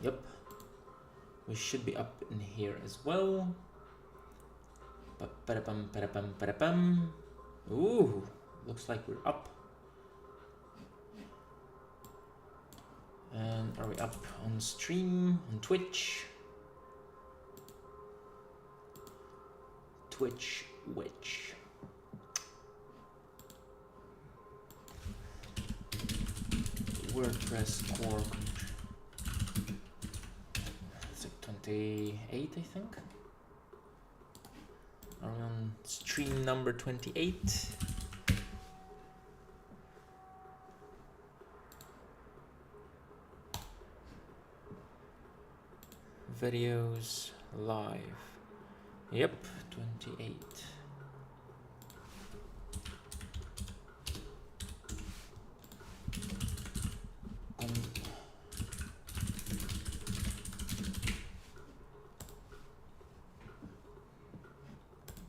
Yep. We should be up in here as well. Ba-da-bum. Ooh, looks like we're up. And are we up on stream, on Twitch? Twitch, which? WordPress core. It's like 28, I think. Are we on stream number 28? Videos live. Yep, 28.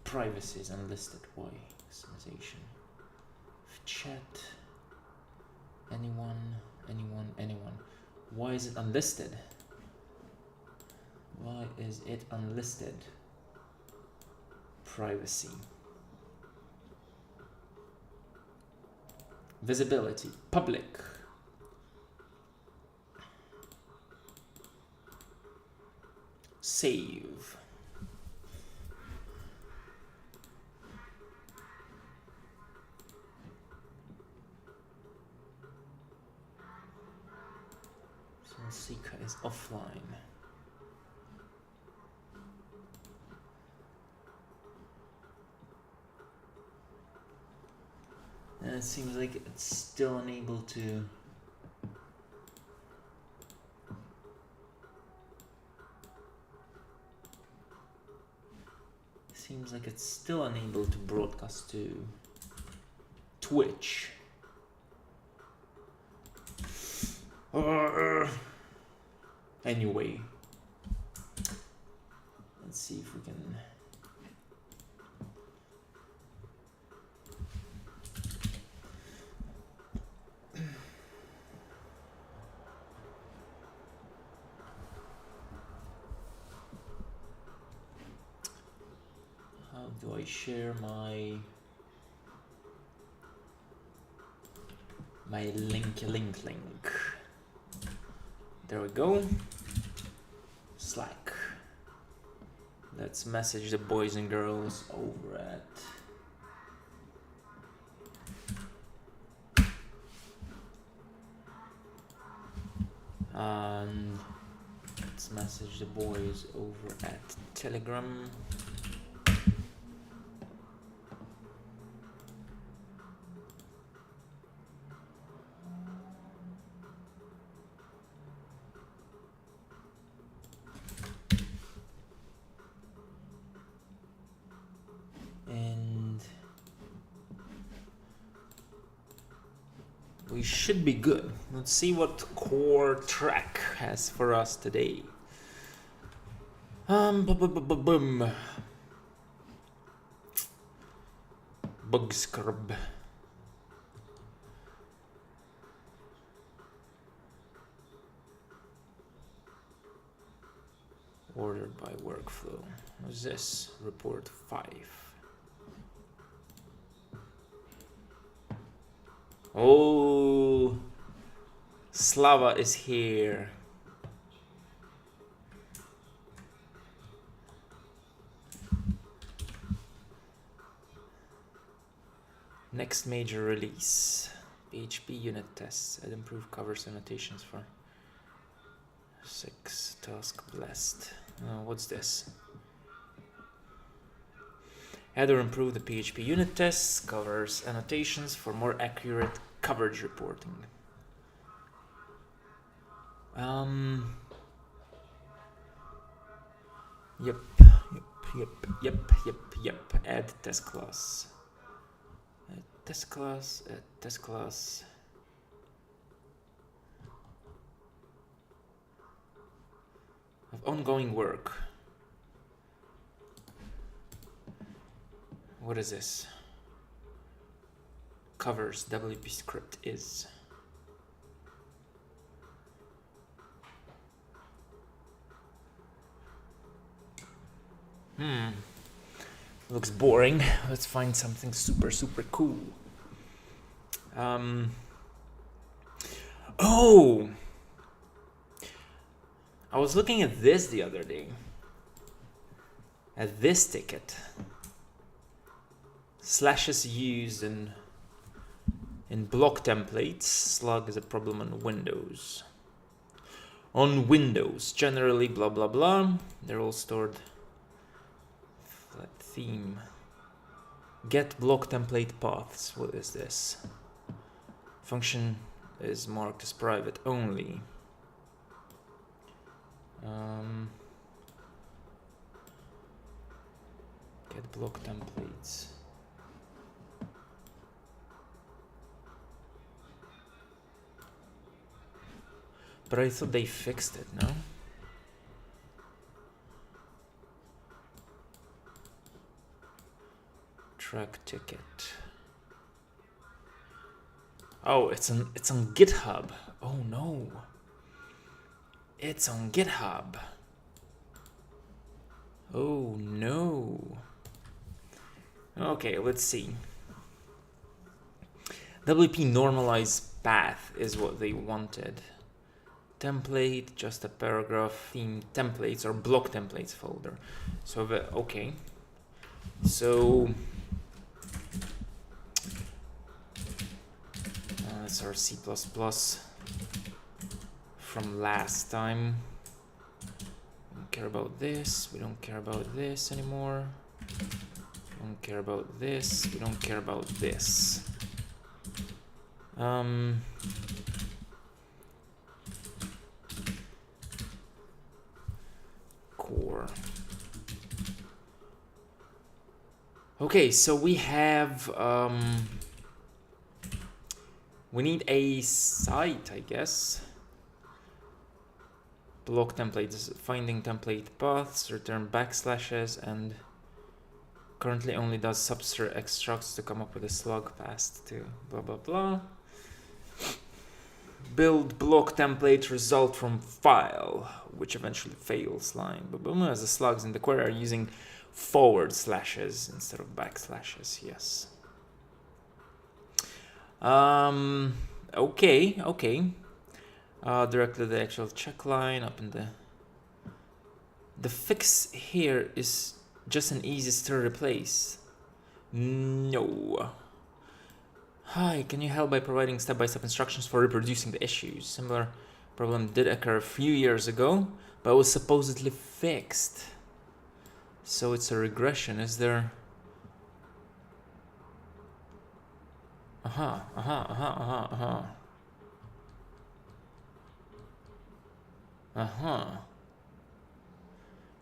Privacy is unlisted. Why? Customization. Chat. Anyone. Why is it unlisted? Why is it unlisted? Privacy. Visibility. Public. Save. Seeker is offline. And it seems like it's still unable to. Seems like it's still unable to broadcast to Twitch. Anyway, let's see if we can. How do I share my link? There we go. Slack. Let's message the boys and girls over at let's message the boys over at Telegram. We should be good. Let's see what core track has for us today. Bug scrub. Ordered by workflow. What's this? Report 5. Oh, Slava is here. Next major release. PHP unit tests and improved covers annotations for 6 task blessed. What's this? Add or improve the PHP unit tests, covers annotations for more accurate coverage reporting. Yep. Add test class. Add test class. Of ongoing work. What is this? Covers WP script is. Looks boring. Let's find something super cool. Oh! I was looking at this the other day. At this ticket. Slashes used in block templates. Slug is a problem on Windows. On Windows, generally, blah blah blah. They're all stored. Flat theme. Get block template paths. What is this? Function is marked as private only. Get block templates. But I thought they fixed it, no? Track ticket. Oh, it's on GitHub. Oh no. It's on GitHub. Oh no. Okay, let's see. WP normalize path is what they wanted. Template, just a paragraph, theme templates or block templates folder. So, okay. So, that's our C++ from last time. We don't care about this. We don't care about this anymore. We don't care about this. We don't care about this. Core. Okay, so we have we need a site, I guess. Block templates, finding template paths, return backslashes, and currently only does substr extracts to come up with a slug path to blah blah blah. Build block template result from file, which eventually fails line. But boom, as the slugs in the query are using forward slashes instead of backslashes. Yes. Okay. Directly the actual check line up in the fix here is just an easy stir replace. No. Hi, can you help by providing step-by-step instructions for reproducing the issues? Similar problem did occur a few years ago, but was supposedly fixed. So it's a regression. Is there?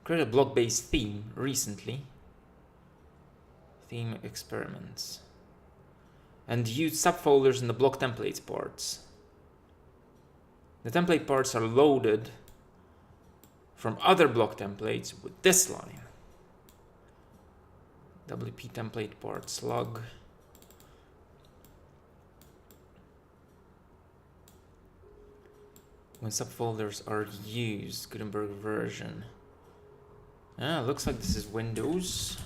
Create a block-based theme recently. Theme experiments. And use subfolders in the block templates parts. The template parts are loaded from other block templates with this line. WP template part slug. When subfolders are used, Gutenberg version. Looks like this is Windows.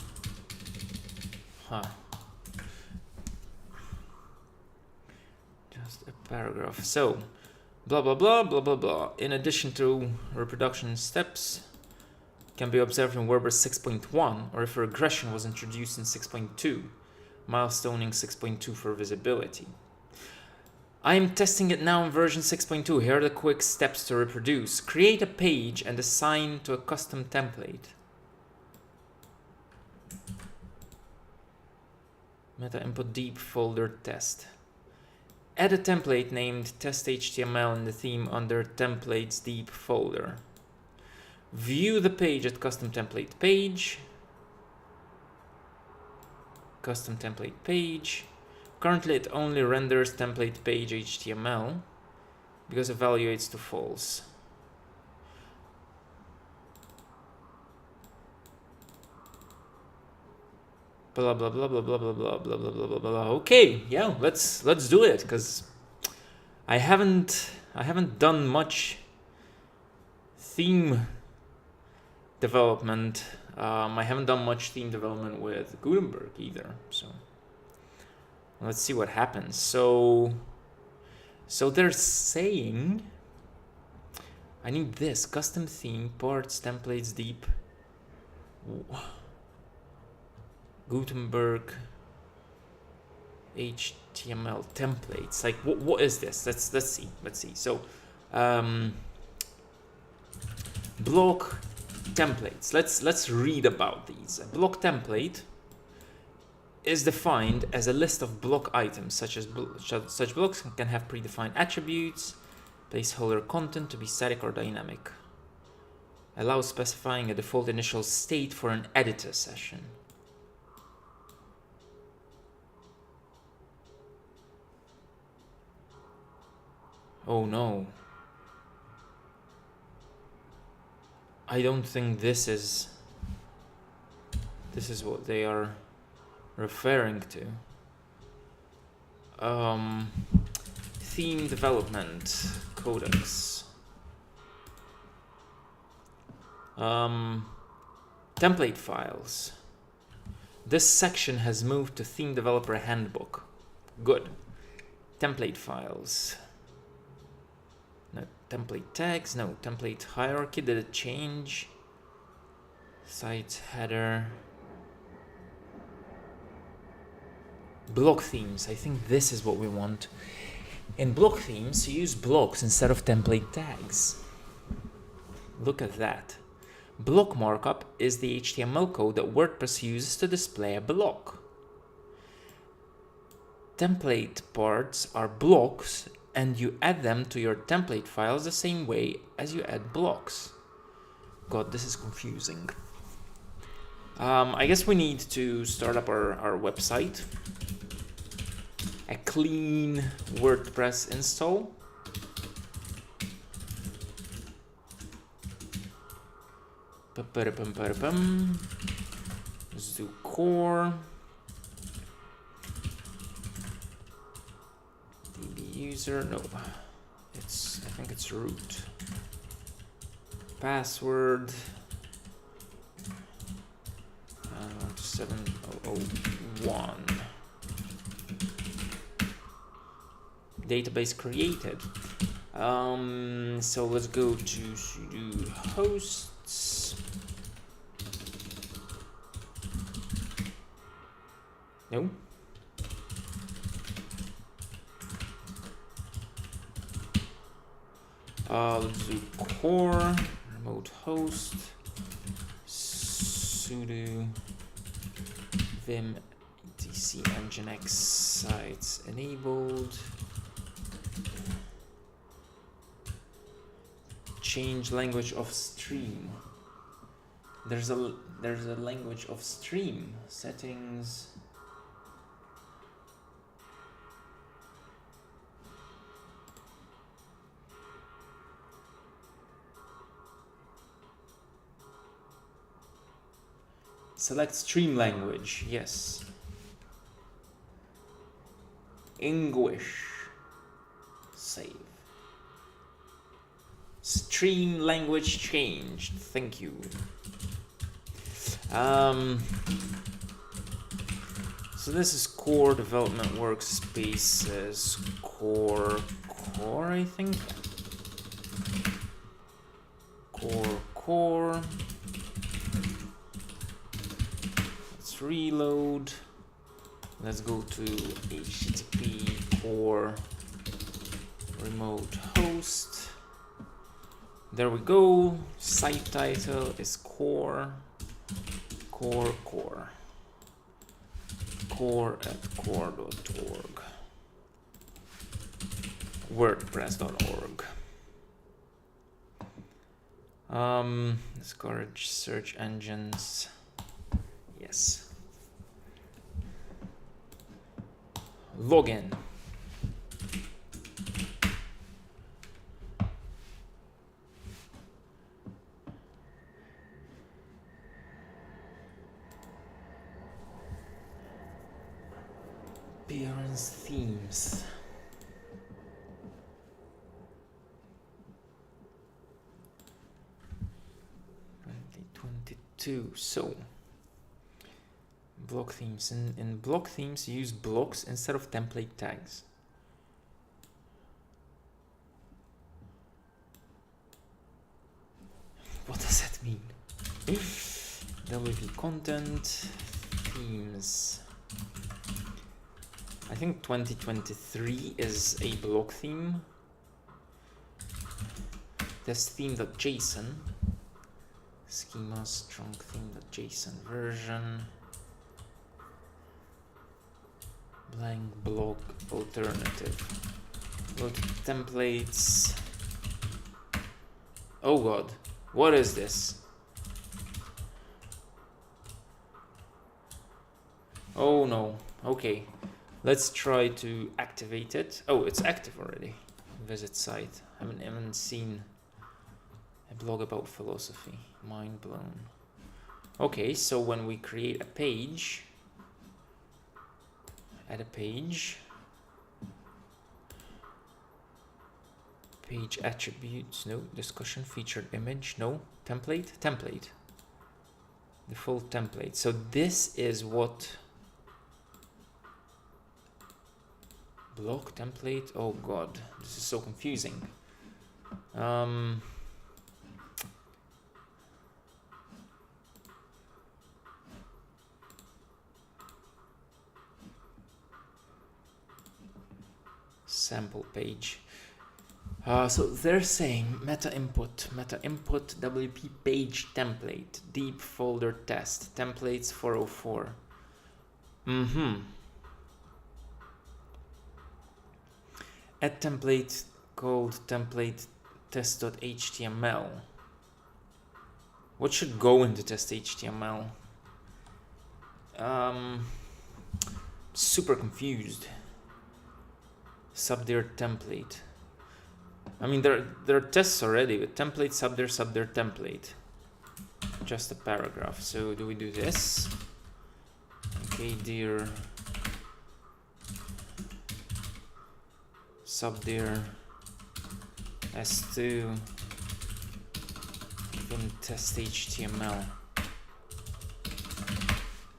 Just a paragraph. So, blah blah blah blah blah blah. In addition to reproduction steps, can be observed in WordPress 6.1, or if a regression was introduced in 6.2, milestoning 6.2 for visibility. I am testing it now in version 6.2. Here are the quick steps to reproduce. Create a page and assign to a custom template. Meta input deep folder test. Add a template named test.html in the theme under templates deep folder. View the page at custom template page. Custom template page. Currently it only renders template page HTML because it evaluates to false. Blah blah blah blah blah blah blah blah blah blah blah. Okay, yeah, let's do it, because I haven't done much theme development I haven't done much theme development with Gutenberg either, so let's see what happens. So they're saying I need this custom theme, parts, templates, deep, Gutenberg, HTML templates. Like what is this? Let's see. So block templates. Let's read about these. A block template is defined as a list of block items, such blocks can have predefined attributes, placeholder content to be static or dynamic. Allows specifying a default initial state for an editor session. Oh no. I don't think this is what they are referring to. Theme development codex. Template files. This section has moved to theme developer handbook. Good. Template files. No template tags. No template hierarchy. Did it change? Site header. Block themes. I think this is what we want. In block themes, you use blocks instead of template tags. Look at that. Block markup is the HTML code that WordPress uses to display a block. Template parts are blocks, and you add them to your template files the same way as you add blocks. God, this is confusing. I guess we need to start up our website. A clean WordPress install. Let's do core. DB user, no. I think it's root. Password. 7001. Database created. So let's go to sudo hosts. No. Let's do core remote host sudo vim etc nginx sites enabled. Change language of stream. There's a language of stream settings. Select stream language, yes. English. Save. Stream language changed. Thank you. So this is core development workspaces. Core, I think. Core. Let's reload. Let's go to HTTP core remote host. There we go. Site title is core at core.org. WordPress.org. Discourage search engines. Yes. Login. Appearance themes. 2. So block themes. In block themes, you use blocks instead of template tags. What does that mean? WP content themes. I think 2023 is a block theme. This theme.json. Schema strong theme.json version. Blank block alternative. Go to templates. Oh god, what is this? Oh no, okay. Let's try to activate it. Oh, it's active already. Visit site. I haven't seen a blog about philosophy. Mind blown. Okay, so when we create a page, add a page, page attributes, no, discussion, featured image, no, template, default template. So this is what block template. Oh god, this is so confusing. Sample page. So they're saying meta input WP page template, deep folder test, templates 404. Add template called template test.html. What should go into test.html? Super confused. Subdir template. I mean, there are tests already with template, subdir template. Just a paragraph. So do we do this? Okay, dear subdir s2 in test HTML.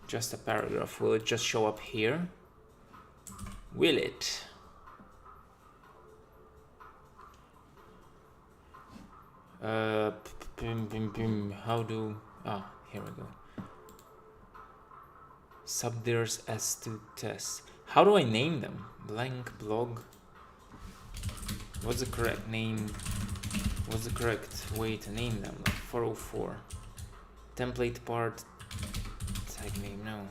Just a paragraph. Will it just show up here? Will it? How do here we go. Subdirs S2 test. How do I name them? Blank blog. What's the correct name? What's the correct way to name them? Like 404. Template part. Tag name, no.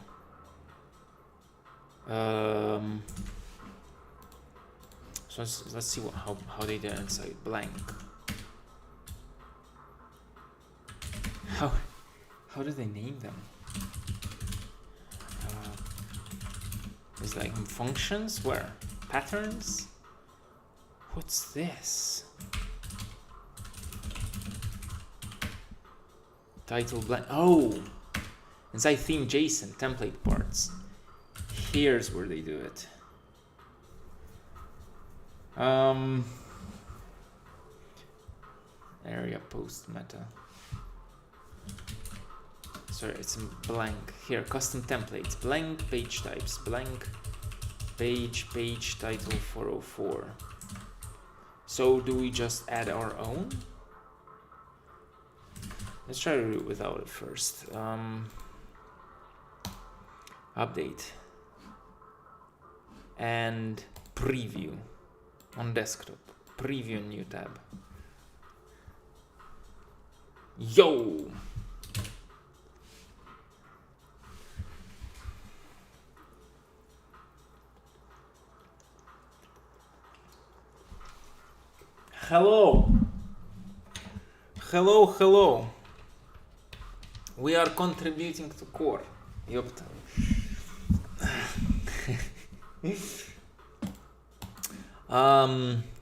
So let's see how they do inside. Blank. How do they name them? It's like functions? Where? Patterns? What's this? Title blank. Oh! Inside theme JSON, template parts. Here's where they do it. Area post meta. Sorry, it's blank. Here, custom templates. Blank page types. Blank page title 404. So do we just add our own? Let's try to do it without it first. Update. And preview on desktop. Preview new tab. Yo! Hello. Hello. We are contributing to core. Yopta.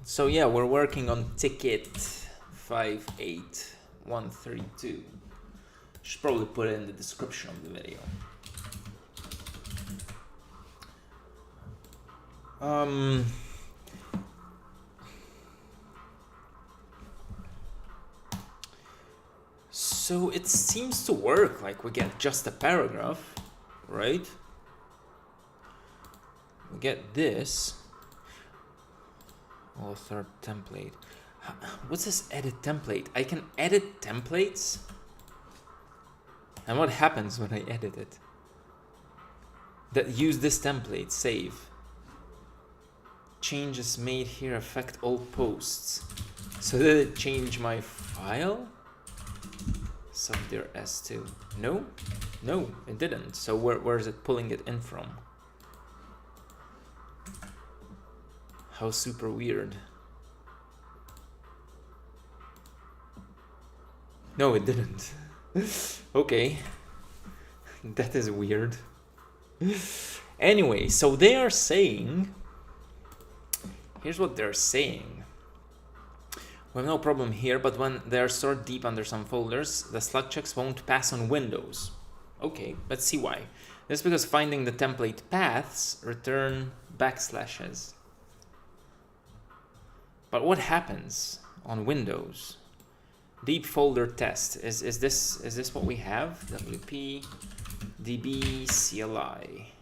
So yeah, we're working on ticket 58132. Should probably put it in the description of the video. So it seems to work, like we get just a paragraph, right? We get this. Author template. What's this edit template? I can edit templates? And what happens when I edit it? That use this template, save. Changes made here affect all posts. So did it change my file? Subdir S2. No, no, it didn't. So where is it pulling it in from? How super weird. No, it didn't. Okay. That is weird. Anyway, so they are saying, here's what they're saying. We have no problem here, but when they're stored deep under some folders, the slug checks won't pass on Windows. Okay, let's see why. This is because finding the template paths return backslashes. But what happens on Windows? Deep folder test. Is this what we have? WP DB CLI.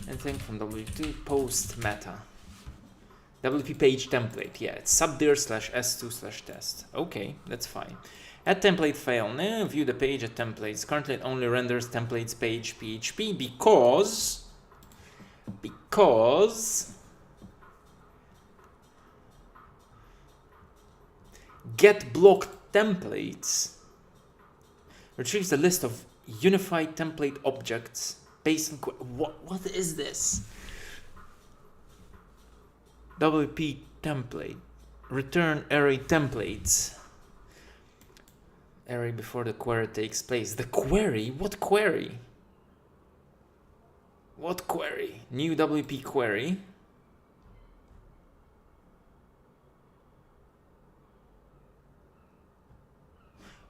Anything from WP post meta. WP page template. Yeah, it's subdir /s2/test. Okay, that's fine. Add template file. Now view the page at templates. Currently it only renders templates page PHP because get block templates retrieves the list of unified template objects based on what is this? WP template return array templates. Array before the query takes place. The query? What query? What query? New WP query.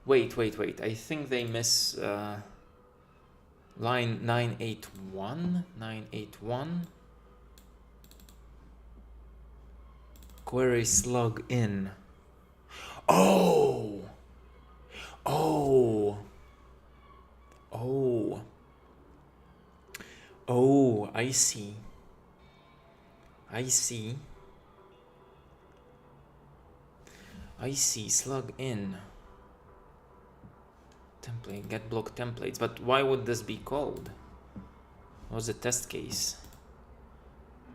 Wait. I think they miss line 981. 981. Query slug in. Oh, I see. Slug in. Template, get block templates. But why would this be called? What was the test case?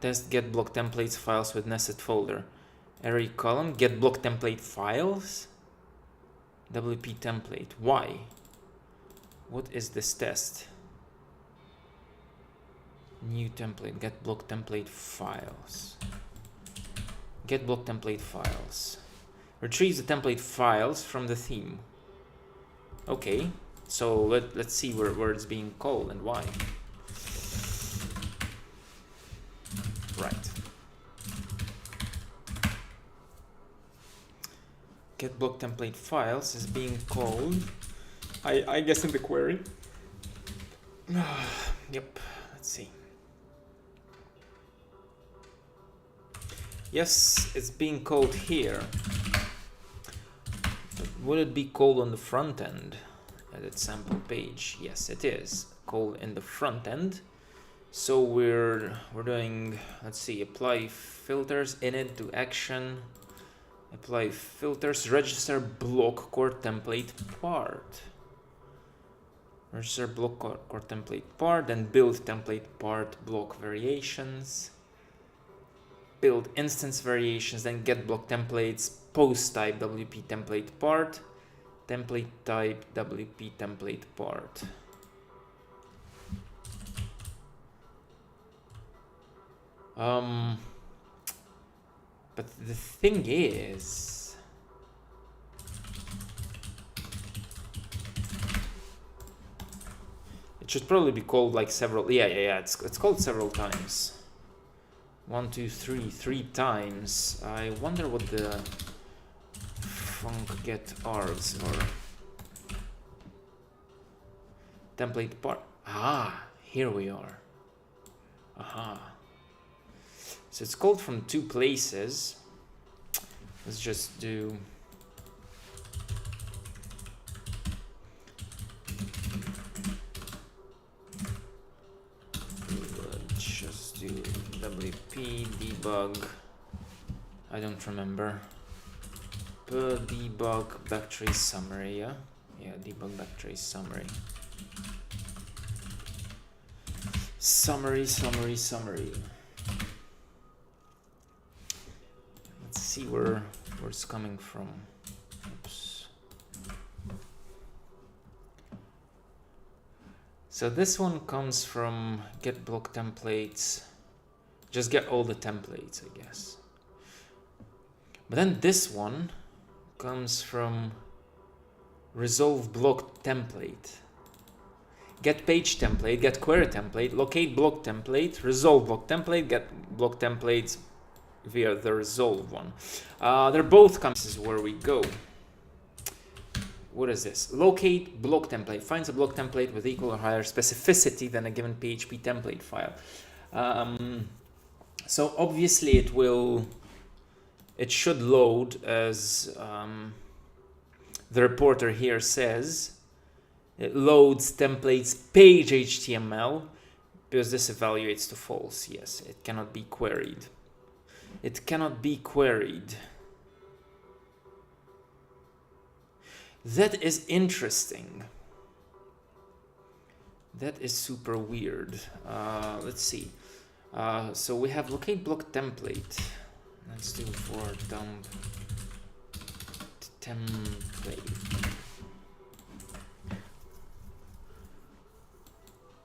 Test get block templates files with nested folder. Array column, get block template files. WP template. Why? What is this test? New template, get block template files. Get block template files. Retrieves the template files from the theme. Okay, so let's see where it's being called and why. Right. Get block template files is being called, I guess, in the query. Yep, let's see. Yes, it's being called here. But would it be called on the front end? Edit sample page. Yes, it is called in the front end. So we're doing, let's see, apply filters, init to action, apply filters, register block core template part. Register block core template part, then build template part block variations. Build instance variations, then get block templates, post type WP template part, template type WP template part. But the thing is, it should probably be called like several. Yeah. It's called several times. 1, 2, 3, 3 times. I wonder what the func get args or template part. Ah, here we are. Aha. So it's called from 2 places. Let's just do debug. I don't remember. Debug backtrace summary, yeah? Yeah, debug backtrace summary. Summary. Let's see where it's coming from. Oops. So this one comes from get block templates. Just get all the templates, I guess. But then this one comes from resolve block template. Get page template, get query template, locate block template, resolve block template, get block templates via the resolve one. They're both this is where we go. What is this? Locate block template. Finds a block template with equal or higher specificity than a given PHP template file. So obviously it should load as the reporter here says. It loads templates page HTML because this evaluates to false. Yes, it cannot be queried. It cannot be queried. That is interesting. That is super weird. Let's see. So we have locate block template. Let's do for dump template.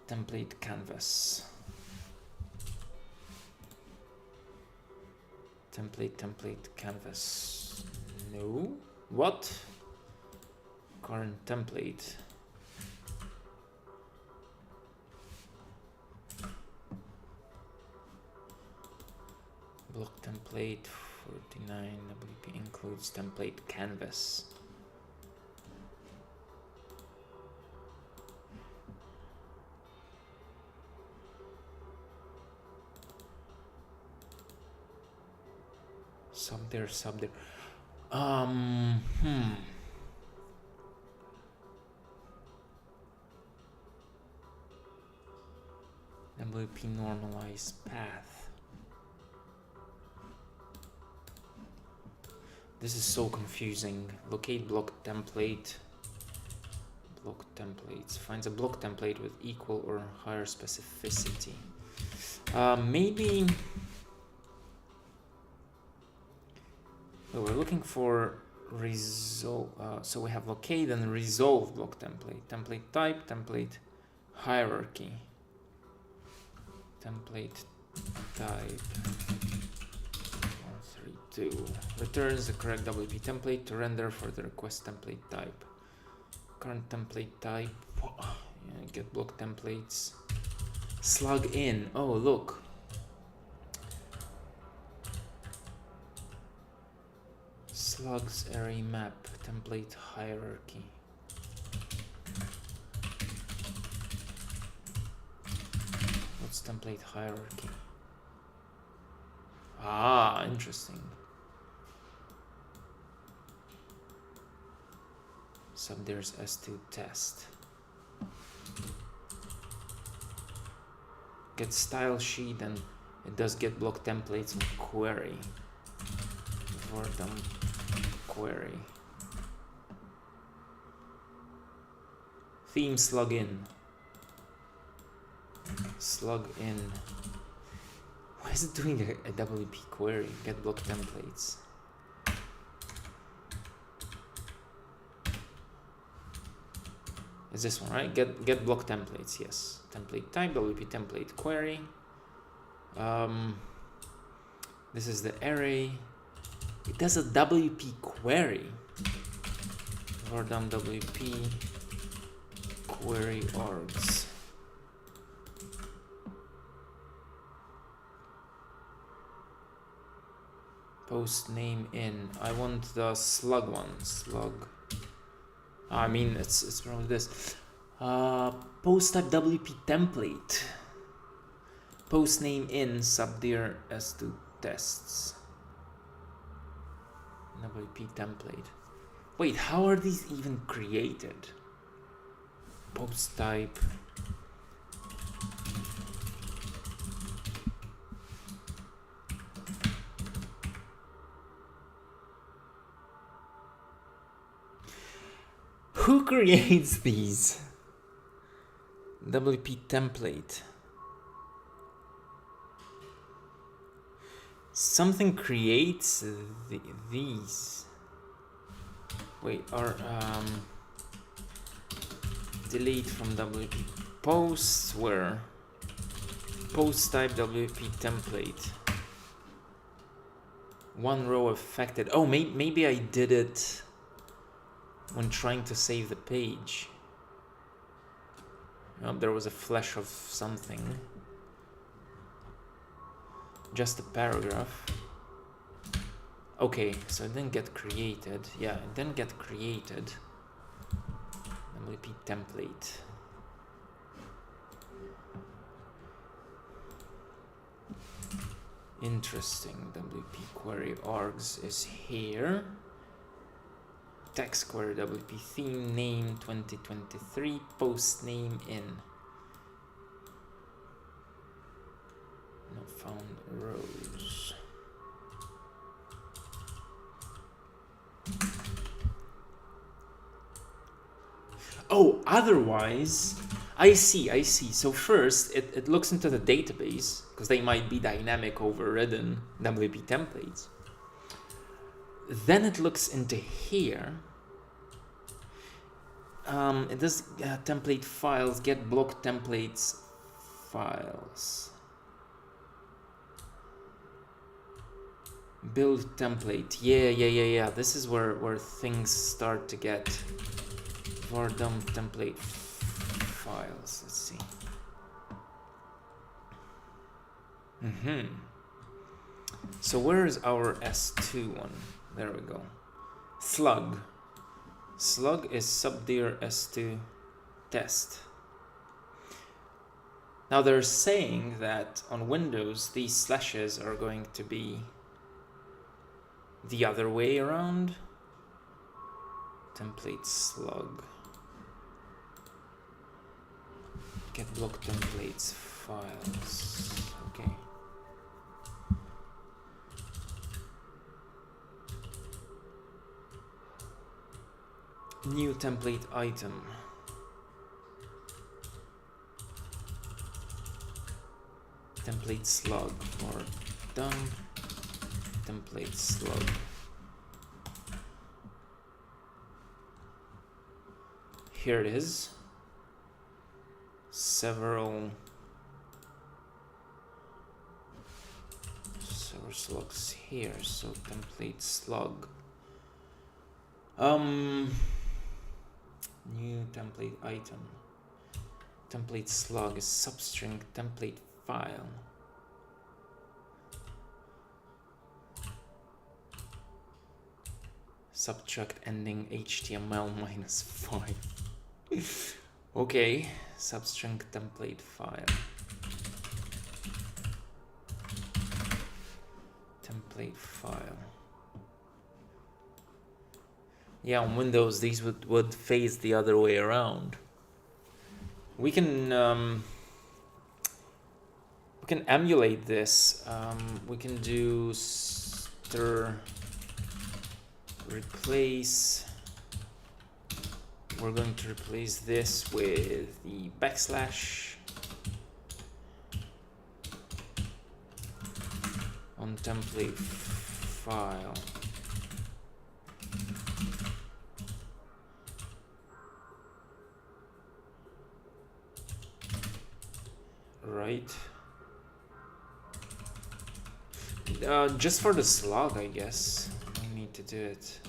Template canvas. Template canvas. No. What? Current template. Block template 49 WP includes template canvas. Sub there. WP normalized path. This is so confusing. Locate block template. Block templates. Finds a block template with equal or higher specificity. Maybe. We're looking for resolve. So we have locate and resolve block template. Template type, template hierarchy. Template type 132 returns the correct WP template to render for the request template type. Current template type. Yeah, get block templates. Slug in. Oh, look. Slugs array map template hierarchy. What's template hierarchy? Ah, interesting. So there's S2 test. Get style sheet and it does get block templates and query. For them. Query. Theme slug in. Slug in. Why is it doing a WP query? Get block templates. Is this one right? Get block templates. Yes. Template type WP template query. This is the array. It does a WP query. Or done WP query orgs. Post name in. I want the slug one. Slug. I mean, it's probably this. Post type WP template. Post name in subdir S2 tests. WP template. Wait, how are these even created? Post type. Who creates these? WP template. Something creates these. Wait, or delete from WP posts, where post type WP template. One row affected. Oh, maybe I did it when trying to save the page. There was a flash of something. Just a paragraph. Okay, so it didn't get created. Yeah, it didn't get created. WP template. Interesting. WP query args is here. Text query WP theme name 2023 post name in. Not found rows. Oh, otherwise, I see. So first, it looks into the database, because they might be dynamic overridden WP templates. Then it looks into here. It does template files, get block templates files. Build template. Yeah. This is where things start to get var dump template files. Let's see. So where is our S2 one? There we go. Slug. Slug is subdir S2 test. Now they're saying that on Windows these slashes are going to be the other way around. Template slug. Get block templates files. Okay. New template item. Template slug or dump template slug. Here it is. Several slugs here. So template slug. New template item. Template slug is substring template file. Subtract ending HTML -5. Okay, substring template file. Template file. Yeah, on Windows these would face the other way around. We can emulate this. We can do stir replace. We're going to replace this with the backslash on template file. Right. Just for the slug, I guess we need to do it.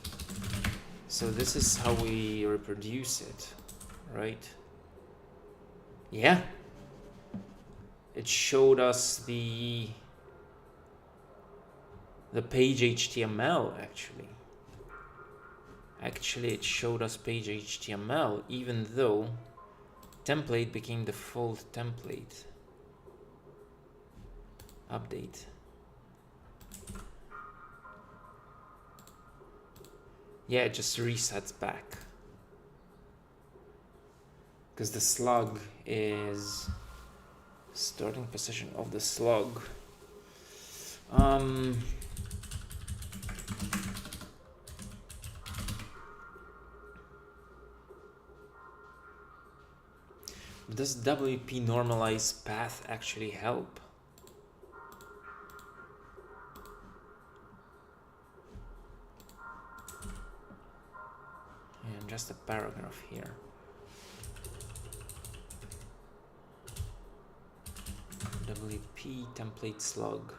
So this is how we reproduce it, right? Yeah. It showed us the page HTML actually. Actually, it showed us page HTML, even though template became default template. Update. Yeah, it just resets back. Because the slug is starting position of the slug. Does WP normalize path actually help? And just a paragraph here. WP template slug.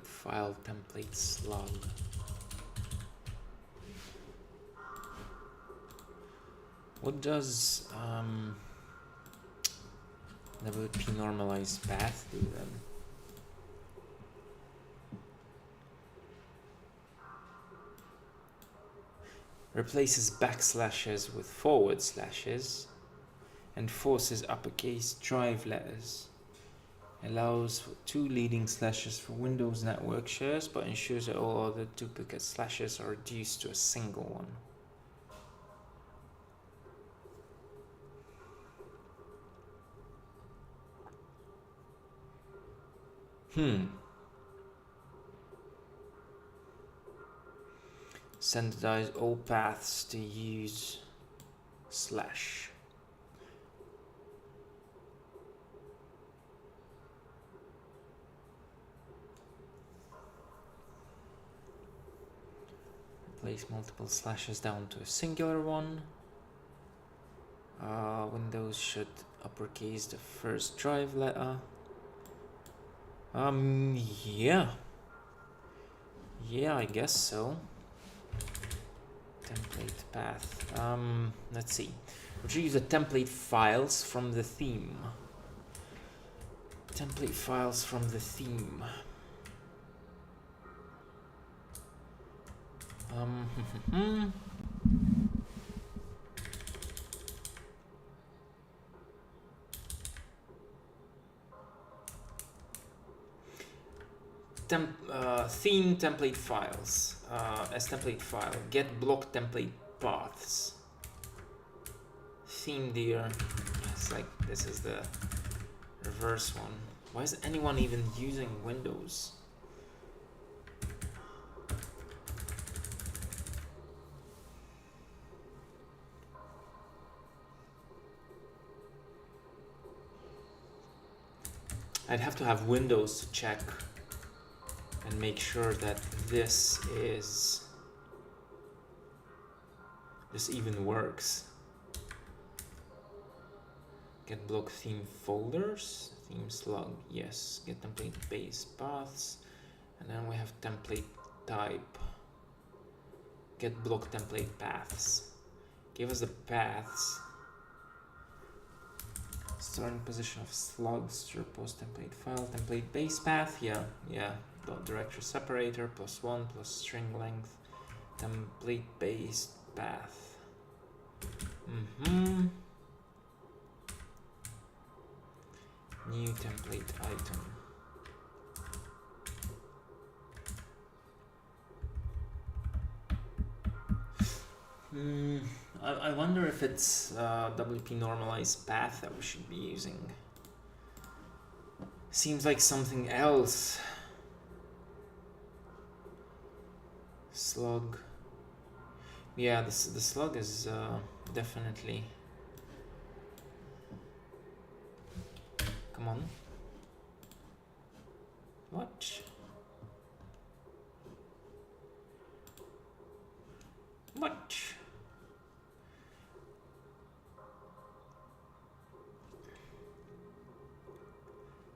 File template slug. What does WP normalize path do then? Replaces backslashes with forward slashes and forces uppercase drive letters. Allows 2 leading slashes for Windows network shares, but ensures that all other duplicate slashes are reduced to a single one. Standardize all paths to use slash. Place multiple slashes down to a singular one. Windows should uppercase the first drive letter. Yeah, I guess so. Template path. Let's see. Retrieve the template files from the theme. Template files from the theme. Theme template files as template file. Get block template paths. Theme dear. It's like this is the reverse one. Why is anyone even using Windows? I'd have to have Windows to check and make sure that this even works. Get block theme folders, theme slug, yes. Get template base paths, and then we have template type. Get block template paths. Give us the paths. Starting position of slugs to post template file, template base path, yeah. Dot directory separator +1 plus string length, template based path. New template item. I wonder if it's WP normalized path that we should be using. Seems like something else. Slug. Yeah, the slug is definitely. Come on. What? What?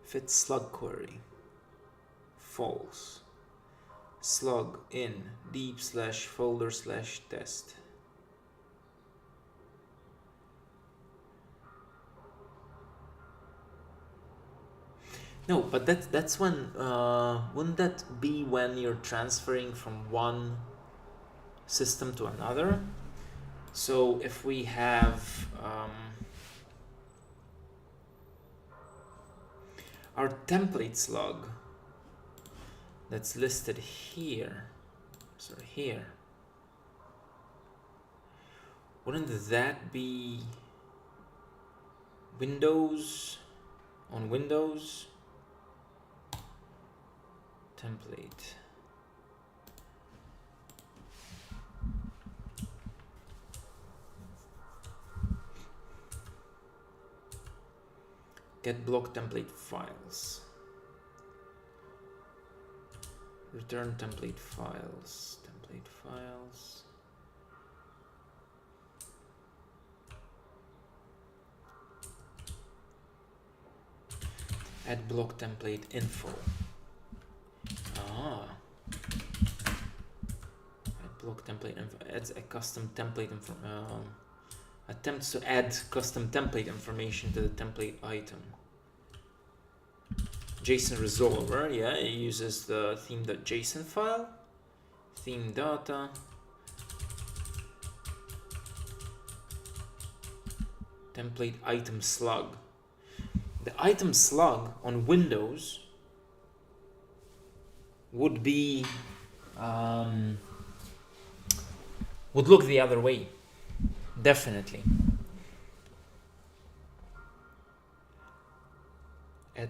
Fit slug query. False. Slug in deep/folder/test. No, but that's when wouldn't that be when you're transferring from one system to another? So if we have our template slug that's listed here, sorry, here, Wouldn't that be Windows on Windows template? Get block template files. Return template files. Template files. Add block template info. Ah. Add block template info. Adds a custom template info. Attempts to add custom template information to the template item. JSON resolver, yeah, it uses the theme.json file. Theme data. Template item slug. The item slug on Windows would be would look the other way. Definitely. Add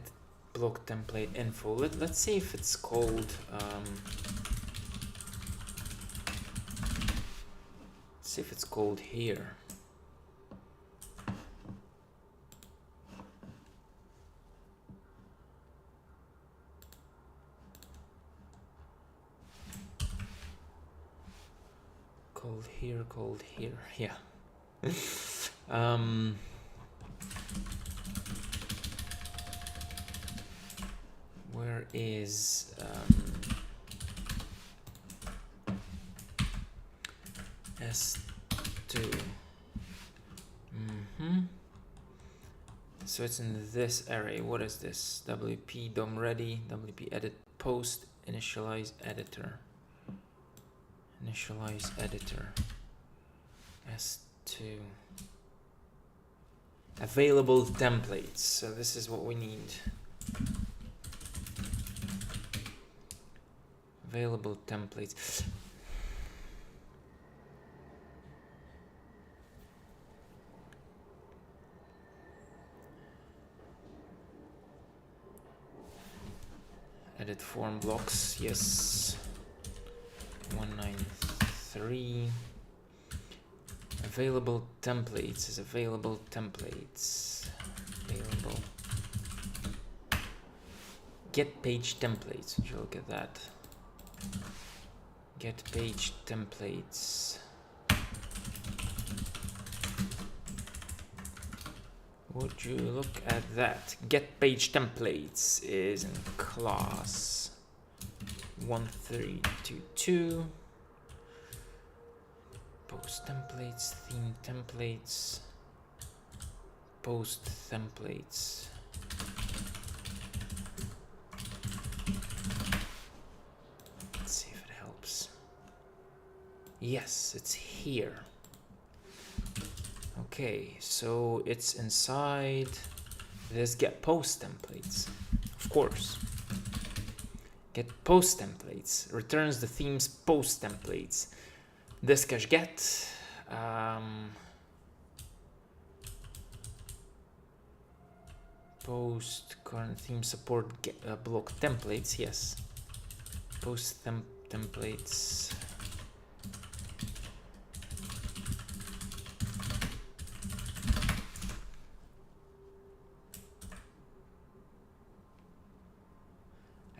block template info. Let's see if it's called let's see if it's called here. Called here, yeah. Where is S2? So it's in this array. What is this? WP DOM ready, WP edit post, initialize editor. Initialize editor. S2. Available templates. So this is what we need. Available templates. Edit form blocks. Yes. 193. Available templates is available templates. Available. Get page templates. Would you look at that? Get page templates. Would you look at that? Get page templates is in class 1322. Post templates, theme templates, post templates. Let's see if it helps. Yes, it's here. Okay, so it's inside this get post templates, of course. Get post templates returns the theme's post templates. This cache get post current theme support get, block templates. Yes, post templates.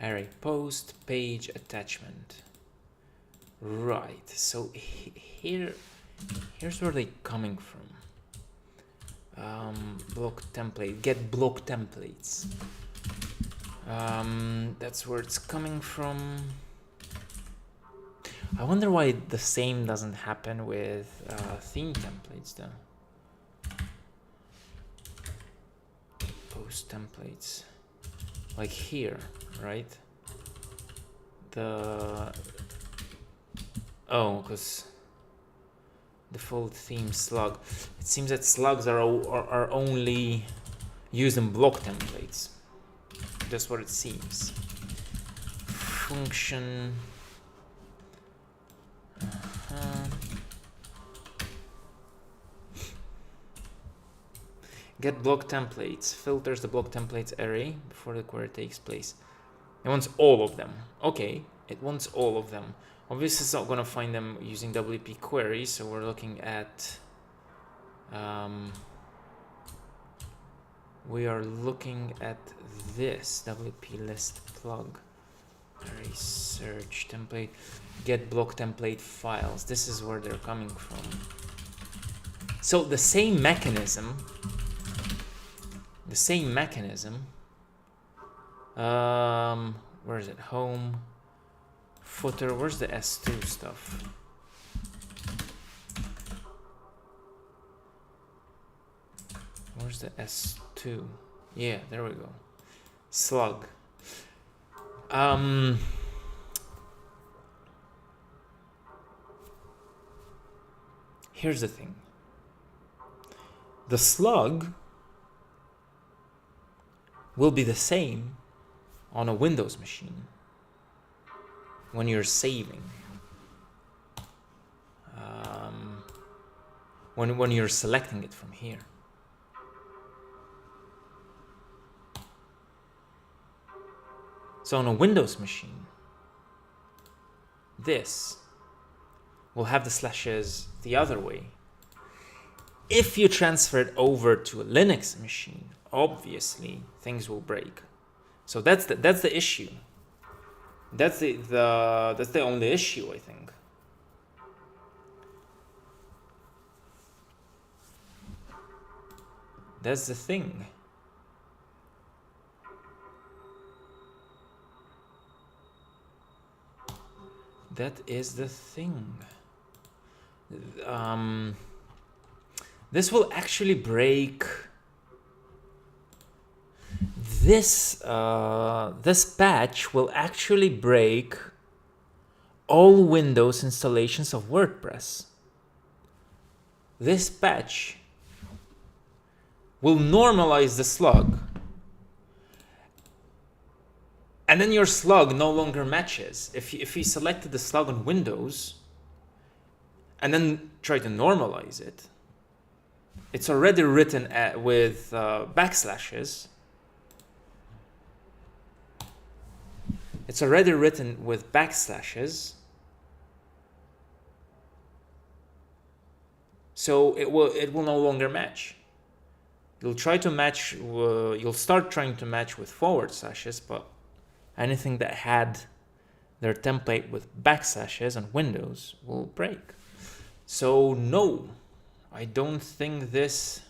Array post page attachment. Right, so here's where they're coming from. Block template, get block templates. That's where it's coming from. I wonder why the same doesn't happen with theme templates though. Post templates, like here, right? Because default theme slug. It seems that slugs are only used in block templates. That's what it seems. Function. Get block templates. Filters the block templates array before the query takes place. It wants all of them. Okay, it wants all of them. Obviously, it's not going to find them using WP query, so we're looking at... we are looking at this WP list plug. Array search template. Get block template files. This is where they're coming from. So the same mechanism... where is it? Home, footer. Where's the S2 stuff? Where's the S2? Yeah, there we go. Slug. Here's the thing. The slug will be the same on a Windows machine when you're saving. When you're selecting it from here. So on a Windows machine, this will have the slashes the other way. If you transfer it over to a Linux machine, obviously things will break. So that's the issue. That's the only issue, I think. That's the thing. That is the thing. This will actually break. This patch will actually break all Windows installations of WordPress. This patch will normalize the slug, and then your slug no longer matches. If you selected the slug on Windows and then try to normalize it, it's already written with backslashes. It's already written with backslashes. So it will no longer match. You'll try to match. You'll start trying to match with forward slashes, but anything that had their template with backslashes on Windows will break. So no, I don't think this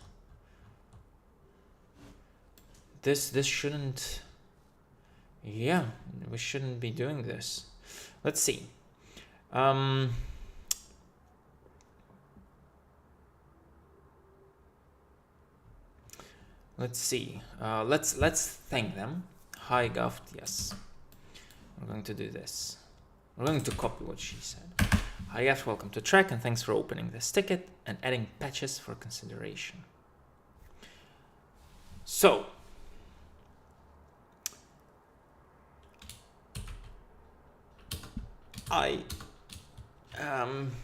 shouldn't. Yeah, we shouldn't be doing this. Let's see. Let's see. Let's thank them. Hi Guft, yes. We're going to do this. We're going to copy what she said. Hi Guft, welcome to track and thanks for opening this ticket and adding patches for consideration. So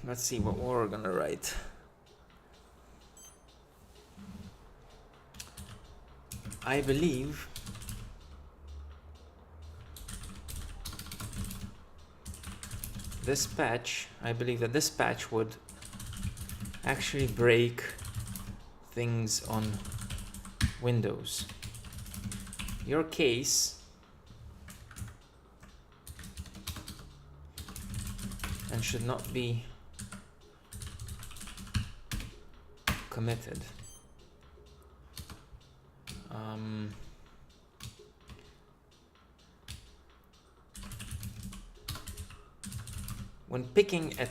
let's see what we're gonna write. I believe that this patch would actually break things on Windows. Your case and should not be committed. When picking at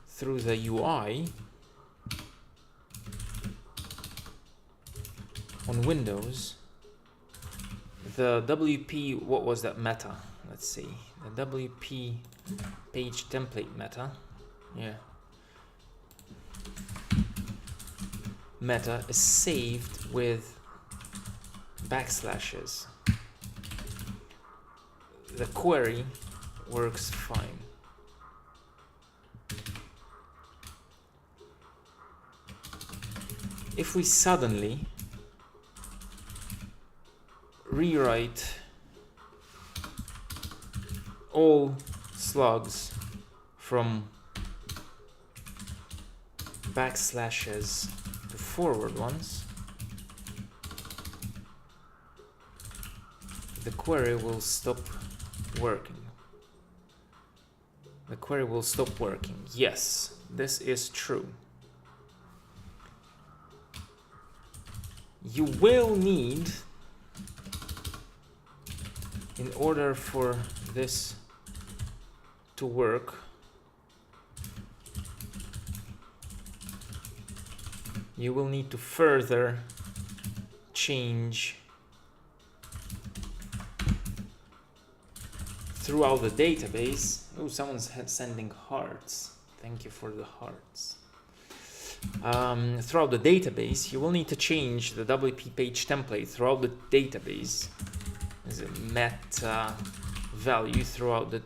through the UI on Windows, the WP, what was that meta? Let's see, the WP page template meta, yeah. Meta is saved with backslashes. The query works fine. if we suddenly rewrite all slugs from backslashes to forward ones, the query will stop working. The query will stop working. Yes, this is true. You will need, in order for this to work, you will need to further change throughout the database. Oh, someone's sending hearts. Thank you for the hearts. Throughout the database, you will need to change the WP page template throughout the database as a meta value throughout the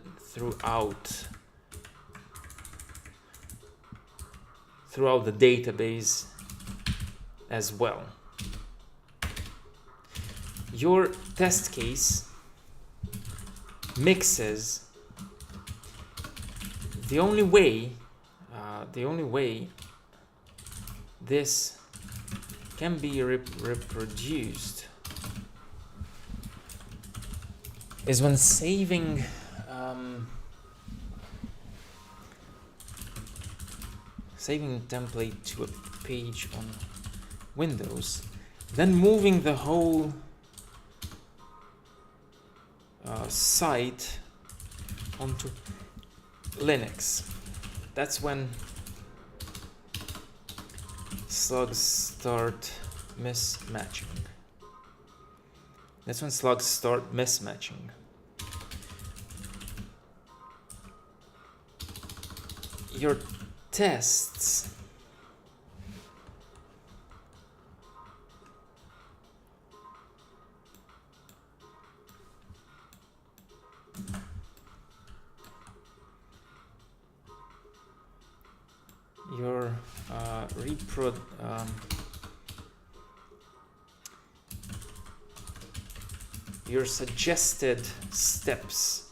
database as well. Your test case mixes the only way this can be reproduced is when saving saving template to a page on Windows, then moving the whole site onto Linux. That's when slugs start mismatching. Your tests your suggested steps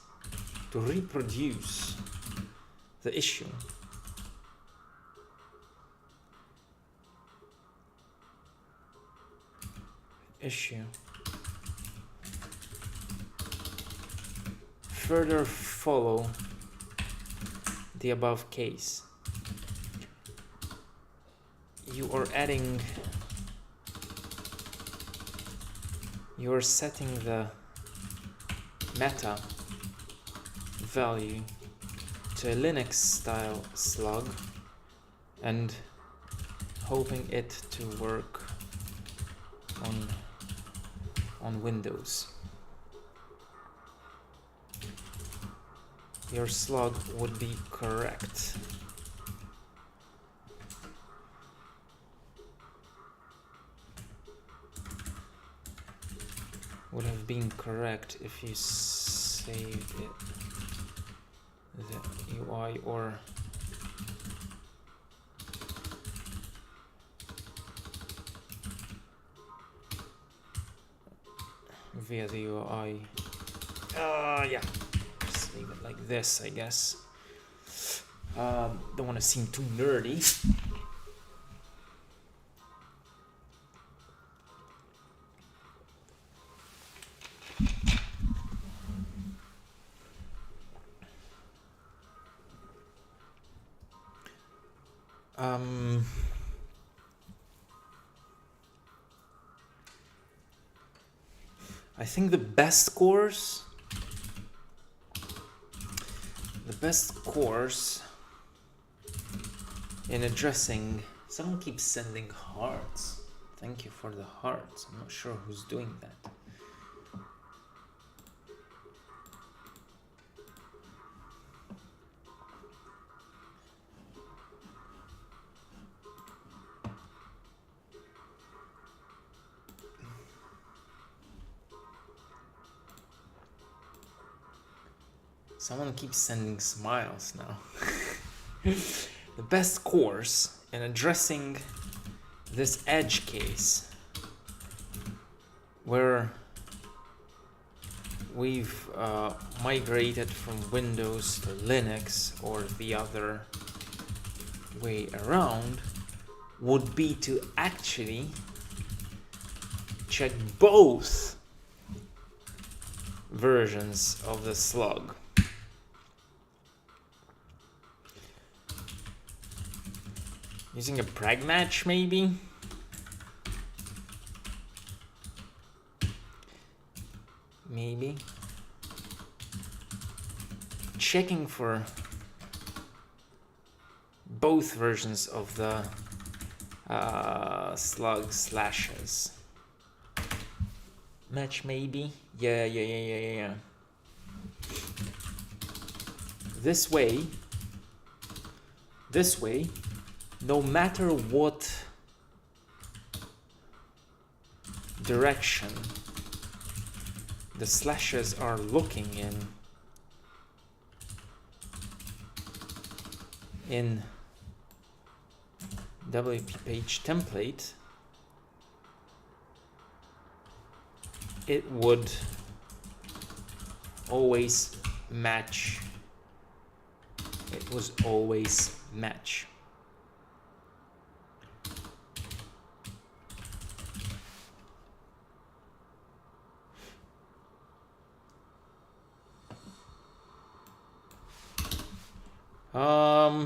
to reproduce the issue further follow the above case. You're setting the meta value to a Linux style slug and hoping it to work on Windows. Your slug would be correct. Would have been correct if you saved it, the UI, or via the UI. Yeah, just leave it like this, I guess. Don't want to seem too nerdy. I think the best course in addressing, someone keeps sending hearts. Thank you for the hearts. I'm not sure who's doing that. Someone keeps sending smiles now. The best course in addressing this edge case where we've migrated from Windows to Linux, or the other way around, would be to actually check both versions of the slug. Using a prag match, maybe? Maybe. Checking for both versions of the slug slashes. Match, maybe? Yeah. This way, no matter what direction the slashes are looking in WP page template, it would always match. It was always match.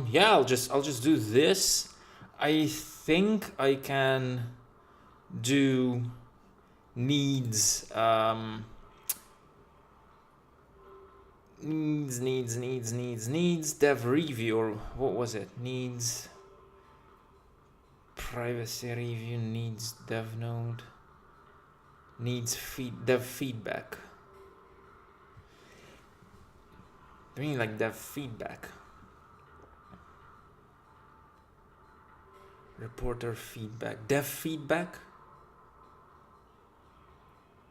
Yeah, I'll just do this. I think I can do needs dev review, or what was it? Needs privacy review, needs dev node, needs dev feedback. I mean, like dev feedback. Reporter feedback, dev feedback.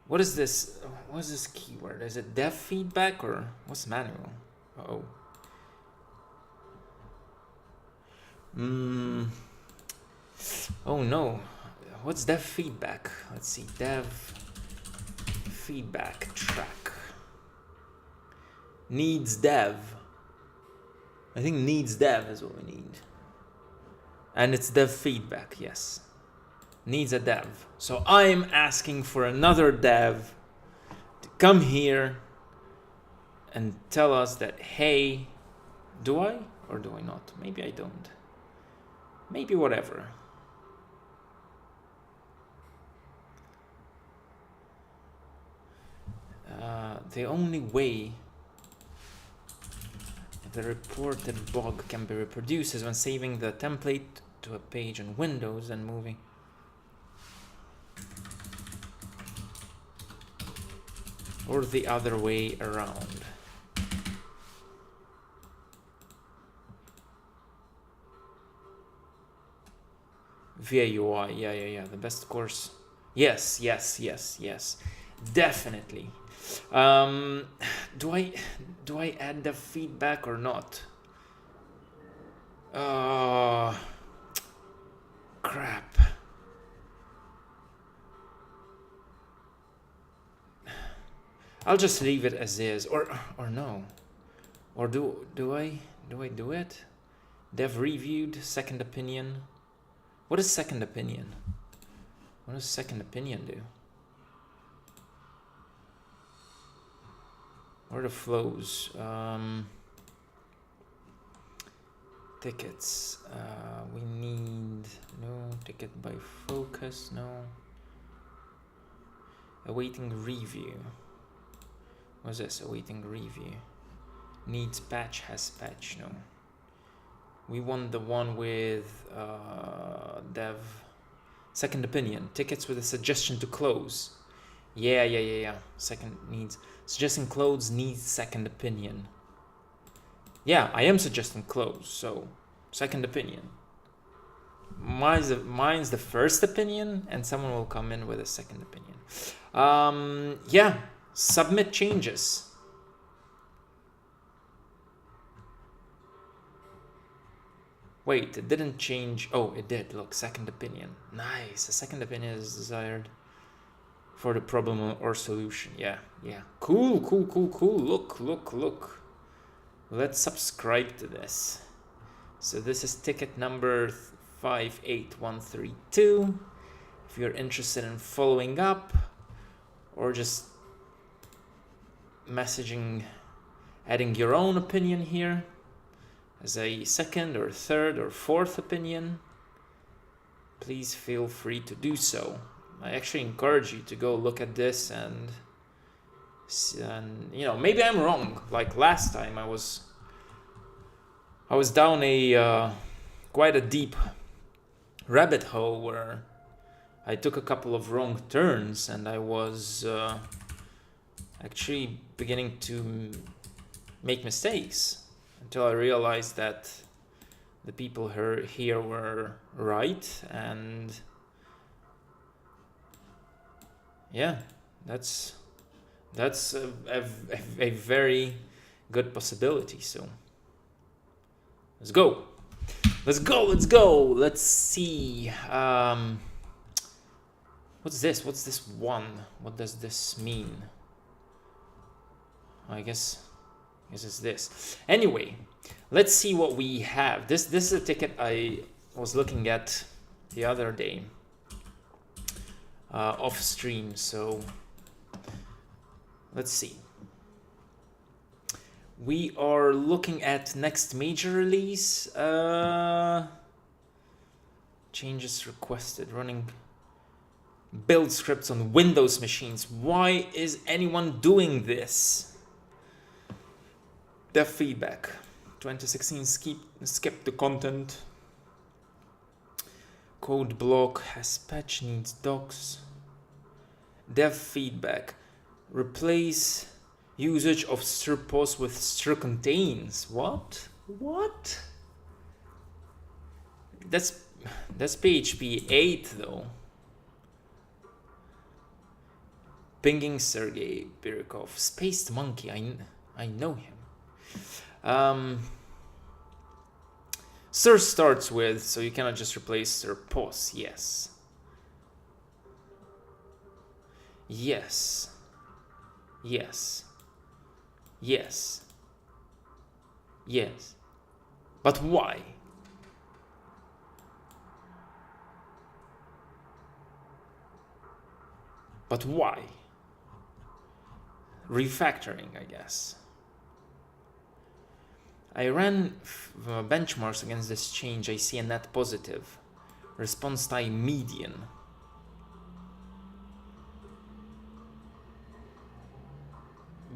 What is this? What is this keyword? Is it dev feedback or what's manual? Oh. Oh no. What's dev feedback? Let's see. Dev feedback track. Needs dev. I think needs dev is what we need. And it's dev feedback, yes. Needs a dev. So I'm asking for another dev to come here and tell us that, hey, do I or do I not? Maybe I don't. Maybe whatever. The only way the reported bug can be reproduced is when saving the template to a page in Windows and moving. Or the other way around. Via UI, yeah. The best course. Yes. Definitely. Do I add the feedback or not? Crap. I'll just leave it as is, or no, or do I do it? Dev reviewed, second opinion. What is second opinion? What does second opinion do? What are the flows? Tickets. We need no ticket by focus. No. Awaiting review. What's this? Awaiting review. Needs patch, has patch. No. We want the one with dev. Second opinion. Tickets with a suggestion to close. Yeah. Second needs. Suggesting close needs second opinion. Yeah, I am suggesting close, so second opinion. Mine's the first opinion, and someone will come in with a second opinion. Yeah, submit changes. Wait, it didn't change. Oh, it did. Look, second opinion. Nice. A second opinion is desired for the problem or solution. Yeah, yeah. Cool, cool, cool, cool. Look, look, look. Let's subscribe to this. So this is ticket number 58132. If you're interested in following up or just messaging, adding your own opinion here as a second or third or fourth opinion, please feel free to do so. I actually encourage you to go look at this and you know, maybe I'm wrong. Like last time I was down a quite a deep rabbit hole where I took a couple of wrong turns and I was actually beginning to make mistakes until I realized that the people here were right, and yeah, that's a very good possibility. So let's go. Let's see. What's this? What's this one? What does this mean? I guess it's this. Anyway, let's see what we have. This is a ticket I was looking at the other day off stream. So let's see. We are looking at next major release. Changes requested. Running build scripts on Windows machines. Why is anyone doing this? Dev feedback. 2016 skip the content. Code block has patch, needs docs. Dev feedback. Replace usage of strpos with strcontains. What? What? That's PHP 8 though. Pinging Sergey Birikov. Spaced Monkey. I know him. Sir starts with, so you cannot just replace strpos. Yes. Yes. Yes. Yes. Yes. But why? But why? Refactoring, I guess. I ran benchmarks against this change. I see a net positive. Response time median.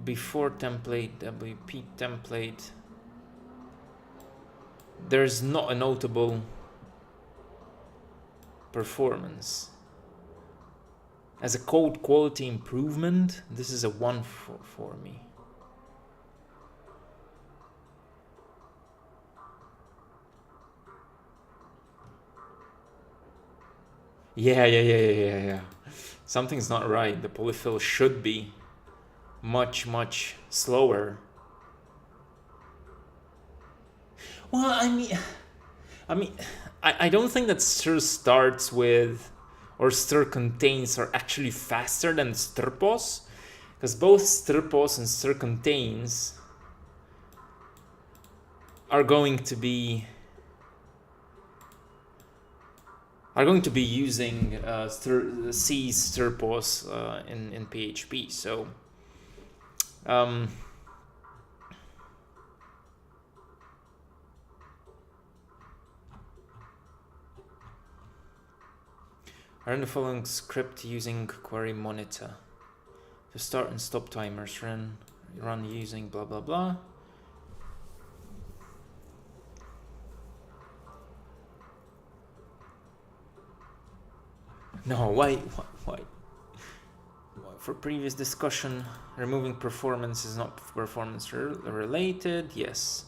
Before template, WP template. There's not a notable performance. As a code quality improvement, this is a 1 for me. Yeah. Something's not right. The polyfill should be much slower. Well, I don't think that stir starts with or stir contains are actually faster than strpos, because both strpos and stir contains are going to be using C strpos in PHP. So I run the following script using query monitor to start and stop timers. Run using blah blah blah. No, why? For previous discussion, removing performance is not performance related. Yes.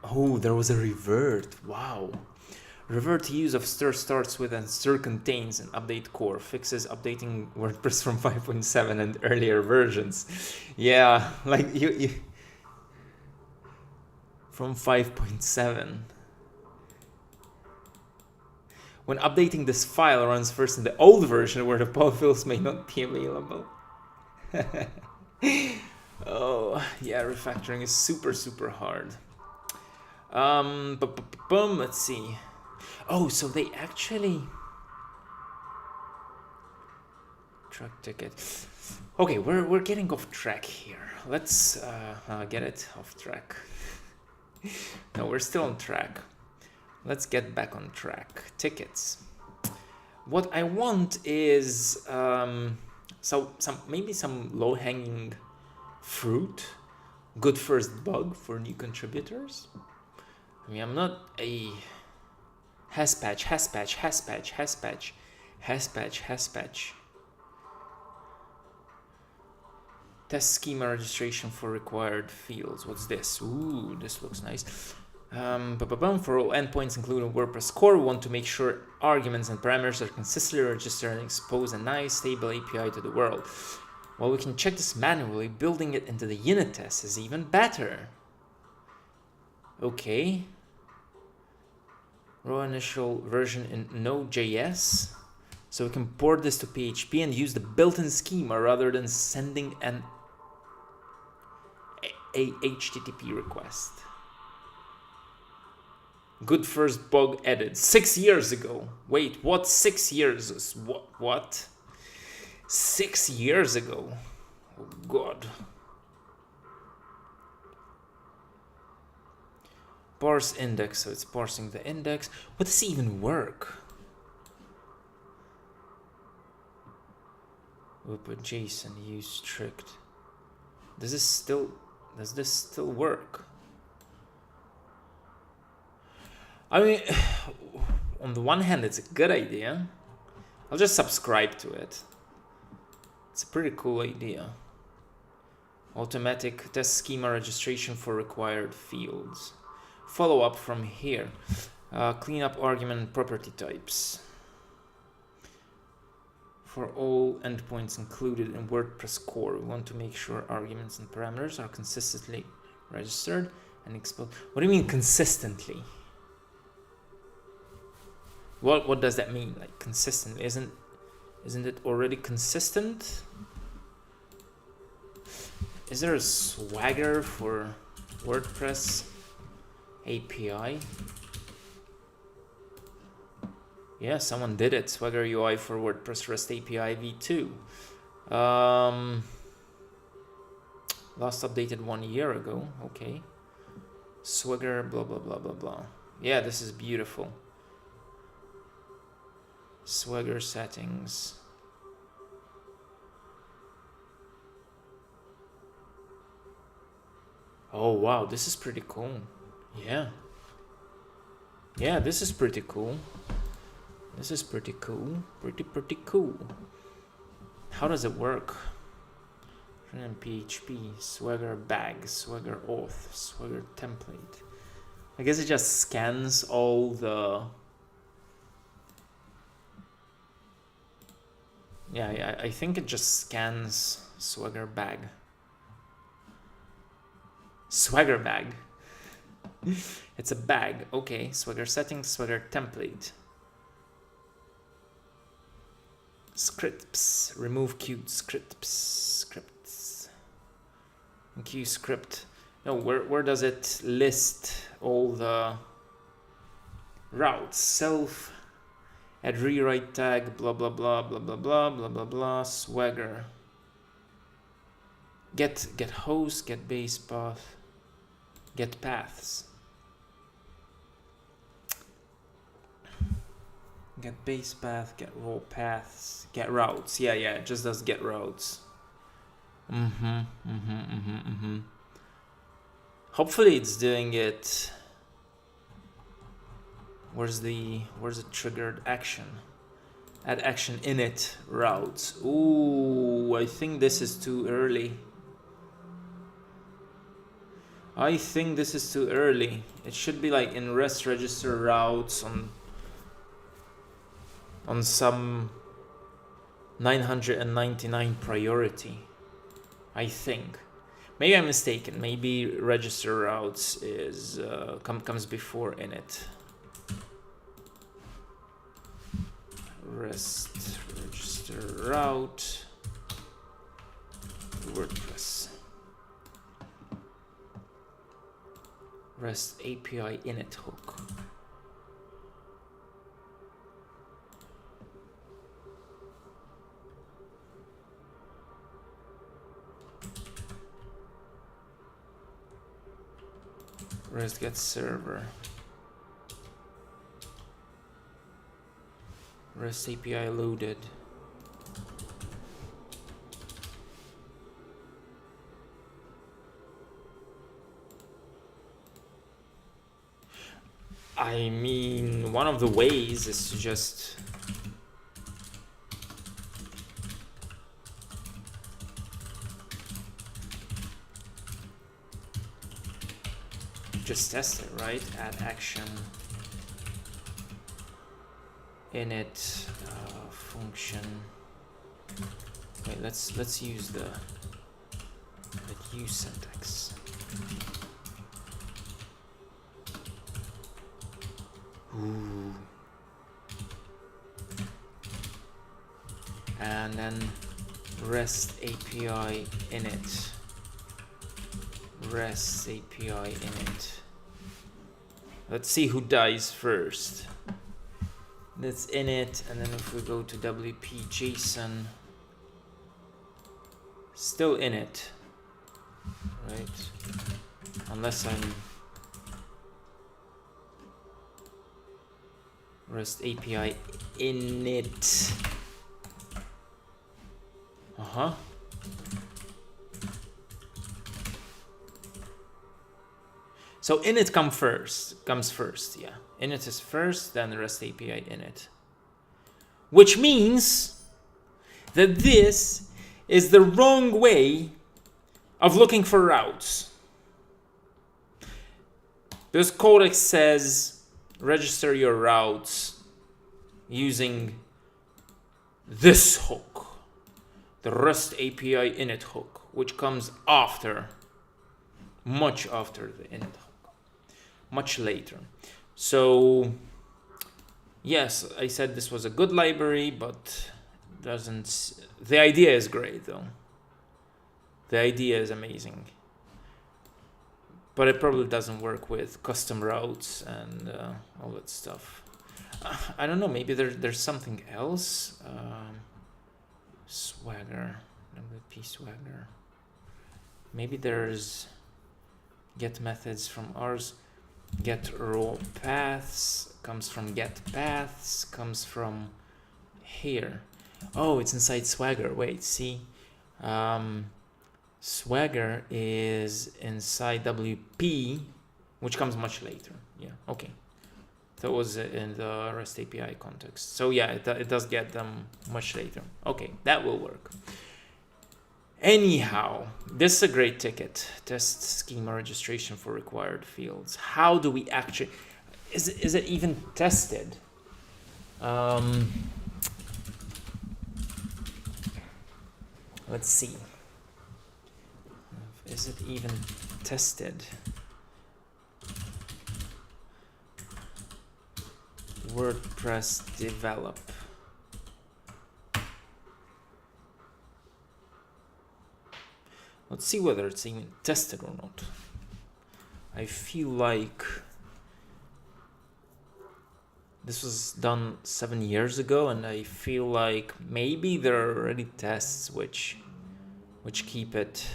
Oh, there was a revert. Wow. Revert use of stir starts with and stir contains and update core. Fixes updating WordPress from 5.7 and earlier versions. Yeah, like you from 5.7. When updating this file runs first in the old version where the polyfills may not be available. Oh, yeah, refactoring is super hard. Let's see. Oh, so they actually... Track ticket. Okay, we're getting off track here. Let's get it off track. No, we're still on track. Let's get back on track. Tickets. What I want is maybe some low-hanging fruit. Good first bug for new contributors. I mean, I'm not a haspatch. Test schema registration for required fields. What's this? Ooh, this looks nice. For all endpoints, including WordPress core, we want to make sure arguments and parameters are consistently registered and expose a nice, stable API to the world. While we can check this manually, building it into the unit test is even better. Okay. Raw initial version in Node.js. So we can port this to PHP and use the built-in schema rather than sending a HTTP request. Good first bug added 6 years ago. Wait, what? 6 years? What? 6 years ago? Oh God. Parse index, so it's parsing the index. What does it even work? Open JSON, use strict. Does this still work? I mean, on the one hand, it's a good idea. I'll just subscribe to it. It's a pretty cool idea. Automatic test schema registration for required fields. Follow up from here. Clean up argument and property types. For all endpoints included in WordPress core, we want to make sure arguments and parameters are consistently registered and exposed. What do you mean consistently? What does that mean? Like consistent? Isn't it already consistent? Is there a Swagger for WordPress API? Yeah, someone did it. Swagger UI for WordPress REST API v2. Last updated 1 year ago. Okay. Swagger blah blah blah blah blah. Yeah, this is beautiful. Swagger settings. Oh wow, this is pretty cool. Yeah. Yeah, this is pretty cool. This is pretty cool. Pretty cool. How does it work? PHP, Swagger bag, Swagger auth, Swagger template. I guess it just scans all the... Yeah, I think it just scans Swagger bag. Swagger bag. It's a bag. Okay, Swagger settings, Swagger template. Scripts. Remove queued scripts. Queue script. No, where does it list all the routes? Self. Add rewrite tag. Blah blah blah blah blah blah blah blah blah. Swagger. Get host. Get base path. Get paths. Get base path, get raw paths, get routes. Yeah, it just does get routes. Hopefully it's doing it. Where's the triggered action? Add action init routes. Ooh, I think this is too early. It should be like in rest register routes on some 999 priority, I think. Maybe I'm mistaken. Maybe register routes is comes before init. REST register route WordPress. REST API init hook. REST get server. REST API loaded. I mean, one of the ways is to just test it, right? Add action init function. Wait, let's use the use syntax. Ooh. And then REST API init. REST API init. Let's see who dies first. That's init, and then if we go to WP JSON, still init, right? Unless I'm REST API init. So init comes first, yeah. Init is first, then the REST API init. Which means that this is the wrong way of looking for routes. This codex says register your routes using this hook, the REST API init hook, which comes after, much after the init hook, much later. So yes, I said this was a good library, but the idea is great though. The idea is amazing, but it probably doesn't work with custom routes and all that stuff. I don't know, maybe there's something else. Swagger, WP Swagger. Maybe there's get methods from ours. Get raw paths comes from get paths, comes from here. Oh, it's inside Swagger. Wait, see? Swagger is inside WP, which comes much later. Yeah, okay. That was in the REST API context. So yeah, it does get them much later. Okay, that will work. Anyhow, this is a great ticket. Test schema registration for required fields. How do we actually... Is it even tested? Let's see. Is it even tested? WordPress develop. Let's see whether it's even tested or not. I feel like this was done 7 years ago, and I feel like maybe there are already tests which keep it.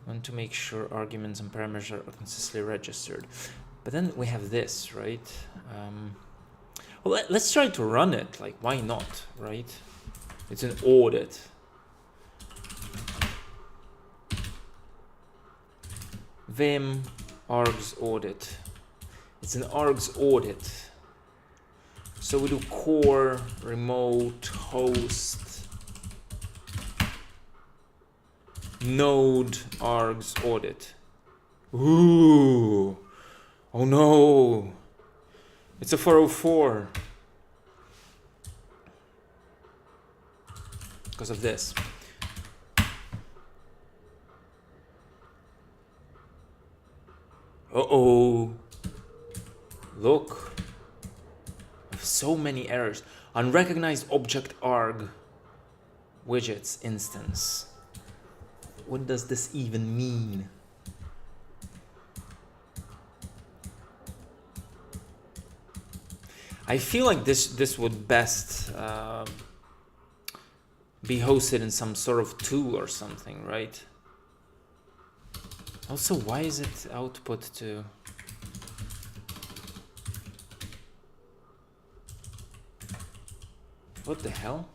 Want to make sure arguments and parameters are consistently registered. But then we have this, right? Well, let's try to run it. Like, why not, right? It's an audit. Vim args audit. It's an args audit. So we do core, remote, host, node args audit. Ooh. Oh no. It's a 404. Because of this. Uh-oh. Look. So many errors. Unrecognized object arg widgets instance. What does this even mean? I feel like this would best be hosted in some sort of tool or something, right? Also, why is it output to... What the hell?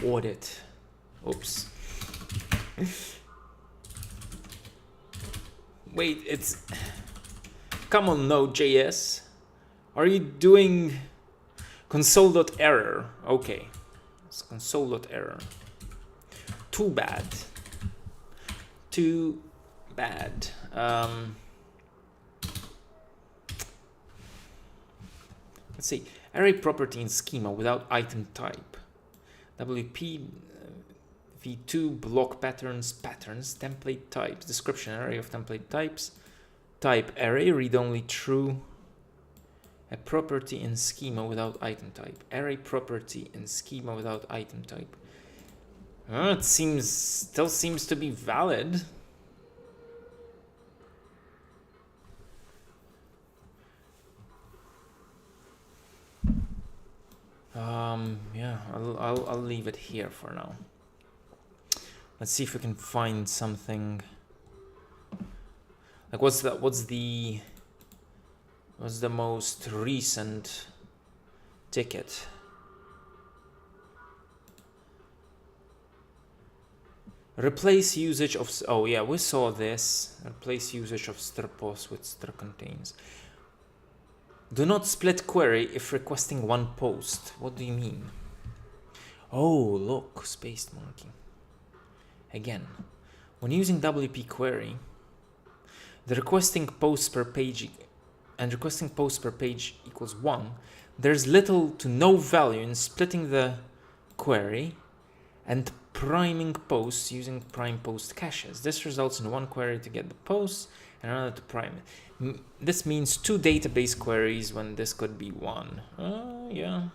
Audit. Oops. Wait, it's... Come on, Node.js. Are you doing console.error? Okay. It's console.error. Too bad. Too bad. Let's see. Array property in schema without item type. WP v2 block patterns template types description array of template types type array read only true a property in schema without item type array property in schema without item type. It still seems to be valid. Yeah, I'll leave it here for now. Let's see if we can find something. Like what's the most recent ticket? Replace usage of, oh yeah, we saw this. Replace usage of str post with str contains. Do not split query if requesting one post. What do you mean? Oh, look, spaced monkey. Again, when using WP query, the requesting posts per page equals 1, there's little to no value in splitting the query and priming posts using prime post caches. This results in one query to get the posts and another to prime it. This means two database queries when this could be one. Yeah.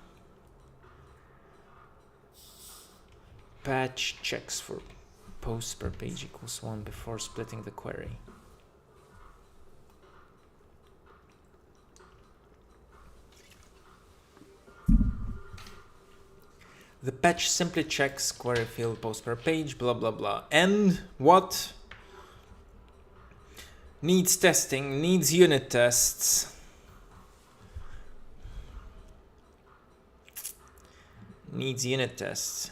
Patch checks for posts per page equals 1 before splitting the query. The patch simply checks query field post per page, blah blah blah. And what? Needs testing, needs unit tests. Needs unit tests.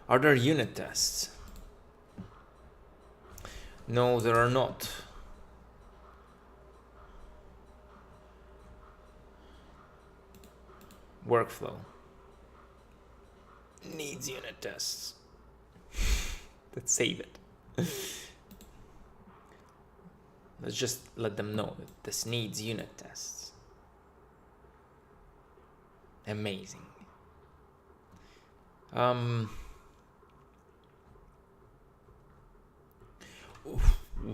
Are there unit tests? No, there are not. Workflow. Needs unit tests. Let's save it. Let's just let them know that this needs unit tests. Amazing.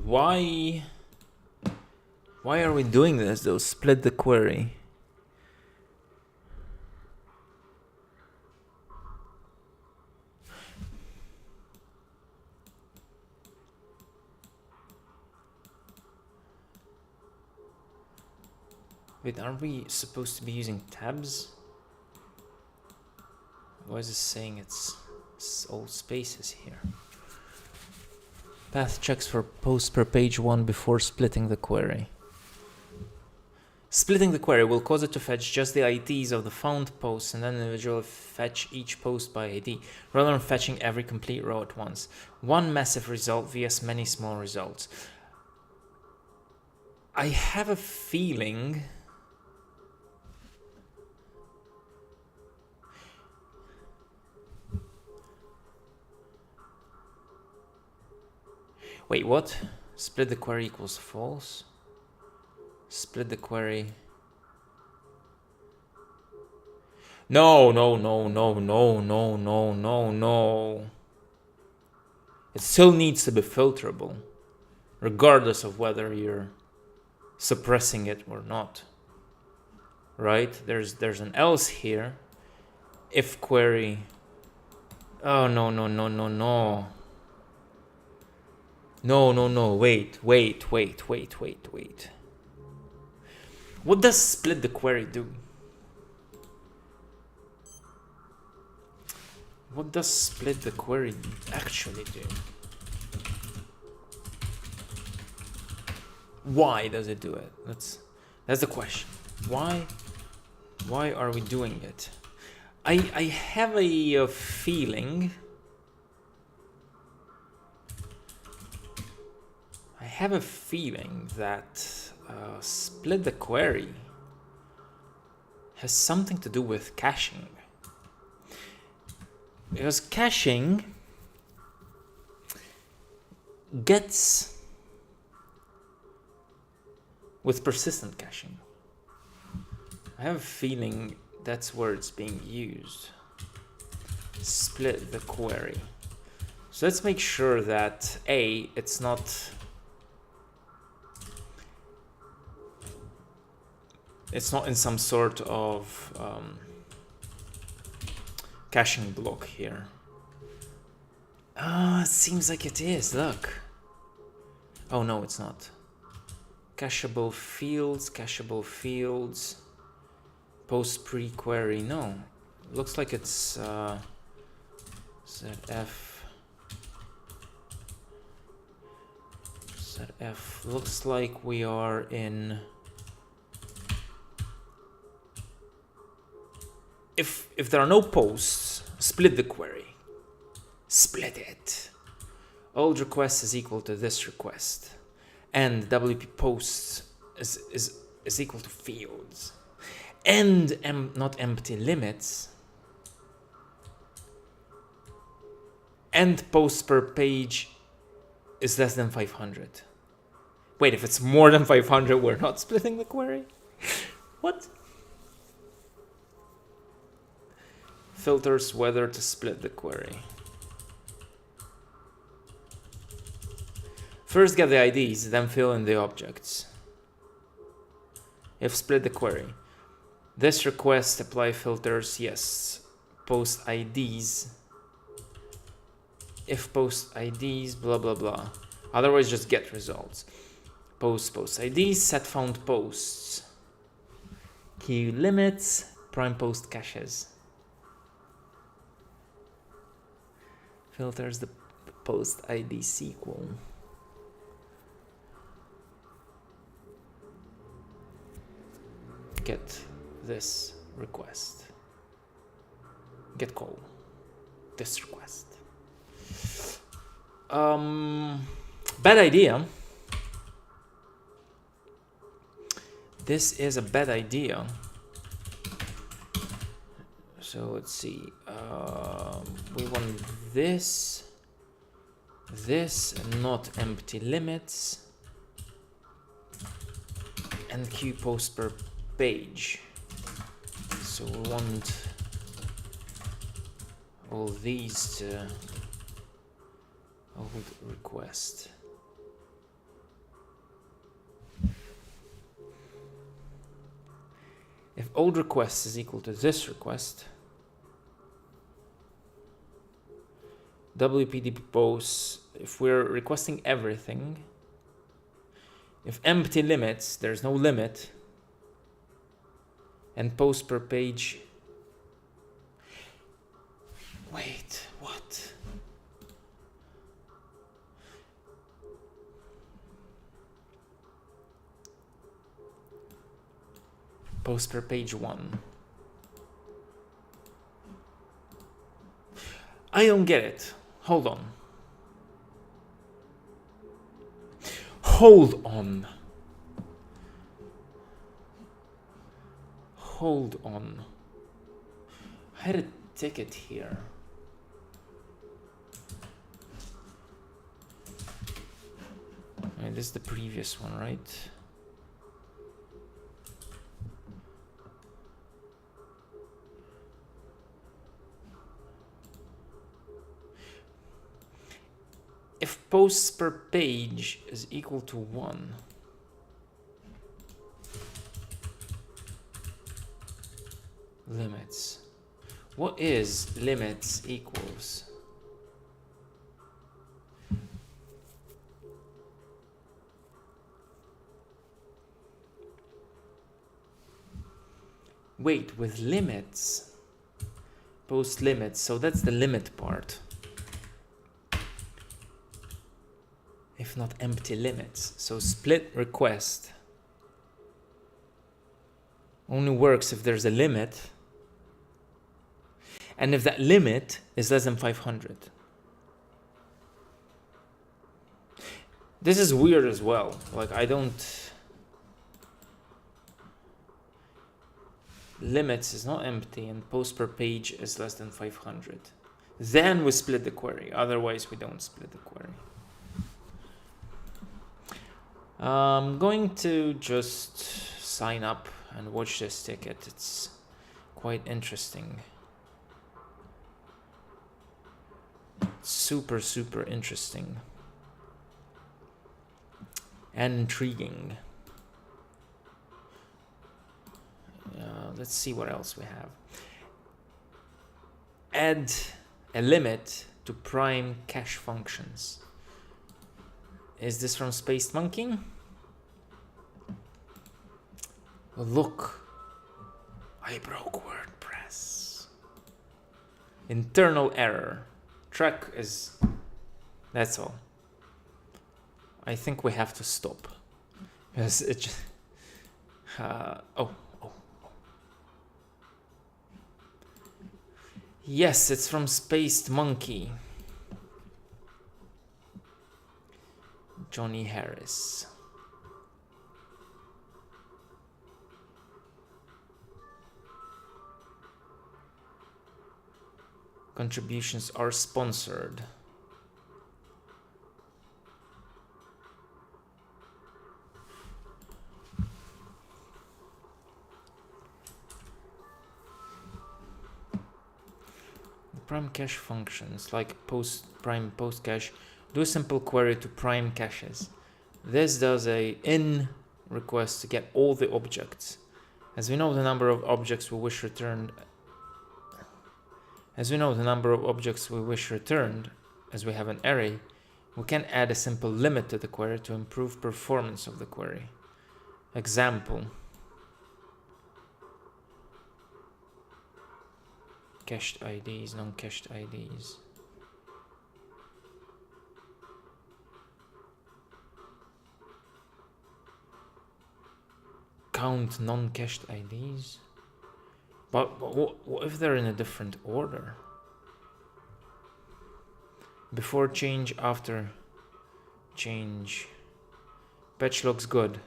Why are we doing this though? Split the query. Wait, aren't we supposed to be using tabs? Why is it saying it's all spaces here? Path checks for posts per page 1 before splitting the query. Splitting the query will cause it to fetch just the IDs of the found posts and then individually fetch each post by ID, rather than fetching every complete row at once. One massive result vs many small results. I have a feeling... Wait, what? Split the query equals false? Split the query. No, no, no, no, no, no, no, no, no. It still needs to be filterable, regardless of whether you're suppressing it or not. Right? There's an else here. If query. Oh, no, no, no, no, no. No, no, no. Wait. What does split the query do? What does split the query actually do? Why does it do it? That's the question. Why are we doing it? I have a feeling. I have a feeling that split the query has something to do with caching. Because caching gets with persistent caching. I have a feeling that's where it's being used. Split the query. So let's make sure that A, it's not in some sort of caching block here. It seems like it is, look. Oh no, it's not. Cacheable fields, post pre-query, no. Looks like it's ZF looks like we are in. If there are no posts, split the query. Split it. Old request is equal to this request, and WP posts is equal to fields, and not empty limits, and posts per page is less than 500. Wait, if it's more than 500, we're not splitting the query? What? Filters whether to split the query. First get the IDs, then fill in the objects. If split the query. This request apply filters, yes. Post IDs. If post IDs, blah blah blah. Otherwise just get results. Post IDs, set found posts. Queue limits, prime post caches. Filters the post ID SQL. Get this request. Get call this request. Bad idea. This is a bad idea. So let's see. We want this, and not empty limits, and queue post per page. So we want all these to old request. If old request is equal to this request, WPDP posts, if we're requesting everything, if empty limits, there's no limit, and post per page. Wait, what? Post per page 1. I don't get it. Hold on. Hold on. Hold on. I had a ticket here. This is the previous one, right? if posts per page is equal to 1, limits. What is limits equals? Wait, with limits, post limits, so that's the limit part. If not empty limits. So split request only works if there's a limit, and if that limit is less than 500. This is weird as well. Like, I don't... Limits is not empty and post per page is less than 500. Then we split the query. Otherwise, we don't split the query. I'm going to just sign up and watch this ticket. It's quite interesting. Super, super interesting. And intriguing. Let's see what else we have. Add a limit to prime cache functions. Is this from Spaced Monkey? Look, I broke WordPress. Internal error. Track is... That's all. I think we have to stop. Because it just... Yes, it's from Spaced Monkey. Johnny Harris. Contributions are sponsored. Prime cache functions like prime post cache do a simple query to prime caches. This does a in request to get all the objects. As we know the number of objects we wish returned, as we have an array, we can add a simple limit to the query to improve performance of the query. Example. Cached IDs, non-cached IDs. Count non-cached IDs? But what if they're in a different order? Before change, after change. Patch looks good.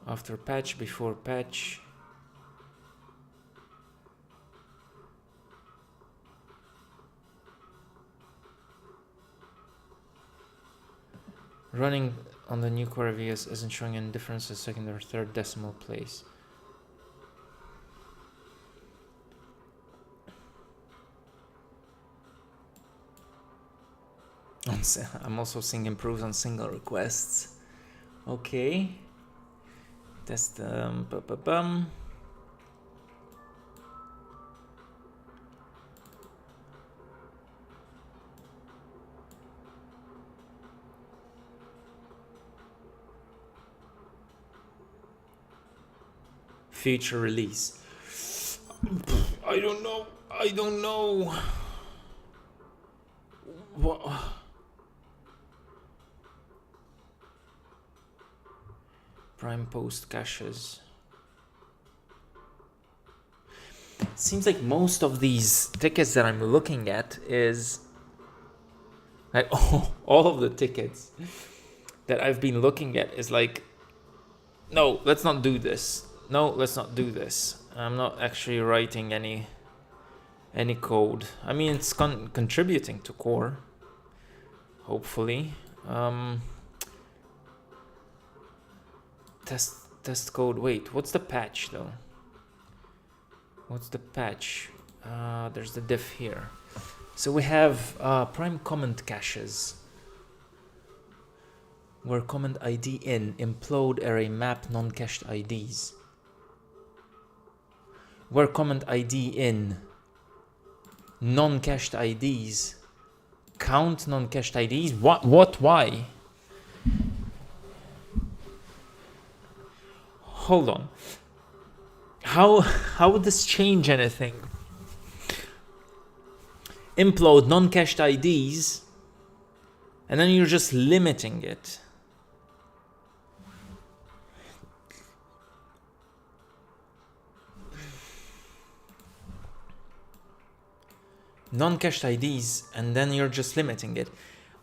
After patch, before patch. Running on the new query VS isn't showing any difference in second or third decimal place. I'm also seeing improves on single requests. Okay. Test future release. I don't know. What? Prime post caches. Seems like most of these tickets that I'm looking at is like all of the tickets that I've been looking at is like, no, let's not do this. No, let's not do this. I'm not actually writing any code. I mean, it's contributing to core, hopefully. Test code. Wait, what's the patch though? What's the patch? There's the diff here. So we have prime comment caches, where comment ID in implode array map non-cached IDs. Where comment ID in non-cached IDs count non-cached IDs. What? Why? Hold on. How would this change anything? Implode non-cached IDs, and then you're just limiting it. Non-cached IDs, and then you're just limiting it.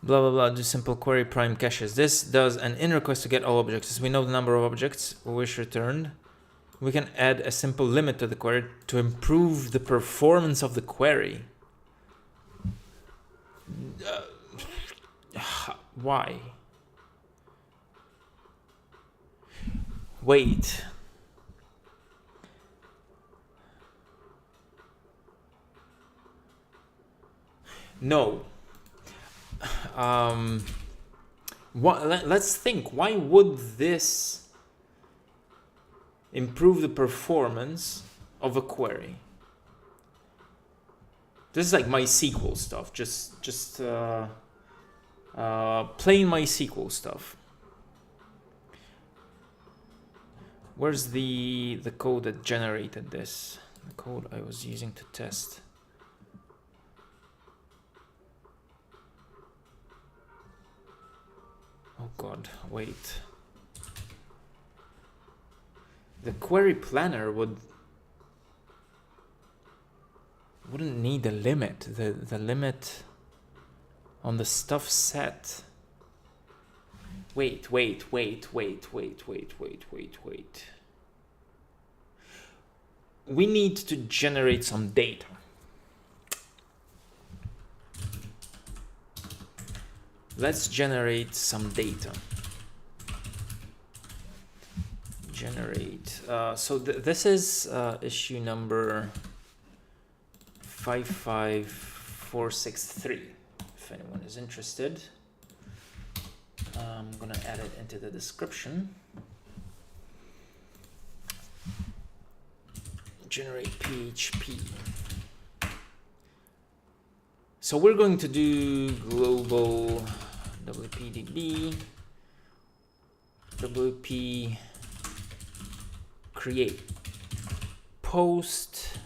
Blah blah blah. Do simple query prime caches. This does an in request to get all objects. As we know the number of objects we wish returned, we can add a simple limit to the query to improve the performance of the query. Why? Wait. No. Let's think. Why would this improve the performance of a query? This is like MySQL stuff. Just plain MySQL stuff. Where's the code that generated this? The code I was using to test. Oh God, wait. The query planner wouldn't need a limit. The limit on the stuff set. Wait. We need to generate some data. Let's generate some data. Generate. So this is issue number 55463. If anyone is interested, I'm gonna add it into the description. Generate PHP. So we're going to do global WPDB WP create post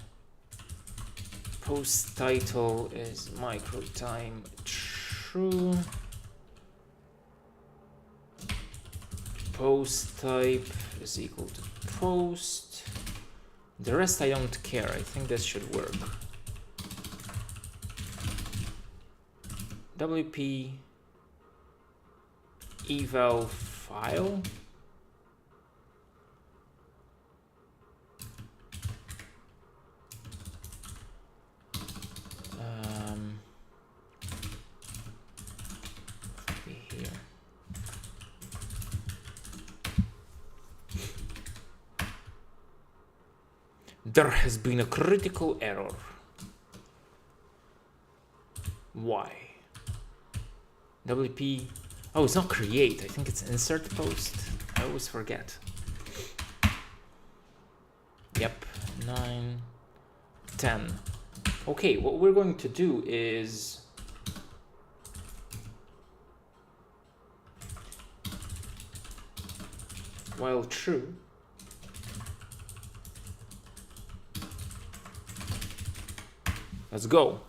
title is micro time true, post type is equal to post. The rest I don't care. I think this should work. WP eval file. Here. There has been a critical error. Why? WP. Oh, it's not create. I think it's insert post. I always forget. Yep. 9, 10. Okay, what we're going to do is while true, let's go.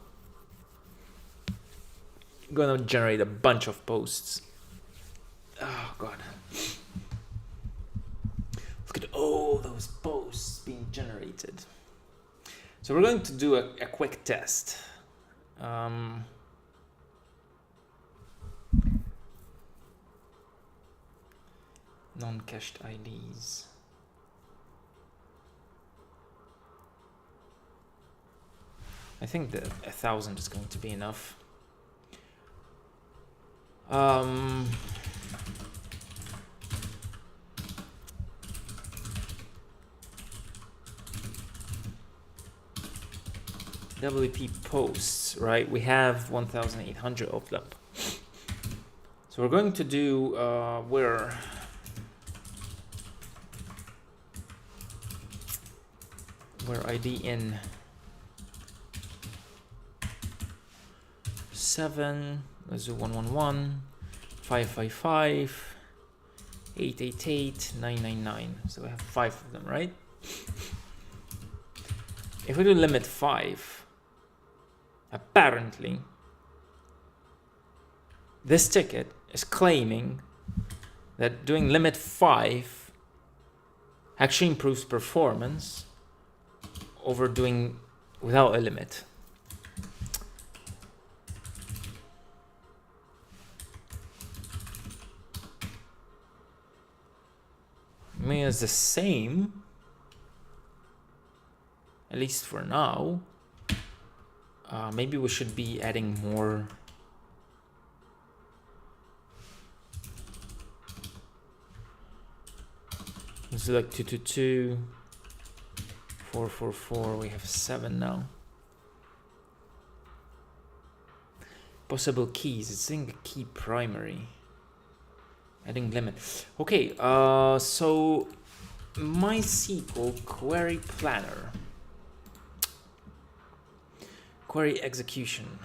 I'm gonna generate a bunch of posts. Oh God. Look at all those posts being generated. So we're going to do a quick test. Non-cached IDs. I think that 1,000 is going to be enough. WP posts, right? We have 1,800 of them. So we're going to do where ID in 7, let's do 111, 555, 888, 999. So we have 5 of them, right? If we do limit 5, apparently this ticket is claiming that doing limit 5 actually improves performance over doing without a limit. I mean, it's the same, at least for now. Maybe we should be adding more. Let's do like 222, 444. We have 7 now. Possible keys. It's saying the key primary. Adding limit. Okay. So MySQL query planner. Query execution.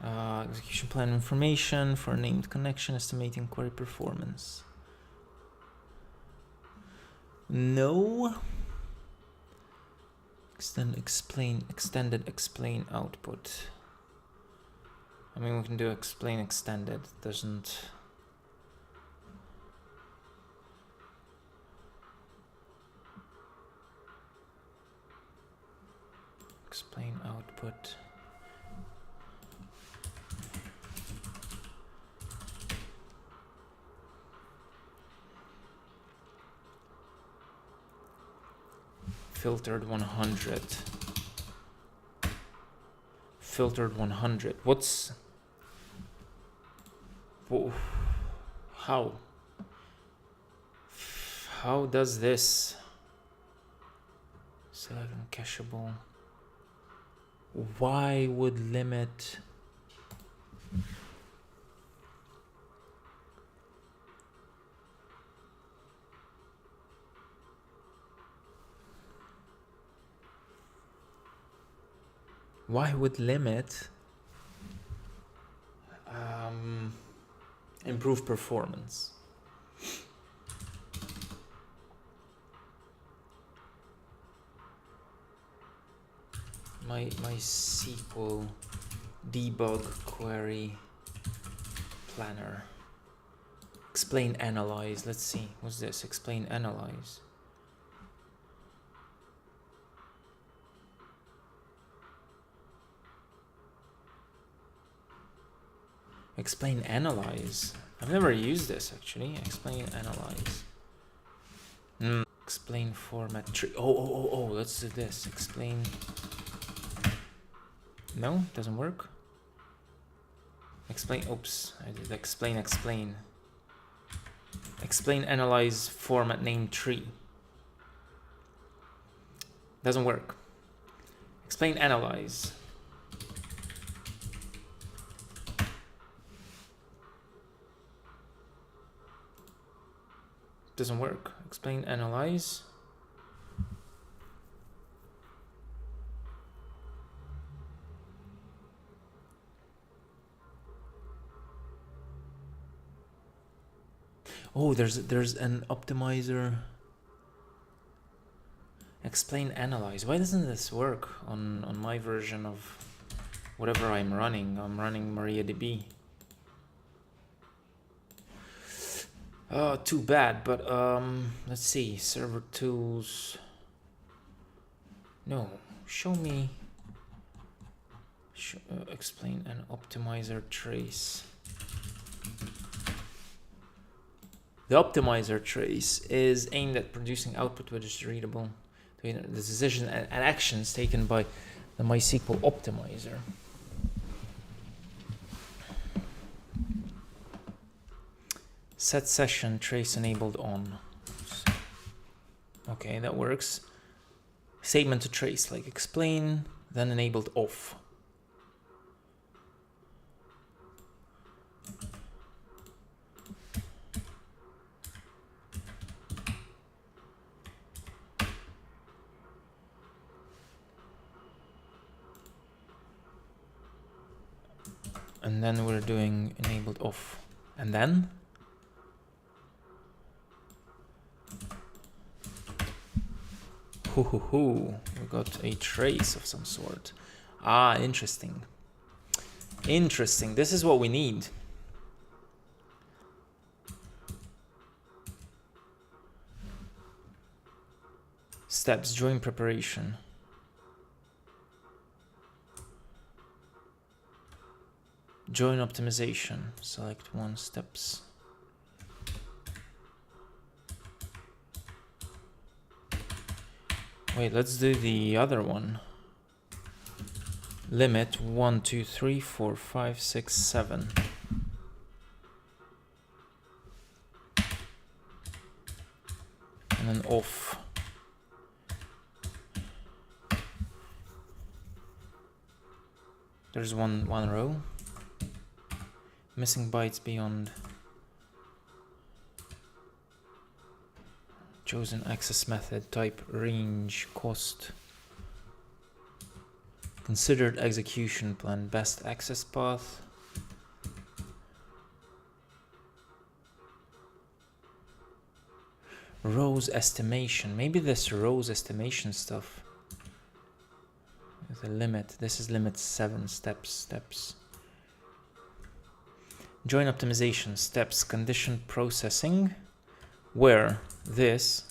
Execution plan information for named connection, estimating query performance. No. Extended explain output. I mean, we can do explain extended. Doesn't. Explain output. Filtered 100. Filtered 100. What's... How? How does this... Select cacheable. Why would limit... Why would limit improve performance? MySQL debug query planner. Explain analyze. Let's see. What's this? Explain analyze. Explain analyze. I've never used this actually. Explain analyze. Explain format tree. Oh. Let's do this. Explain. No, doesn't work. Explain. Oops. I did explain. Explain analyze format name tree. Doesn't work. Explain analyze. Doesn't work. Explain analyze. Oh, there's an optimizer. Explain analyze. Why doesn't this work on my version of whatever I'm running? I'm running MariaDB. Oh, too bad, but let's see. Server tools. No, show me. Explain an optimizer trace. The optimizer trace is aimed at producing output which is readable to the decisions and actions taken by the MySQL optimizer. Set session trace enabled on. Okay, that works. Statement to trace, like explain, then enabled off. And then we're doing enabled off. And then we got a trace of some sort. Ah, interesting. Interesting. This is what we need. Steps, join preparation. Join optimization. Select one steps. Wait, let's do the other one. Limit 1, 2, 3, 4, 5, 6, 7. And then off. There's one row. Missing bytes beyond. Chosen access method, type, range, cost. Considered execution plan, best access path. Rows estimation. Maybe this rows estimation stuff. The limit. This is limit 7 steps. Join optimization steps, condition processing, where this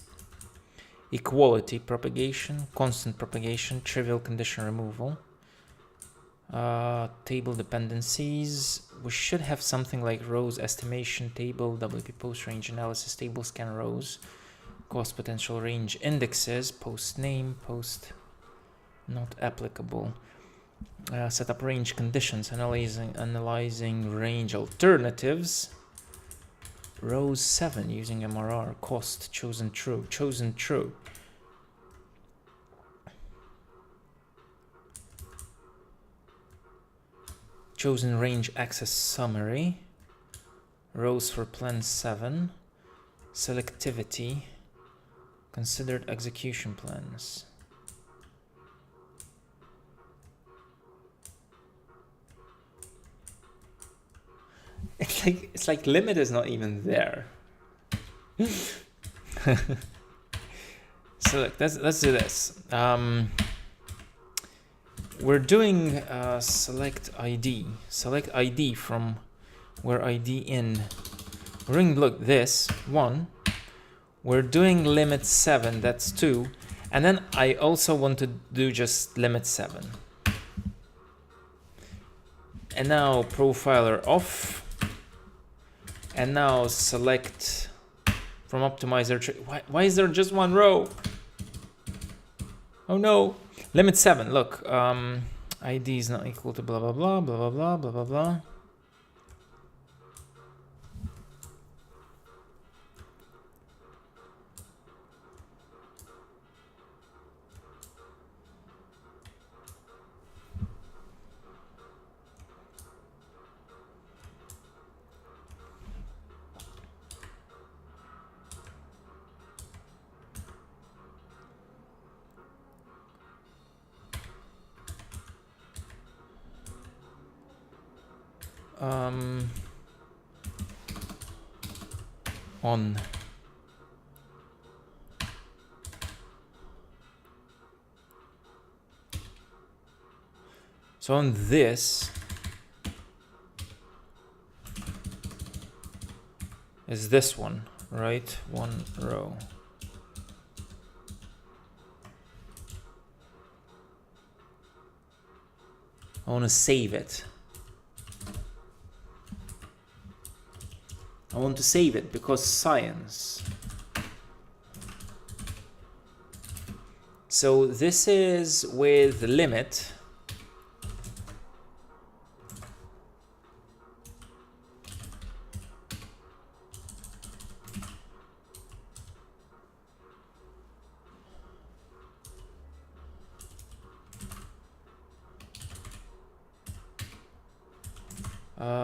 equality propagation, constant propagation, trivial condition removal, table dependencies. We should have something like rows estimation table, WP post range analysis table, scan rows, cost potential range indexes, post name, post not applicable. Set up range conditions, analyzing range alternatives. Rows 7 using MRR, cost, chosen true. Chosen range access summary. Rows for plan 7. Selectivity. Considered execution plans. It's like limit is not even there. So look, let's do this. We're doing select ID from where ID in. We're doing, look, this 1. We're doing limit 7, that's 2. And then I also want to do just limit 7. And now profiler off. And now select from optimizer. Why is there just one row? Oh no. Limit 7. Look, ID is not equal to blah blah blah blah blah blah blah blah blah. On. So on this is this one, right? One row. I want to save it. I want to save it because science. So this is with limit.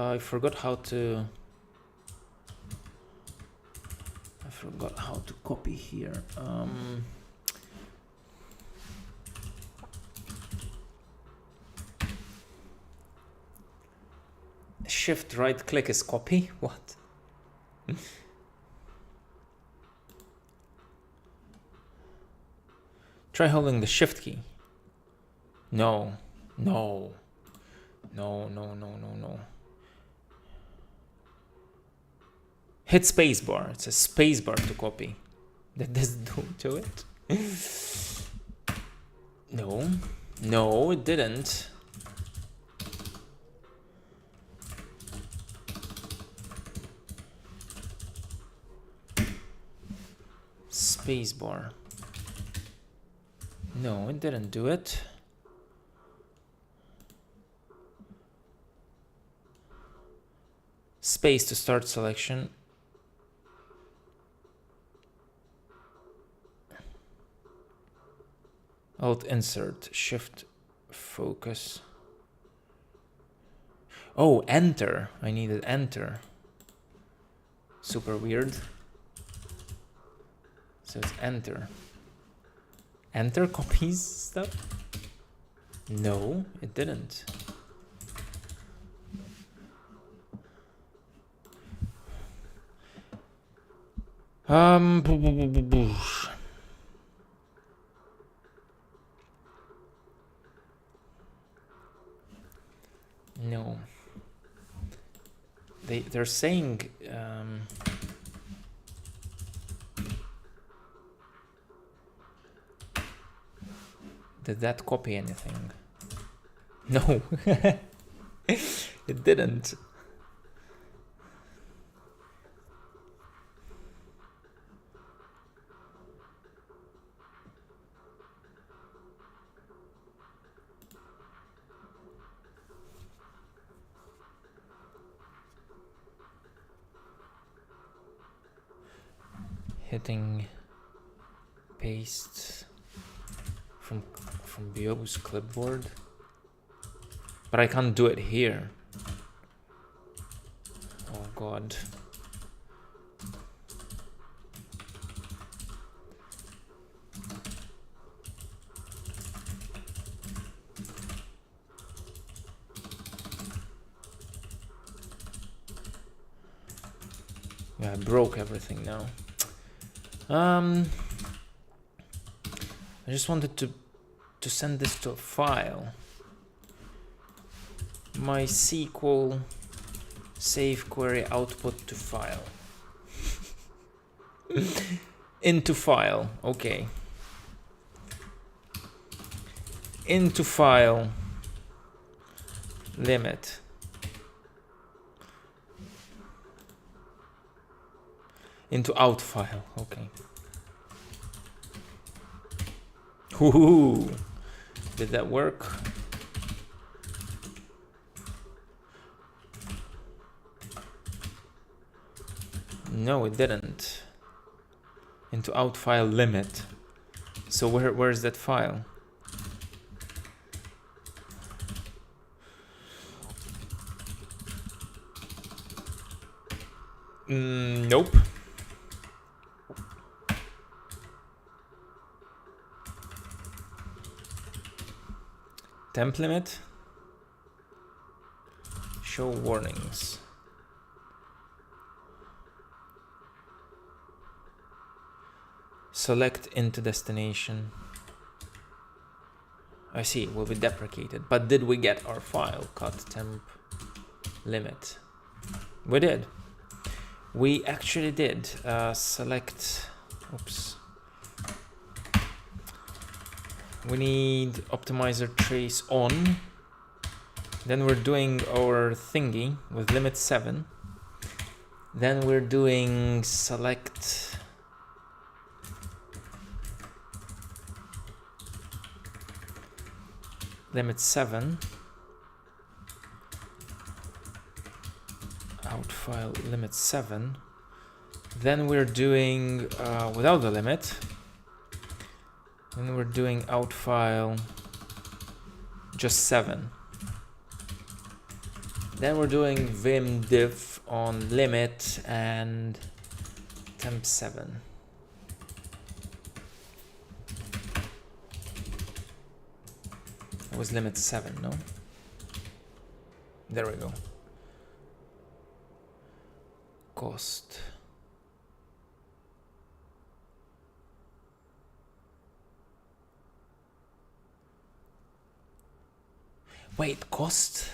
I forgot how to copy here. Shift right click is copy. What? Try holding the shift key. No. Hit spacebar. It's a spacebar to copy. That doesn't do to it. No, it didn't. Spacebar. No, it didn't do it. Space to start selection. Alt insert, shift focus. Oh, enter. I needed enter. Super weird. So it's enter. Enter copies stuff? No, it didn't. No. They're saying did that copy anything? No. It didn't. Hitting paste from Biobu's clipboard, but I can't do it here. Oh God. Yeah, I broke everything now. I just wanted to send this to a file. MySQL save query output to file. Into file, okay. Into file, limit. Into out file, okay. Ooh, did that work? No, it didn't. Into out file limit. So where's that file? Nope. Temp limit. Show warnings. Select into destination. I see, it will be deprecated. But did we get our file? Cut temp limit. We did. We actually did. Select. Oops. We need optimizer trace on. Then we're doing our thingy with limit 7. Then we're doing select limit 7. Out file limit 7. Then we're doing without the limit. Then we're doing out file just 7. Then we're doing vim diff on limit and temp 7. It was limit 7, no? There we go. Cost. Wait, cost?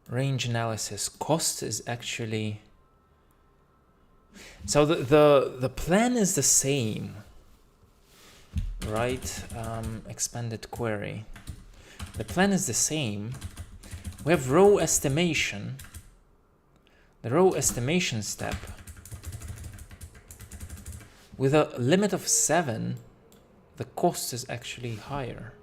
Range analysis. Cost is actually... So the plan is the same, right? Expanded query. The plan is the same. We have row estimation. The row estimation step. With a limit of 7, the cost is actually higher.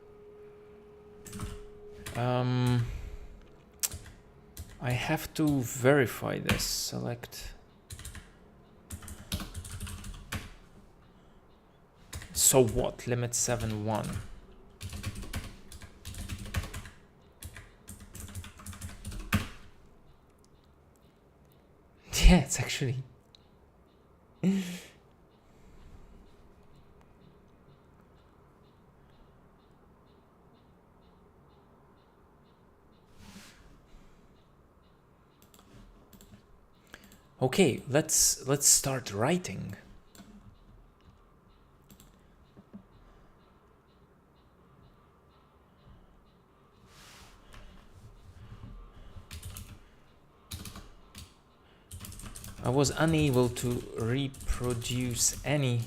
I have to verify this. Select. So what? Limit 7.1. Yeah, it's actually... Okay, let's start writing. I was unable to reproduce any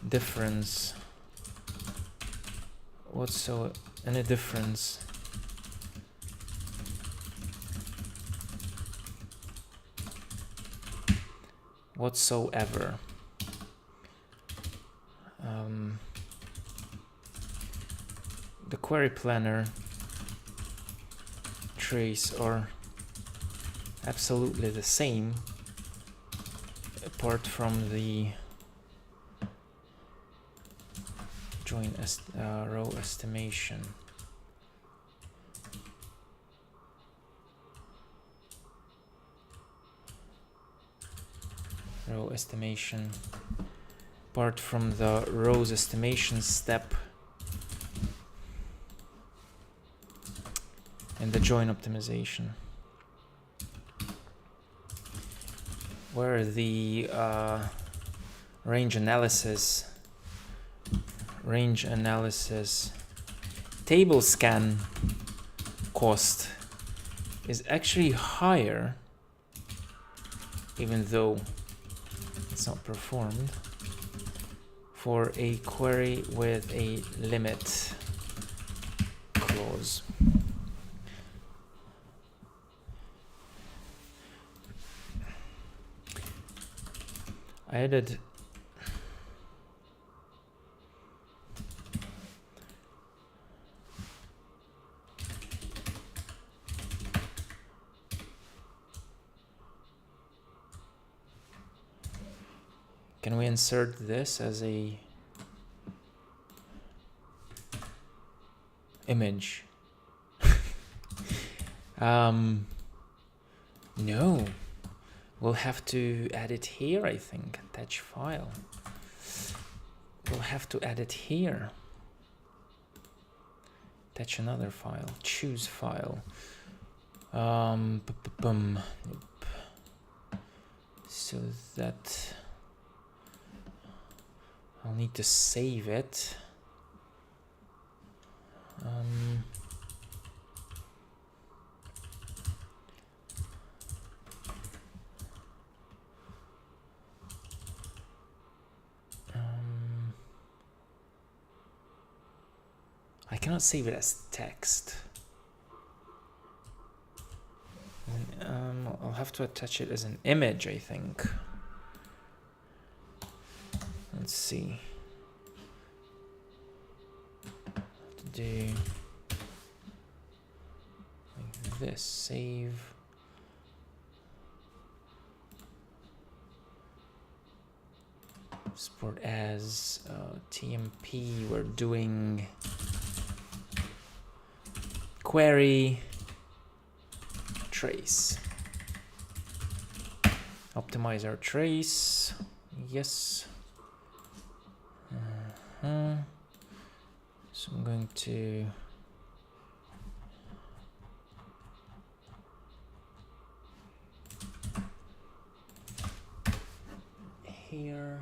difference whatsoever. Any difference. Whatsoever. The query planner trace are absolutely the same, apart from the join row estimation. Row estimation, apart from the rows estimation step and the join optimization, where the range analysis table scan cost is actually higher, even though it's not performed, for a query with a limit clause. I added can we insert this as a image? No. We'll have to add it here, I think. Attach file. We'll have to add it here. Attach another file. Choose file. So that I'll need to save it. I cannot save it as text. I'll have to attach it as an image, I think. Let's see. Do like this. Save. Export as TMP. We're doing query trace. Optimize our trace. Yes. So I'm going to here,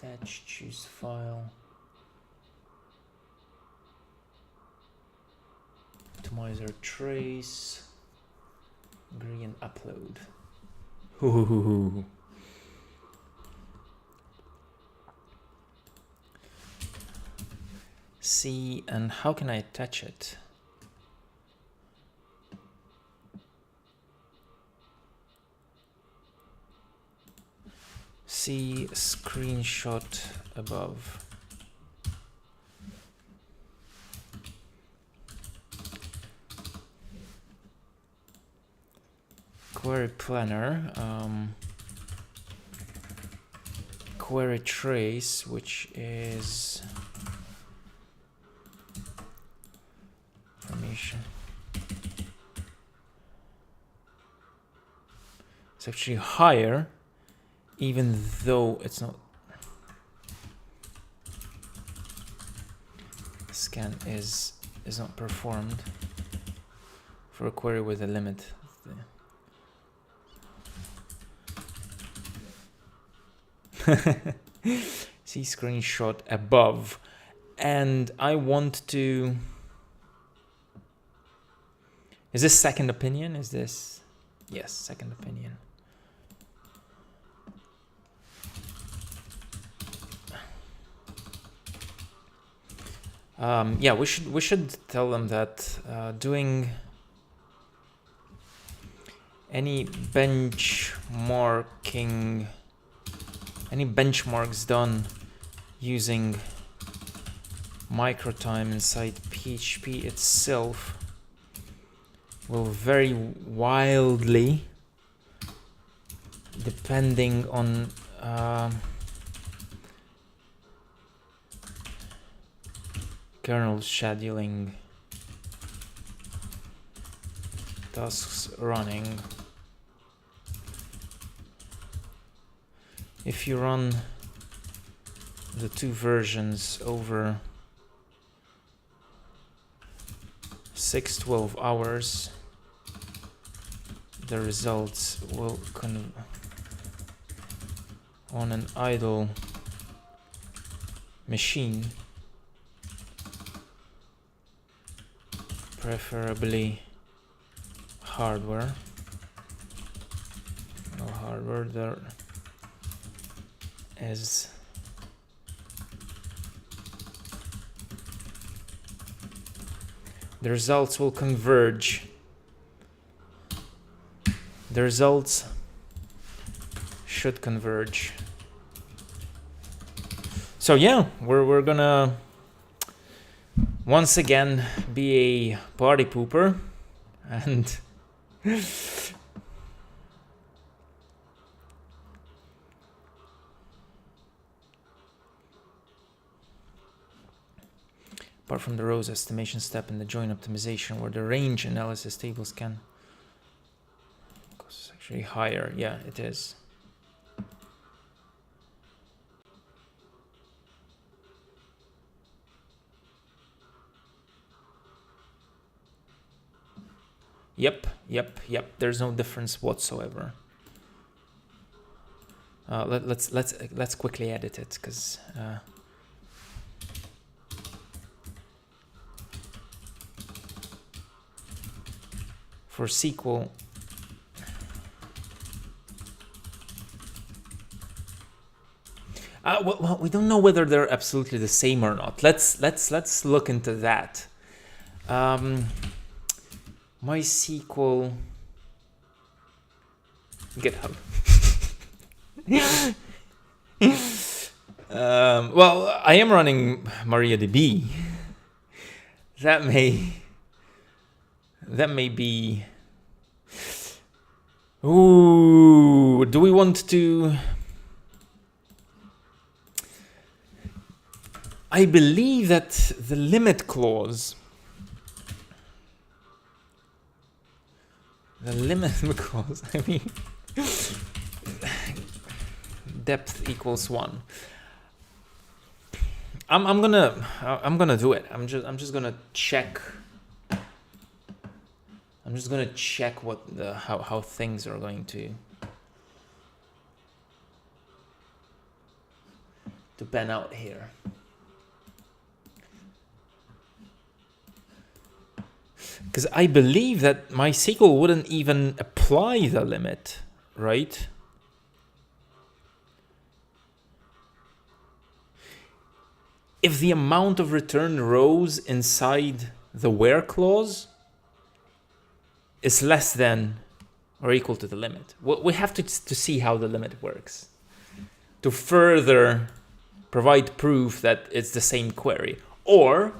fetch, choose file, optimize our trace, agree and upload. Ooh. See, and how can I attach it? See screenshot above. Query planner, query trace, which is information. It's actually higher, even though it's not. Scan is not performed for a query with a limit. See screenshot above, and I want to. Is this second opinion? Is this? Yes, second opinion. Yeah, we should tell them that doing any benchmarking, any benchmarks done using microtime inside PHP itself will vary wildly depending on kernel scheduling, tasks running. If you run the two versions over 6-12 hours, the results will on an idle machine, preferably hardware. No hardware there is. The results will converge. The results should converge. So yeah, we're gonna once again be a party pooper, and apart from the rows estimation step in the join optimization, where the range analysis tables can, it's actually higher. Yeah, it is. Yep. There's no difference whatsoever. Let's quickly edit it, because for SQL, well, we don't know whether they're absolutely the same or not. Let's look into that. MySQL GitHub. Well, I am running MariaDB. That may be. Ooh, do we want to? I believe that the limit clause The limit because I mean depth equals 1. I'm gonna do it. I'm just gonna check. I'm just gonna check what how things are going to pan out here. Because I believe that MySQL wouldn't even apply the limit, right? If the amount of return rows inside the where clause is less than or equal to the limit. We have to see how the limit works to further provide proof that it's the same query. Or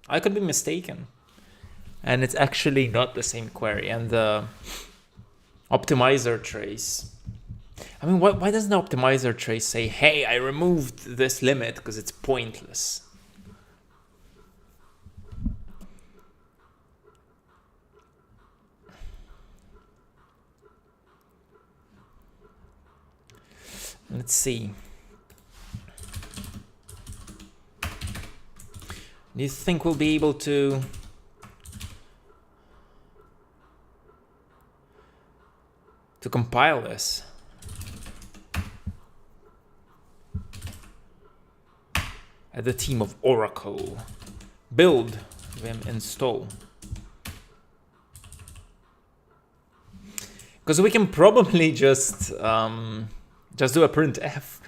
I could be mistaken and it's actually not the same query, and the optimizer trace, I mean, why doesn't the optimizer trace say, hey, I removed this limit because it's pointless? Let's see. Do you think we'll be able to compile this? At the team of Oracle, build vim install. Because we can probably just do a printf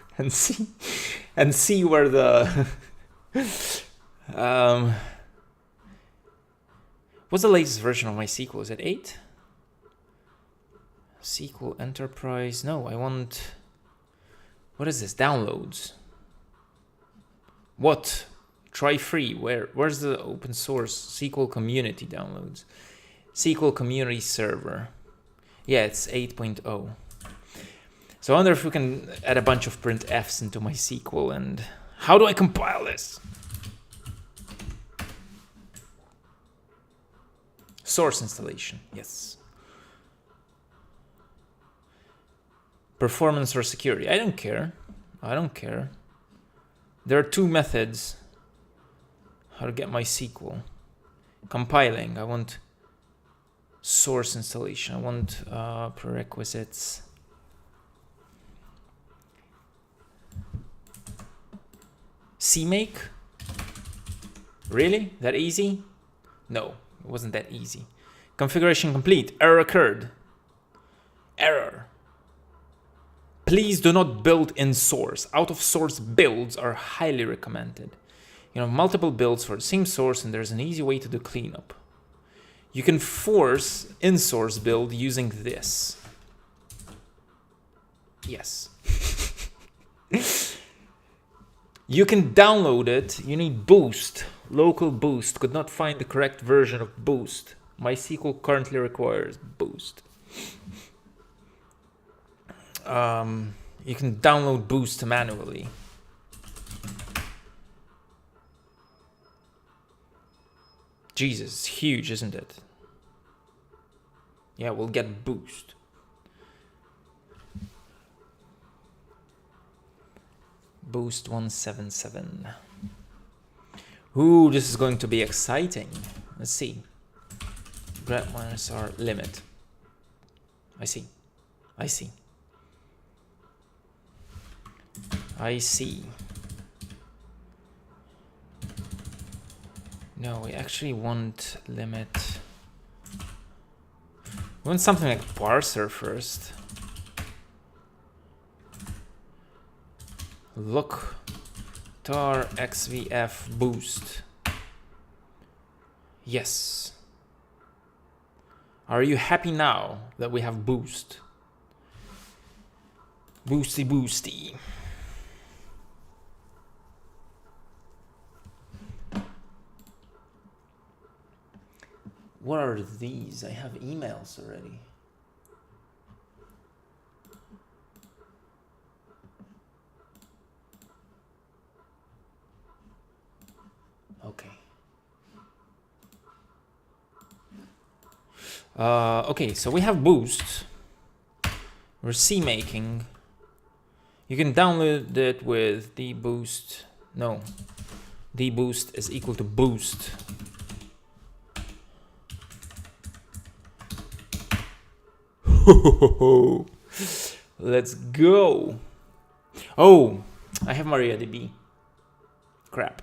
and see where the what's the latest version of MySQL? Is it 8? SQL Enterprise? No, I want, what is this? Downloads. What? Try free. Where's the open source SQL community downloads? SQL community server. Yeah, it's 8.0. So I wonder if we can add a bunch of printfs into MySQL, and how do I compile this? Source installation, yes. Performance or security, I don't care. I don't care. There are 2 methods how to get MySQL. Compiling, I want source installation, I want prerequisites. CMake? Really? That easy? No, it wasn't that easy. Configuration complete, error occurred. Error. Please do not build in source. Out of source builds are highly recommended. You know, multiple builds for the same source, and there's an easy way to do cleanup. You can force in source build using this. Yes. You can download it. You need Boost. Local Boost. Could not find the correct version of Boost. MySQL currently requires Boost. You can download Boost manually. Jesus, it's huge, isn't it? Yeah, we'll get Boost. Boost 177. Ooh, this is going to be exciting. Let's see. Grab minus R limit. I see. I see. I see. No, we actually want limit. We want something like parser first. Look, tar xvf boost. Yes. Are you happy now that we have boost? Boosty boosty. What are these? I have emails already. Okay. Okay, so we have Boost. We're CMaking. You can download it with dboost. No, dboost is equal to boost. Let's go. Oh, I have MariaDB. Crap.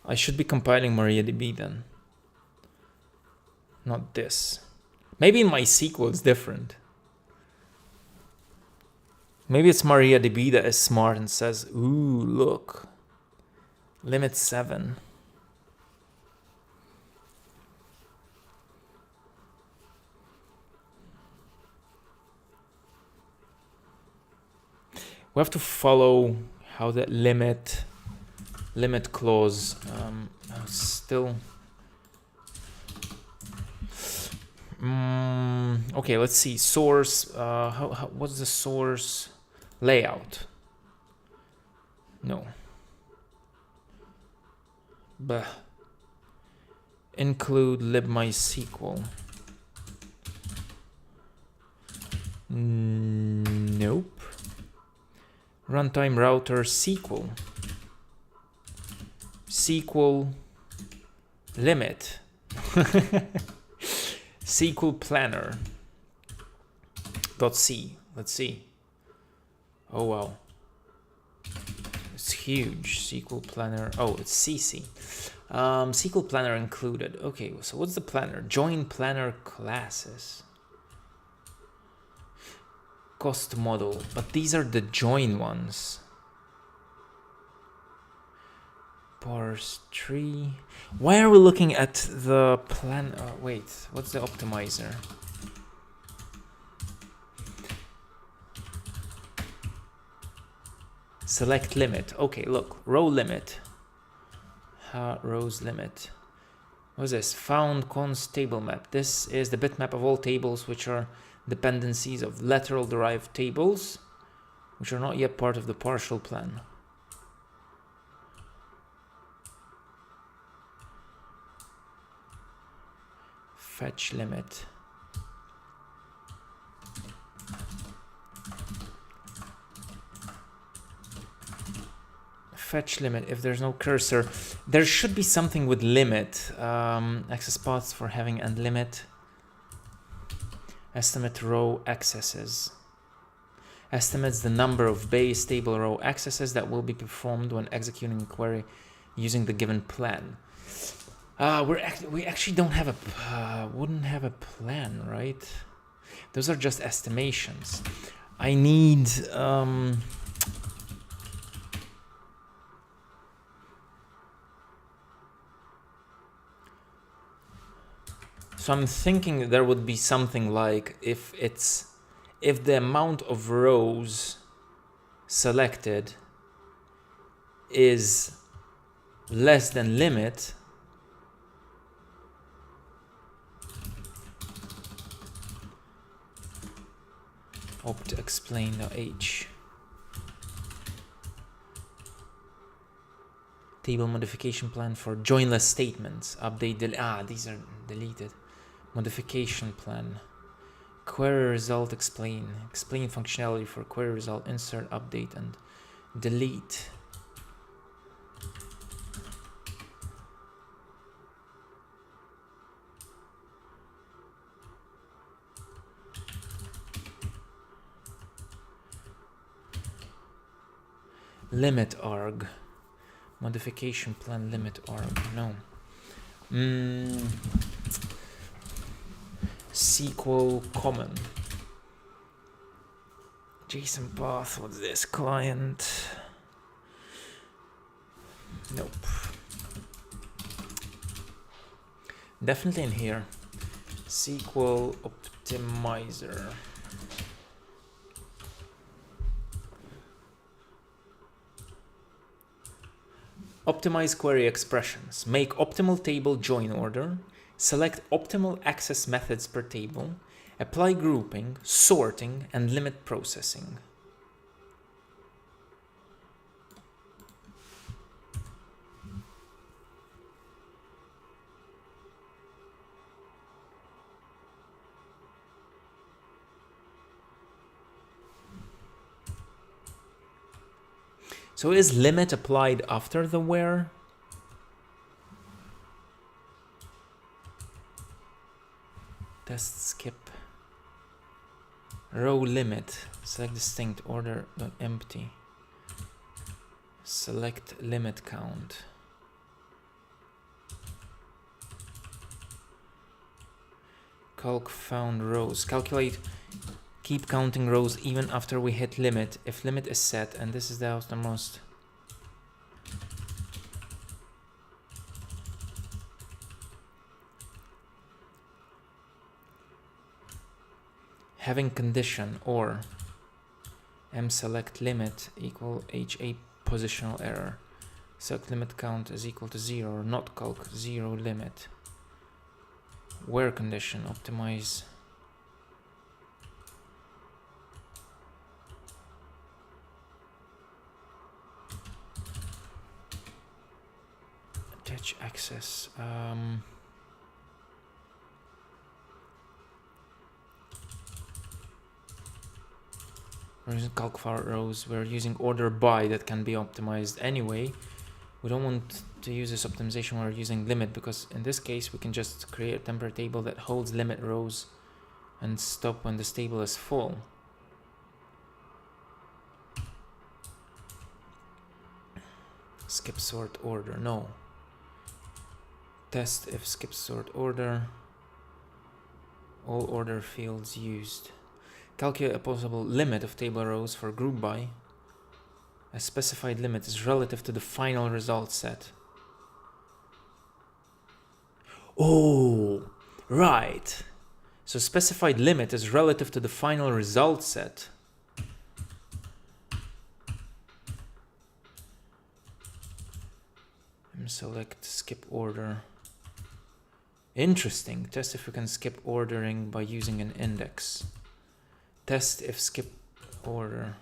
I should be compiling MariaDB then. Not this. Maybe in MySQL it's different. Maybe it's MariaDB that is smart and says, ooh, look. Limit 7. We have to follow how that limit clause still. Okay, let's see. Source. What's the source layout? No. Bah. Include libmysql. Nope. Runtime router SQL. SQL limit. SQL planner. .c. Let's see. Oh wow. It's huge. SQL planner. Oh, it's CC. SQL planner included. Okay, so what's the planner? Join planner classes. Cost model, but these are the join ones. Parse tree. Why are we looking at the plan? Wait, what's the optimizer? Select limit. Okay, look, row limit. Rows limit. What is this? Found const table map. This is the bitmap of all tables which are dependencies of lateral derived tables, which are not yet part of the partial plan. Fetch limit. Fetch limit. If there's no cursor, there should be something with limit. Access paths for having and limit. Estimate row accesses. Estimates the number of base table row accesses that will be performed when executing a query using the given plan. We actually don't have a wouldn't have a plan, right? Those are just estimations. I need so I'm thinking there would be something like if the amount of rows selected is less than limit, opt explain the h. Table modification plan for joinless statements. Update these are deleted. Modification plan. Query result explain. Explain functionality for query result. Insert, update, and delete. Limit arg. Modification plan limit arg. No. SQL common. JSON path. What's this? Client. Nope. Definitely in here. SQL optimizer. Optimize query expressions. Make optimal table join order. Select optimal access methods per table. Apply grouping, sorting, and limit processing. So is limit applied after the where? Test skip. Row limit. Select distinct order empty. Select limit count. Calc found rows. Calculate. Keep counting rows even after we hit limit. If limit is set, and this is the outermost. Having condition or mSelect limit equal HA positional error. Select limit count is equal to 0 or not calc 0 limit. Where condition optimize. Attach access. We're using calc for rows. We're using order by that can be optimized anyway. We don't want to use this optimization when we're using limit, because in this case we can just create a temporary table that holds limit rows and stop when this table is full. Skip sort order, no. Test if skip sort order. All order fields used. Calculate a possible limit of table rows for group by. A specified limit is relative to the final result set. Oh, right. So specified limit is relative to the final result set. Select skip order. Interesting. Test if we can skip ordering by using an index. Test if skip order.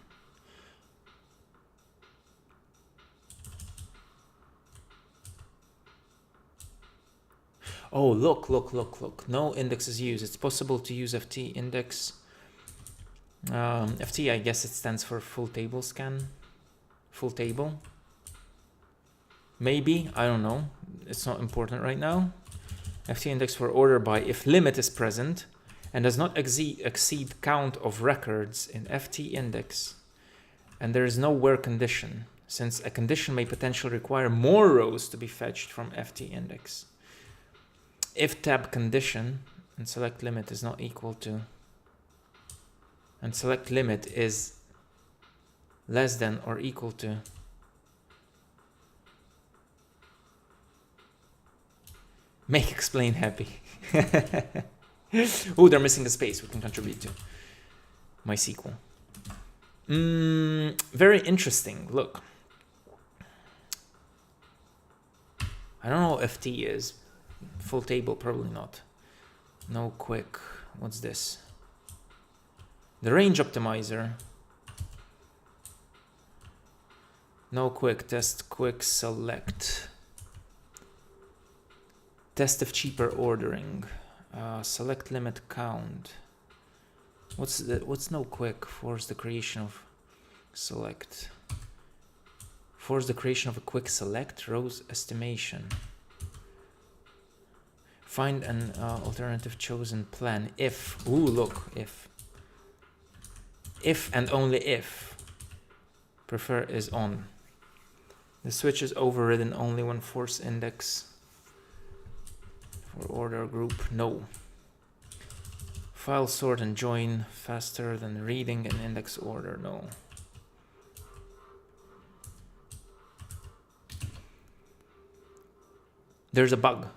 Oh, look. No index is used. It's possible to use FT index. FT, I guess it stands for full table scan. Full table. Maybe, I don't know. It's not important right now. FT index for order by if limit is present and does not exceed count of records in FT index, and there is no where condition, since a condition may potentially require more rows to be fetched from FT index. If tab condition and select limit is not equal to, and select limit is less than or equal to, make explain happy. Oh, they're missing a space we can contribute to MySQL. Very interesting. Look, I don't know what FT is. Full table, probably not. No quick. What's this? The range optimizer. No quick. Test quick select. Test if cheaper ordering. Select limit count. What's no quick? Force the creation of select. Force the creation of a quick select. Rows estimation. Find an alternative chosen plan if. Ooh, look, if. If and only if. Prefer is on. The switch is overridden only when force index. For order group, no. File sort and join faster than reading an index order, no. There's a bug.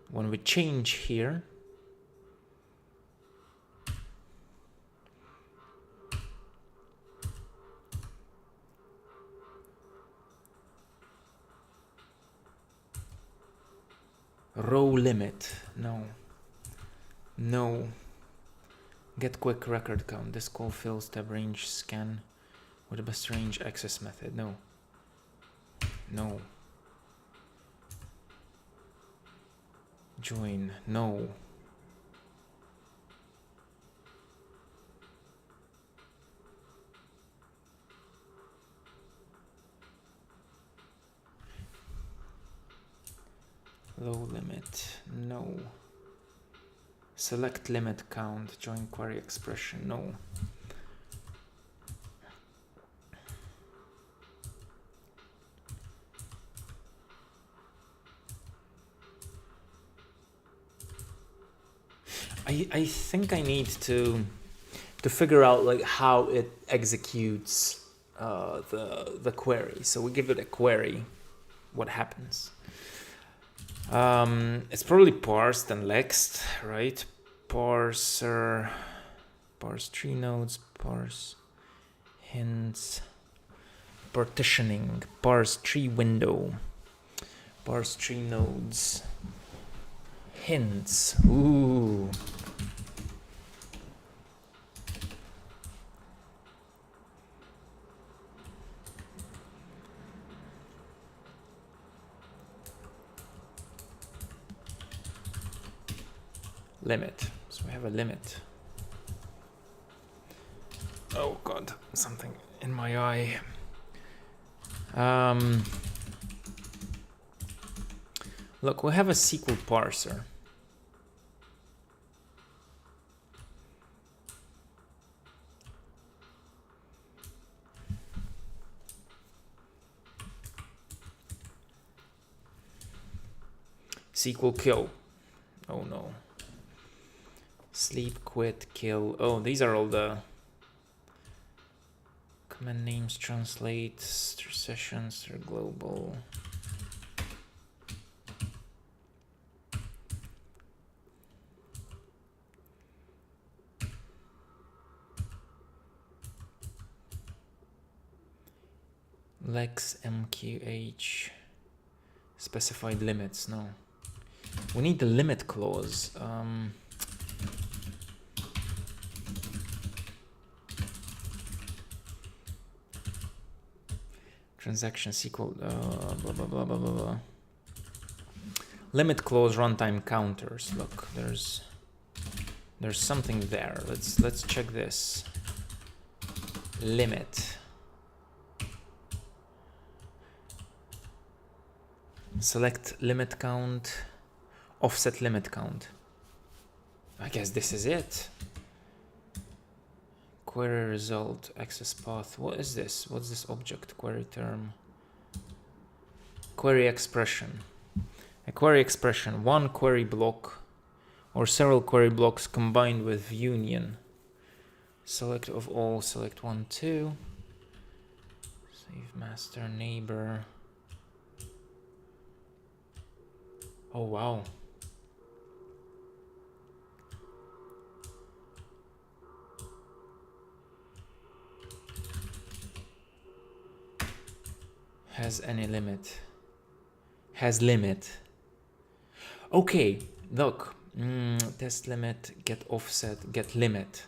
When we change here, row limit, no. Get quick record count. This call fills tab range scan with the best range access method, no. Join, no. Flow limit, no. Select limit count, join query expression, no. I think I need to figure out like how it executes the query. So we give it a query, what happens? It's probably parsed and lexed, right? Parser, parse tree nodes, parse hints, partitioning, parse tree window, parse tree nodes, hints. Ooh. Limit. So we have a limit. Oh God, something in my eye. Look, we have a SQL parser. SQL kill. Oh no. Sleep, quit, kill. Oh, these are all the command names, translate, sessions, or global. Lex, MQH, specified limits, no. We need the limit clause. Transaction SQL, blah, blah, blah, blah, blah, blah. Limit clause runtime counters. Look, there's something there. Let's check this. Limit. Select limit count, offset limit count. I guess this is it. Query result, access path. What is this? What's this object? Query term. Query expression. A query expression, one query block or several query blocks combined with union. Select of all, select 1, 2. Save master, neighbor. Oh, wow. Has any limit. Has limit. Okay, look. Test limit, get offset, get limit.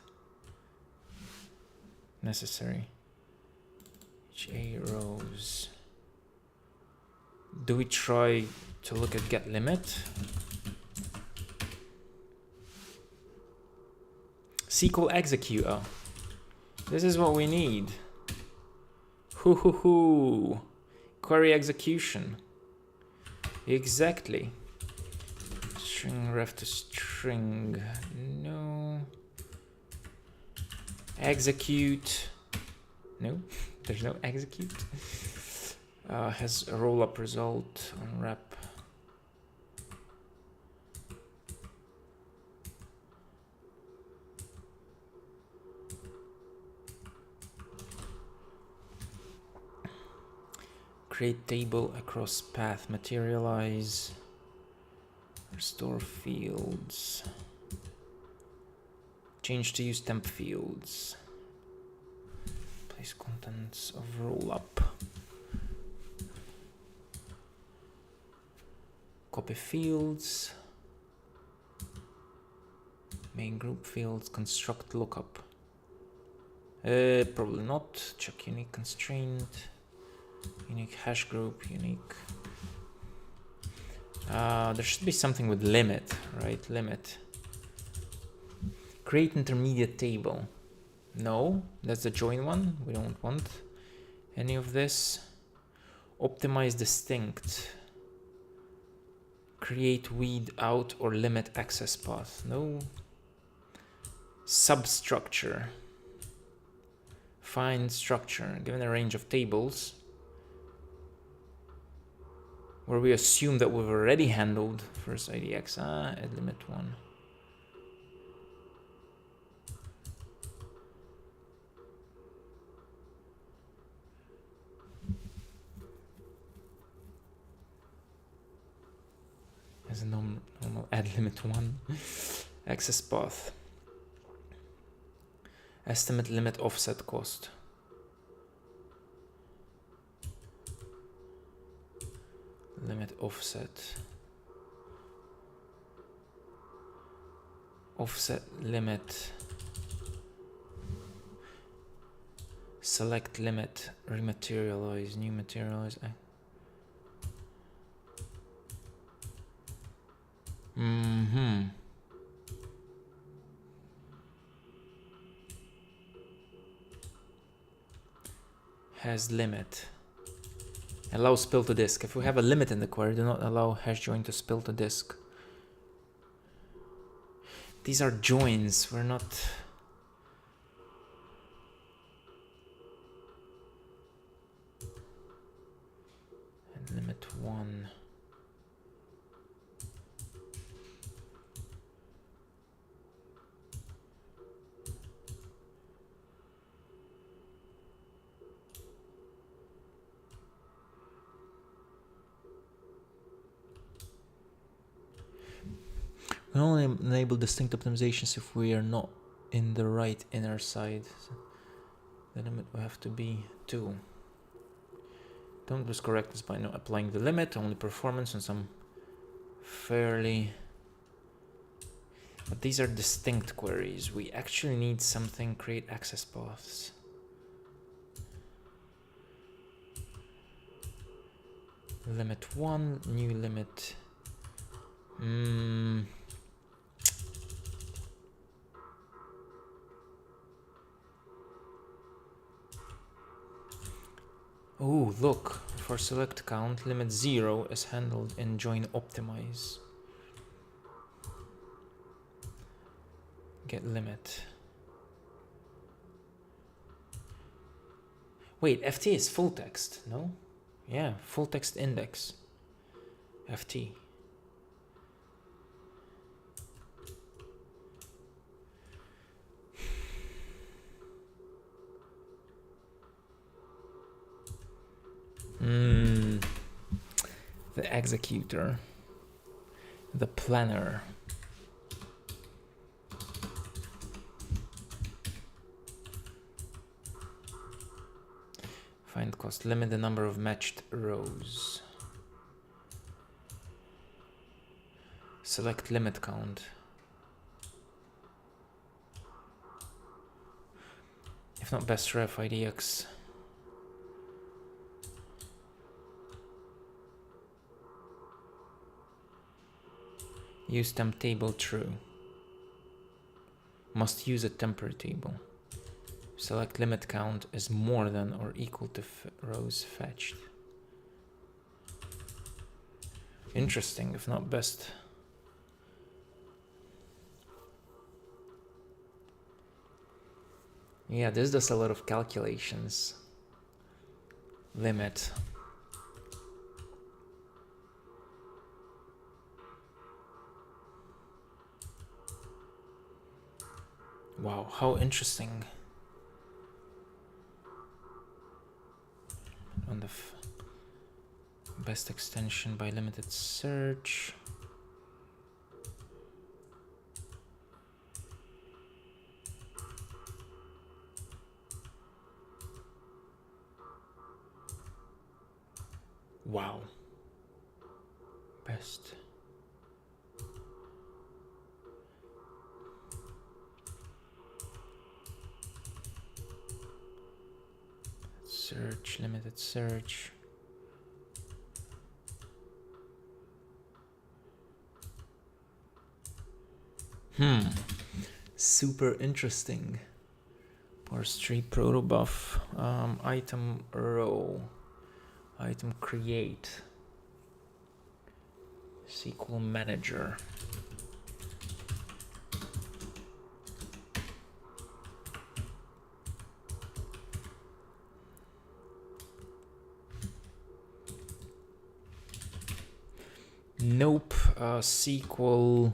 Necessary. HA rows. Do we try to look at get limit? SQL executor. This is what we need. Hoo. Query execution. Exactly. String ref to string. No. Execute. No, there's no execute. Has a roll up result on wrap. Create table across path, materialize, restore fields, change to use temp fields, place contents of roll up, copy fields, main group fields, construct lookup. Probably not. Check unique constraint. Unique hash group, unique. There should be something with limit, right? Limit. Create intermediate table. No, that's the join one. We don't want any of this. Optimize distinct. Create weed out or limit access path. No. Substructure. Find structure given a range of tables where we assume that we've already handled first IDX. Add limit 1. As a normal add limit 1. Access path. Estimate limit offset cost. Limit offset. Offset limit. Select limit. Rematerialize. New materialize. Has limit. Allow spill to disk. If we have a limit in the query, do not allow hash join to spill to disk. These are joins. We're not. And limit 1. We only enable distinct optimizations if we are not in the right inner side. So the limit will have to be 2. Don't lose correctness by not applying the limit, only performance on some fairly... But these are distinct queries. We actually need something, create access paths. Limit 1, new limit. Oh, look, for select count, limit 0 is handled in join optimize. Get limit. Wait, FT is full text, no? Yeah, full text index. FT. The executor, the planner. Find cost, limit the number of matched rows. Select limit count. If not best ref IDX. Use temp table true. Must use a temporary table. Select limit count is more than or equal to rows fetched. Interesting, if not best. Yeah, this does a lot of calculations. Limit. Wow, how interesting. On the best extension by limited search. Wow. Best. Search, limited search. Super interesting. Parse tree protobuf. Item row. Item create. SQL Manager. Nope. SQL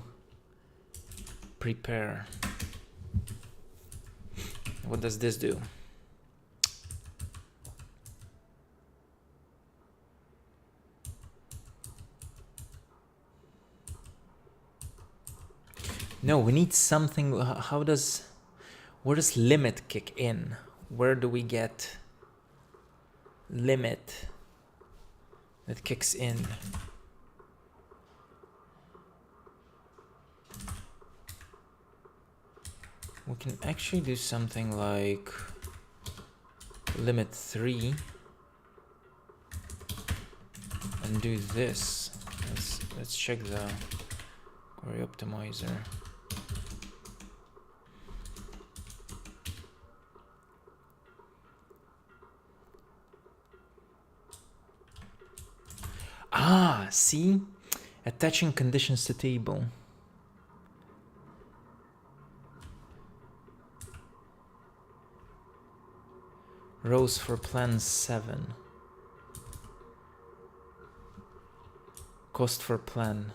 Prepare. What does this do? No, we need something. Where does limit kick in? Where do we get limit that kicks in? We can actually do something like limit 3 and do this. Let's check the query optimizer. Ah, see? Attaching conditions to table. Rows for plan 7. Cost for plan.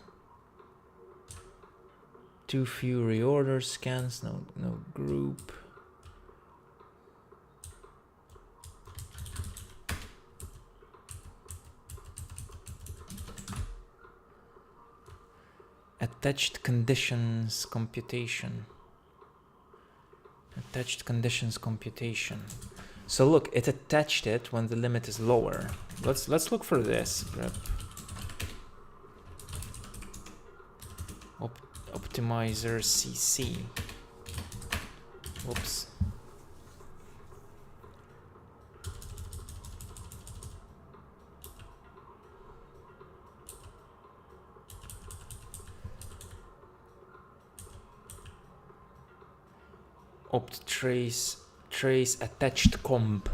Too few reorder scans, no group. Attached conditions computation. Attached conditions computation. So look, it attached it when the limit is lower. Let's look for this. Grep. Optimizer CC. Whoops. Opt trace attached comp.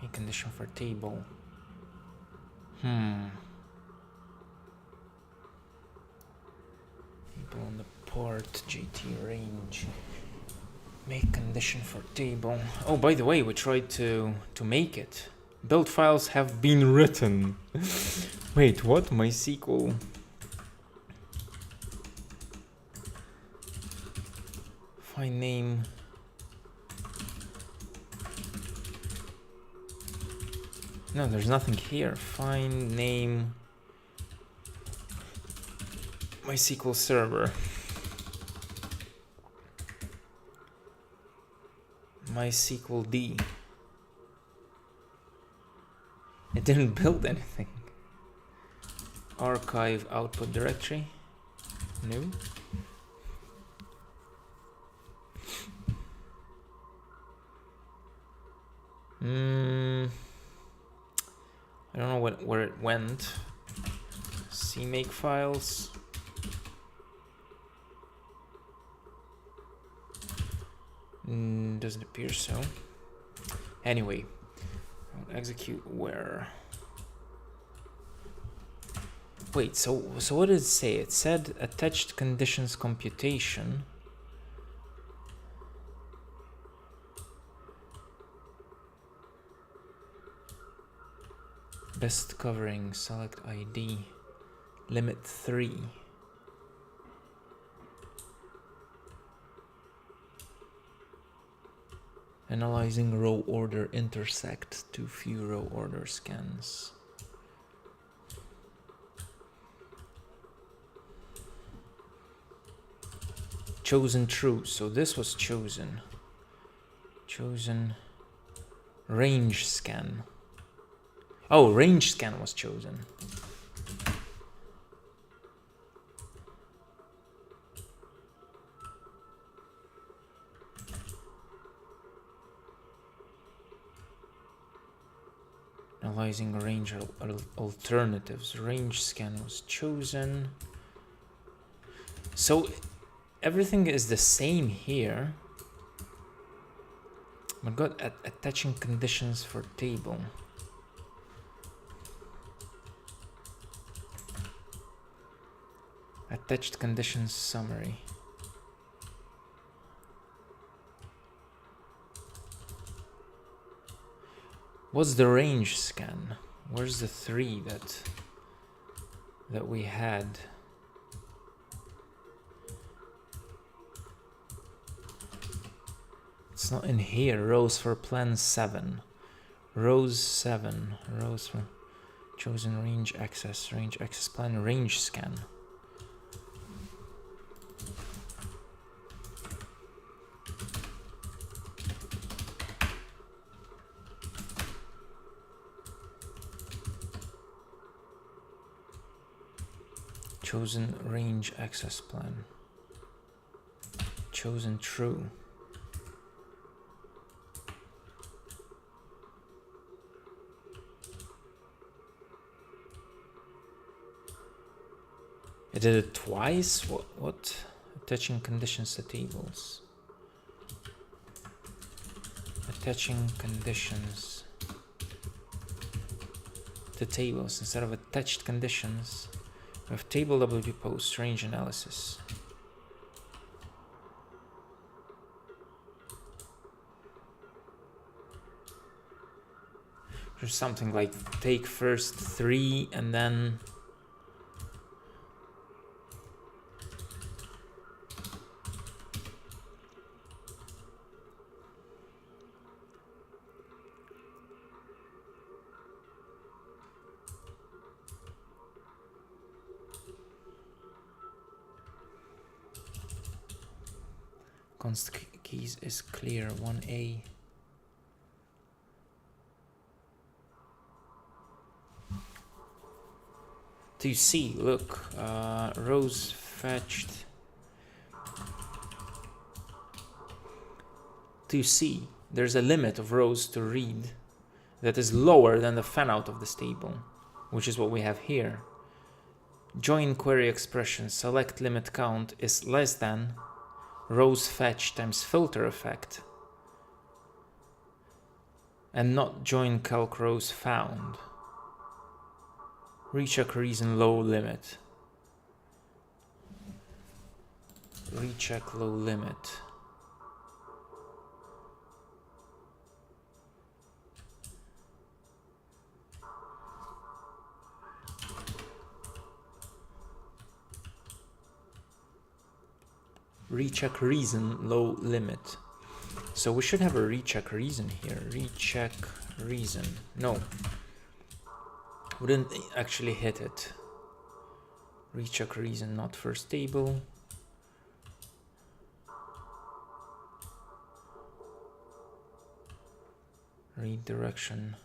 A condition for table. Table on the port, GT range. Make condition for table. Oh, by the way, we tried to make it. Build files have been written. Wait, what? MySQL. Find name. No, there's nothing here. Find name. MySQL server. MySQL D. It didn't build anything. Archive output directory. No. I don't know where it went. CMake files. Doesn't appear so. Anyway. Execute where. Wait, so what did it say? It said attached conditions computation. Best covering, select ID, limit 3. Analyzing row order intersect, too few row order scans. Chosen true, so this was chosen. Chosen range scan. Oh, range scan was chosen. Analyzing range alternatives. Range scan was chosen. So everything is the same here. Oh my god, attaching conditions for table. Attached conditions summary. What's the range scan? Where's the 3 that we had? It's not in here. Rows for plan 7. Rows 7. Rows for chosen range access plan range scan. Chosen range access plan. Chosen true. I did it twice? What? Attaching conditions to tables. Attaching conditions to tables instead of attached conditions. We have table WP post range analysis. There's something like take first 3 and then const keys is clear 1A. Do you see? Look, rows fetched. Do you see? There's a limit of rows to read that is lower than the fan out of this table, which is what we have here. Join query expression select limit count is less than rows fetched times filter effect, and not join calc rows found. Recheck reason low limit. Recheck low limit. Recheck reason low limit. So we should have a recheck reason here. Recheck reason. No. We didn't actually hit it. Recheck reason not first table. Redirection.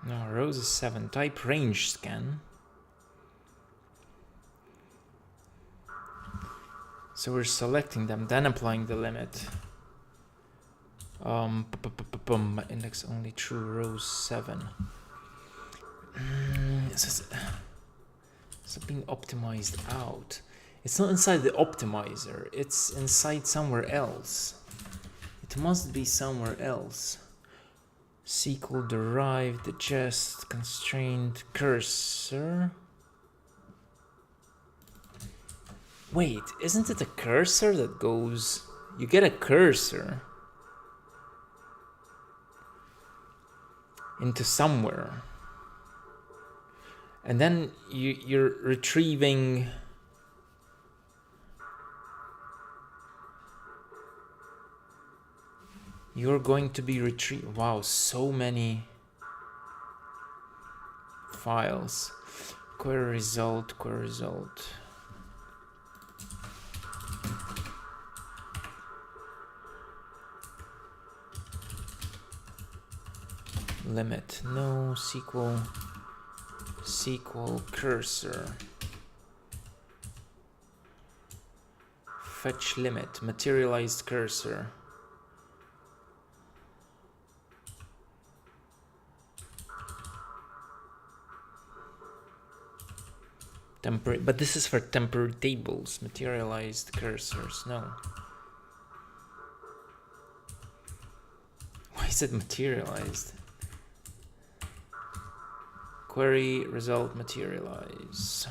No, rows is 7. Type range scan. So we're selecting them, then applying the limit. Index only true, rows 7. Is it being optimized out? It's not inside the optimizer, it's inside somewhere else. It must be somewhere else. SQL derived, digest, constrained, cursor. Wait, isn't it a cursor that goes... You get a cursor into somewhere. And then you're retrieving... You're going to be retrieving... Wow, so many files. Query result, query result. Limit, no SQL cursor. Fetch limit, materialized cursor. Temporary, but this is for temporary tables, materialized cursors, no. Why is it materialized? Query result materialize.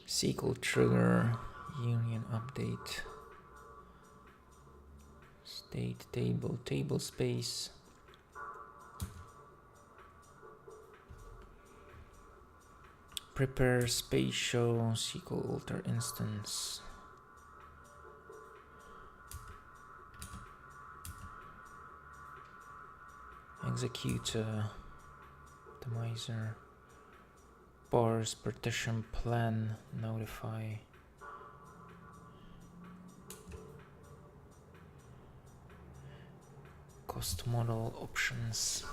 SQL trigger, union update, state table, table space. Prepare space show, SQL alter instance. Execute optimizer. Bars, partition, plan, notify. Cost model options.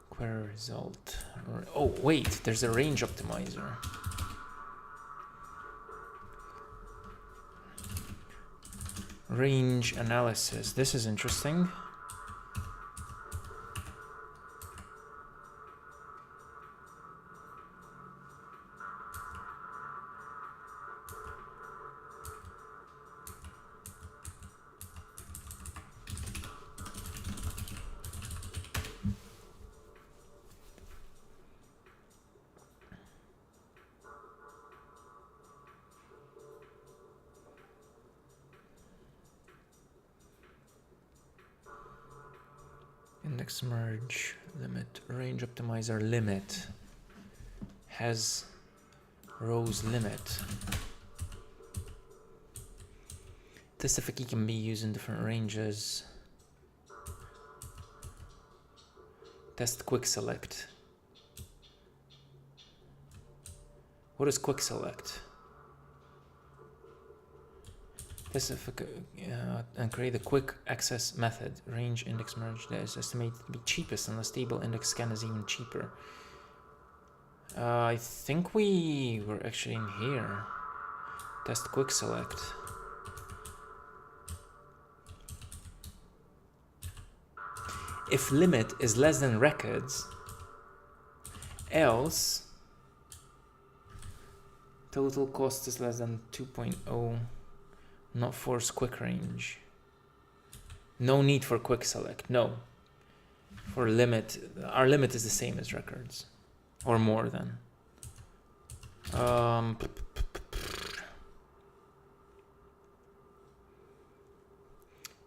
Query result. Oh wait, there's a range optimizer. Range analysis. This is interesting. Index merge, limit, range optimizer limit has rows limit. This effect can be used in different ranges. Test quick select. What is quick select? This and create a quick access method. Range index merge that is estimated to be cheapest unless table index scan is even cheaper. I think we were actually in here. Test quick select. If limit is less than records, else total cost is less than 2.0. Not force quick range. No need for quick select. No. For limit, our limit is the same as records, or more than.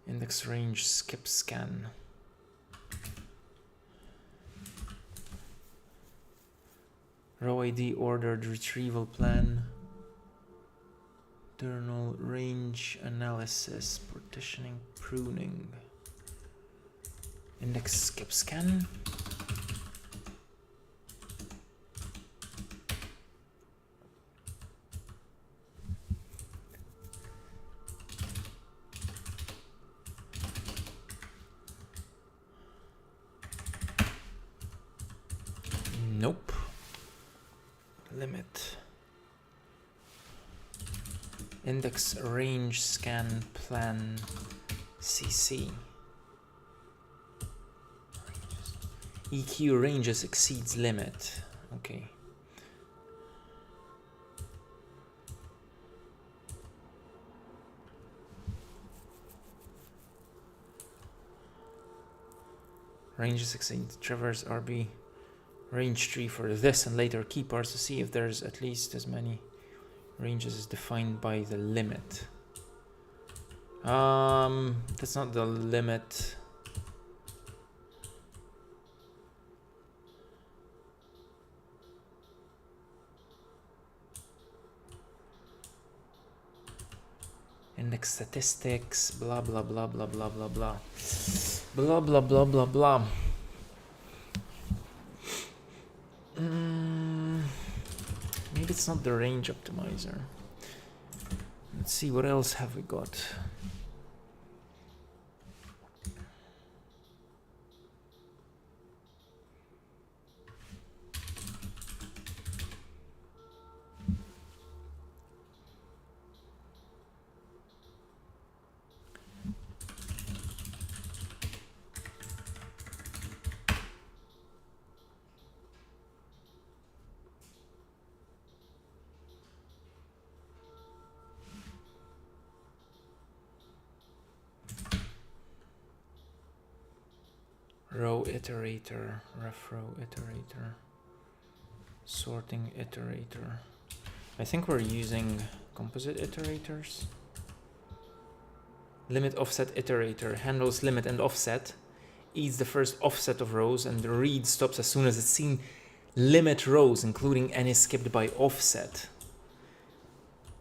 Index range skip scan. Row ID ordered retrieval plan. Internal range analysis, partitioning, pruning. Index skip scan. Nope. Limit. Index range scan plan CC. EQ ranges exceeds limit. Okay. Range 16, traverse RB range tree for this and later key parts to see if there's at least as many ranges as defined by the limit. That's not the limit. Index statistics, blah blah blah blah blah blah blah blah blah blah blah blah. Maybe it's not the range optimizer. Let's see, what else have we got? Row iterator, ref row iterator, sorting iterator. I think we're using composite iterators. Limit offset iterator handles limit and offset, eats the first offset of rows, and the read stops as soon as it's seen limit rows, including any skipped by offset.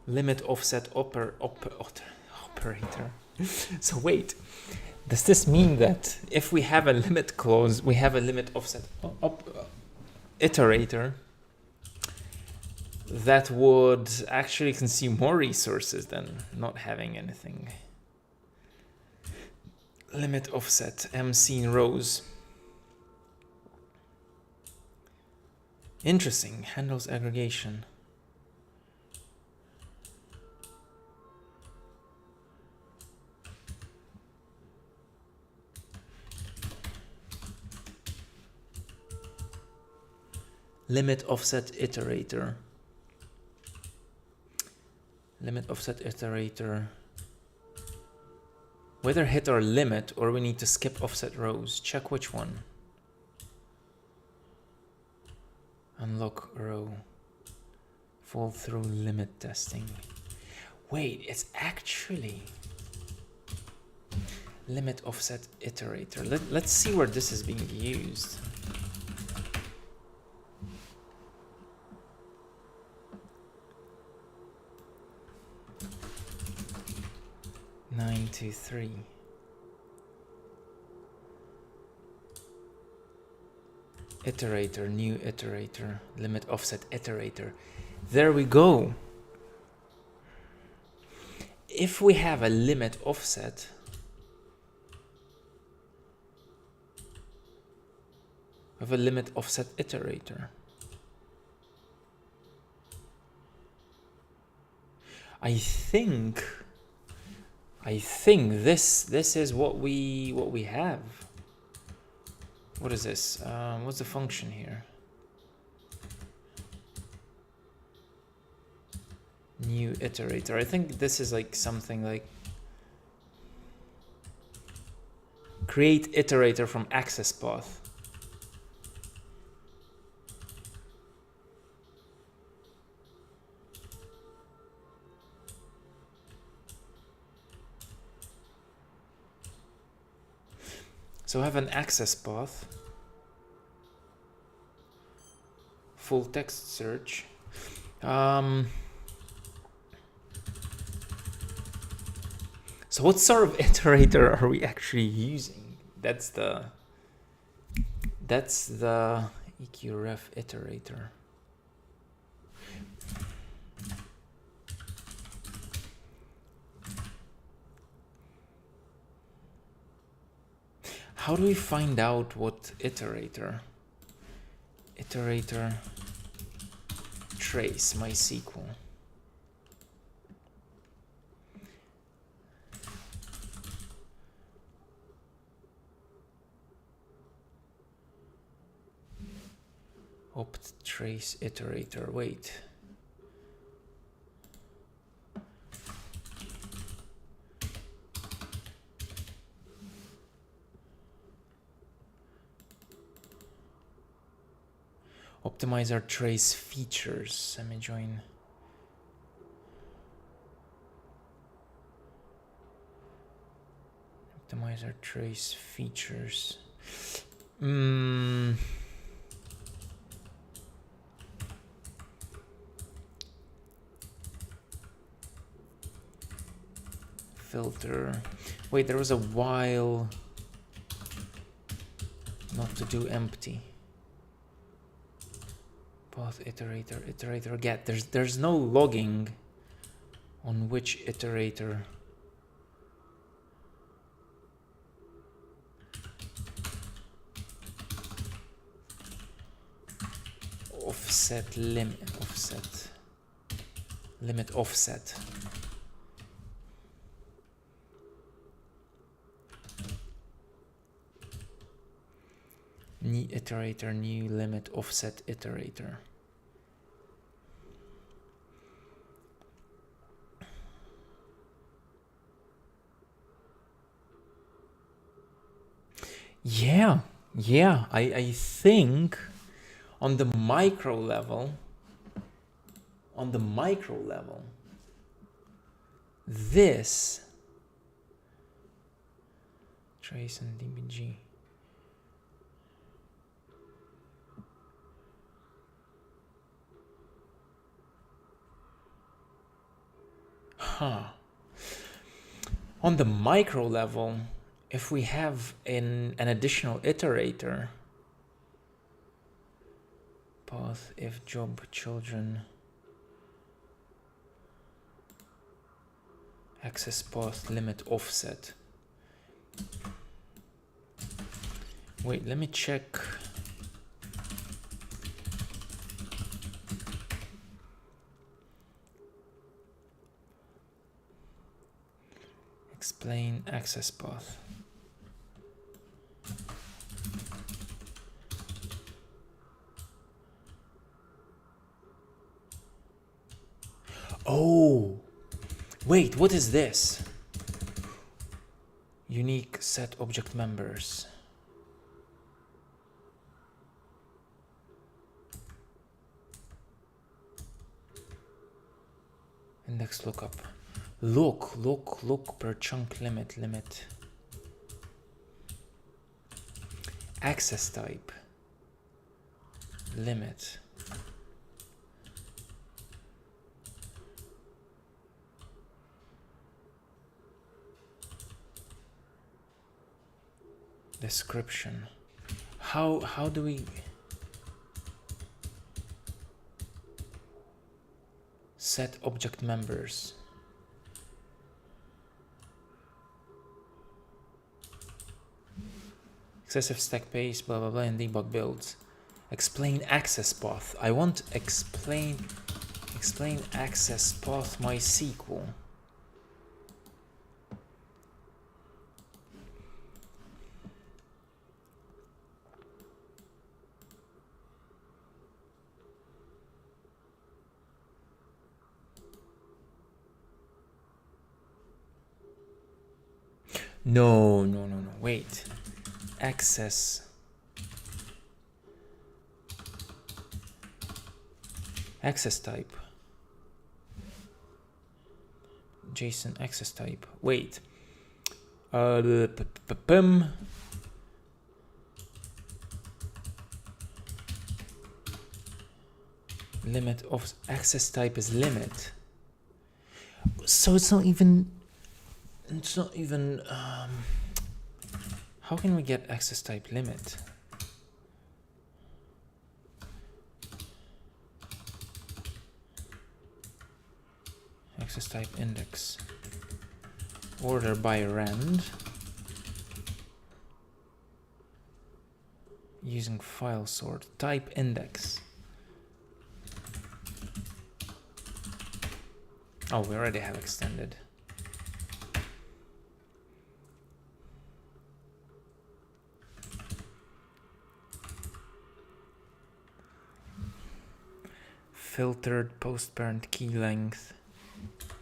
Limit offset operator. So wait. Does this mean that if we have a limit clause, we have a limit offset iterator that would actually consume more resources than not having anything? Limit offset mseen rows. Interesting. Handles aggregation. Limit offset iterator. Limit offset iterator. Whether hit our limit or we need to skip offset rows. Check which one. Unlock row. Fall through limit testing. Wait, it's actually limit offset iterator. Let's see where this is being used. Nine, 2, 3. Iterator, new iterator, limit offset iterator. There we go. If we have a limit offset, we have a limit offset iterator. I think this is what we have. What is this? What's the function here? New iterator. I think this is like something like create iterator from access path. So I have an access path, full text search. So what sort of iterator are we actually using? That's the EQRef iterator. How do we find out what iterator? Iterator trace MySQL. Opt trace iterator. Wait. Optimizer trace features. Let me join. Optimizer trace features. Filter. Wait, there was a while not to do empty. Path iterator get. There's no logging on which iterator. Offset limit offset. New iterator, new limit offset iterator. Yeah, I think on the micro level, this trace and dbg. On the micro level, if we have an additional iterator, path if job children, access path limit offset. Wait, let me check. Explain access path. Oh, wait, what is this? Unique set object members. Index lookup. Look per chunk limit. Access type. Limit. Description. How do we set object members? Excessive stack space, blah blah blah, and debug builds. Explain access path. I want explain access path MySQL. No, wait. Access type. JSON access type. Wait. Limit of access type is limit. So it's not even how can we get access type limit? Access type index. Order by rand. Using file sort. Type index. Oh, we already have extended. Filtered post parent key length,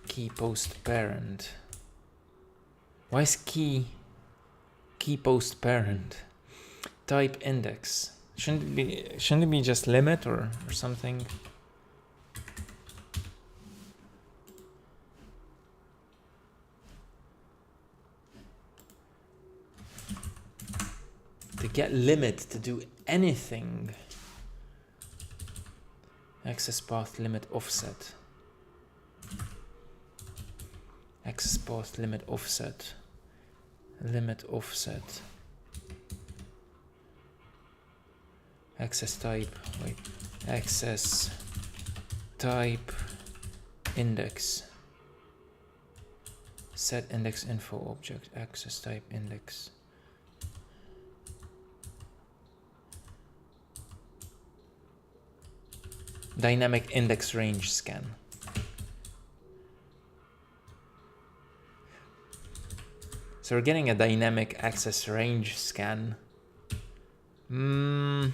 key post parent. Why is key post parent? Type index. Shouldn't it be just limit or something? To get limit to do anything. Access path limit offset. Access path limit offset. Limit offset. Access type. Wait. Access type index. Set index info object. Access type index. Dynamic index range scan. So we're getting a dynamic access range scan. We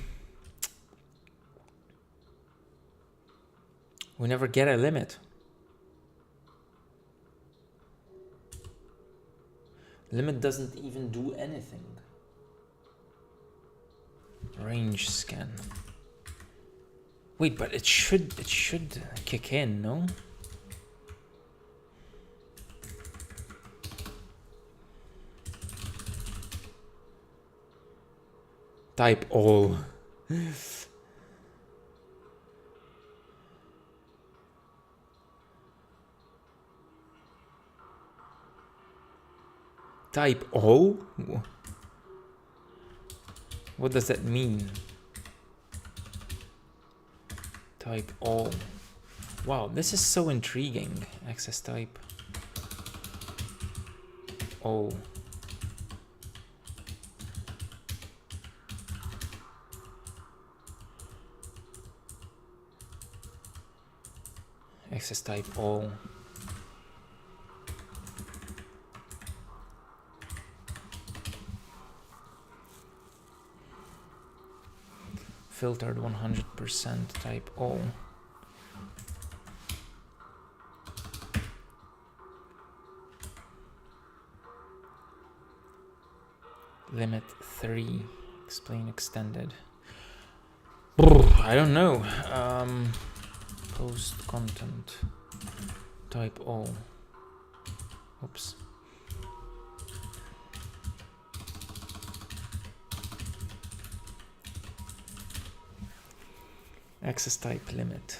never get a limit. Limit doesn't even do anything. Range scan. Wait, but it should kick in, no? Type all. Type all? What does that mean? Type all. Wow, this is so intriguing. Access type all. Access type all. Filtered 100% type all. Limit 3. Explain extended. I don't know. Post content type all. Oops. Access type limit.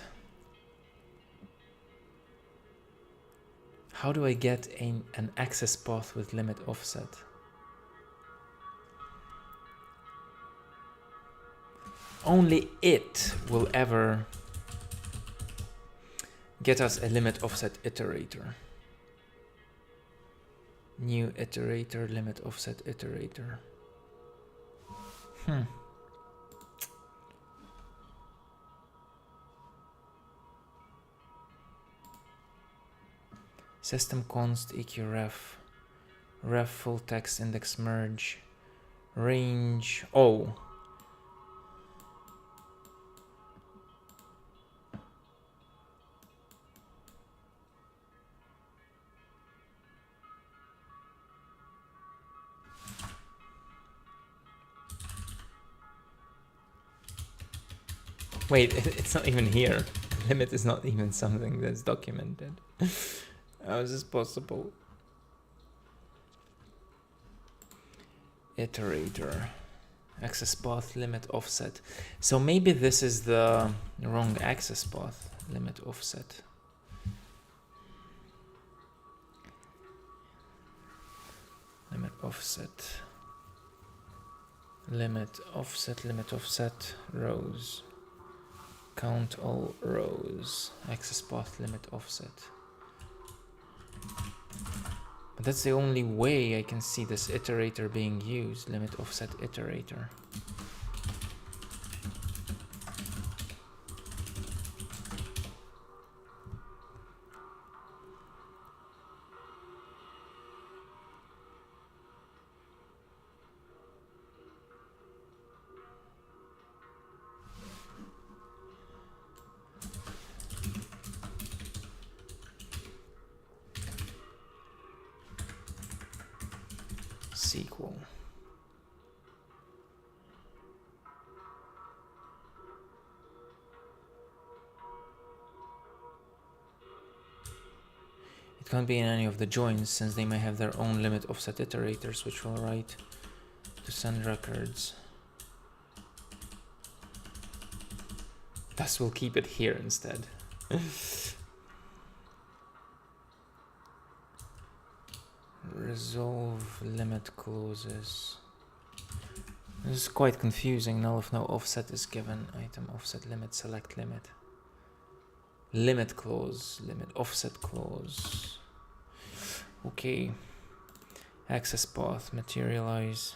How do I get an access path with limit offset? Only it will ever get us a limit offset iterator. New iterator, limit offset iterator. System const eq ref full text index merge range. Oh, wait, it's not even here. Limit is not even something that's documented. How is this possible? Iterator. Access path limit offset. So maybe this is the wrong access path. Limit offset. Limit offset. Limit offset. Limit offset. Rows. Count all rows. Access path limit offset. But that's the only way I can see this iterator being used. Limit offset iterator. SQL. can't be in any of the joins since they may have their own limit offset iterators, which will write to send records. Thus we'll keep it here instead. Resolve limit clauses. This is quite confusing. Null if no offset is given. Item offset limit select limit. Limit clause, limit offset clause. Okay. Access path, materialize.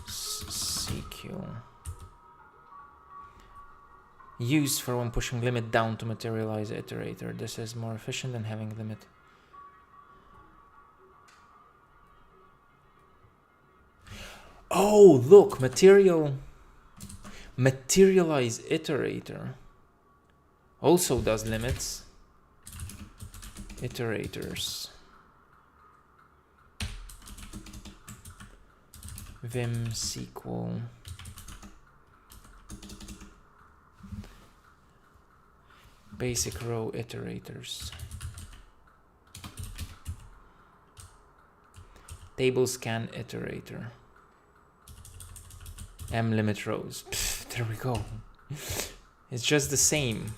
CQ. Used for when pushing limit down to materialize iterator. This is more efficient than having limit. Oh, look, materialize iterator also does limits. Iterators. Vim SQL. Basic row iterators. Table scan iterator. Limit rows. Pfft, there we go. It's just the same.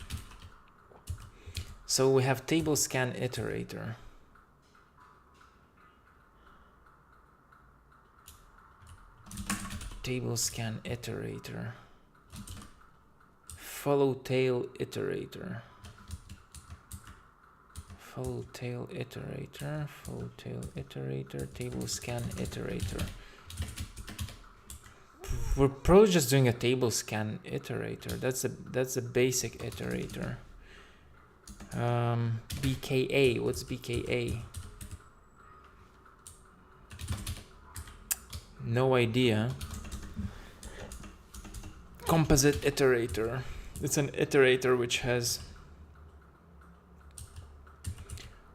So we have table scan iterator. Table scan iterator. Follow tail iterator. Follow tail iterator. Follow tail iterator. Table scan iterator. We're probably just doing a table scan iterator. That's a basic iterator. BKA. What's BKA? No idea. Composite iterator. It's an iterator which has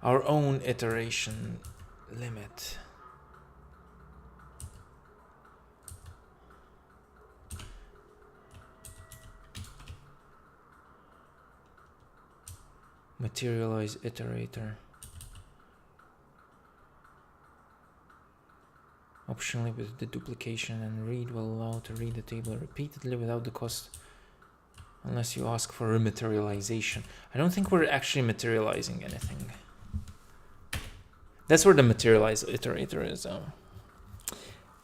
our own iteration limit. Materialize iterator. Optionally with the duplication and read will allow to read the table repeatedly without the cost unless you ask for rematerialization. I don't think we're actually materializing anything. That's where the materialize iterator is.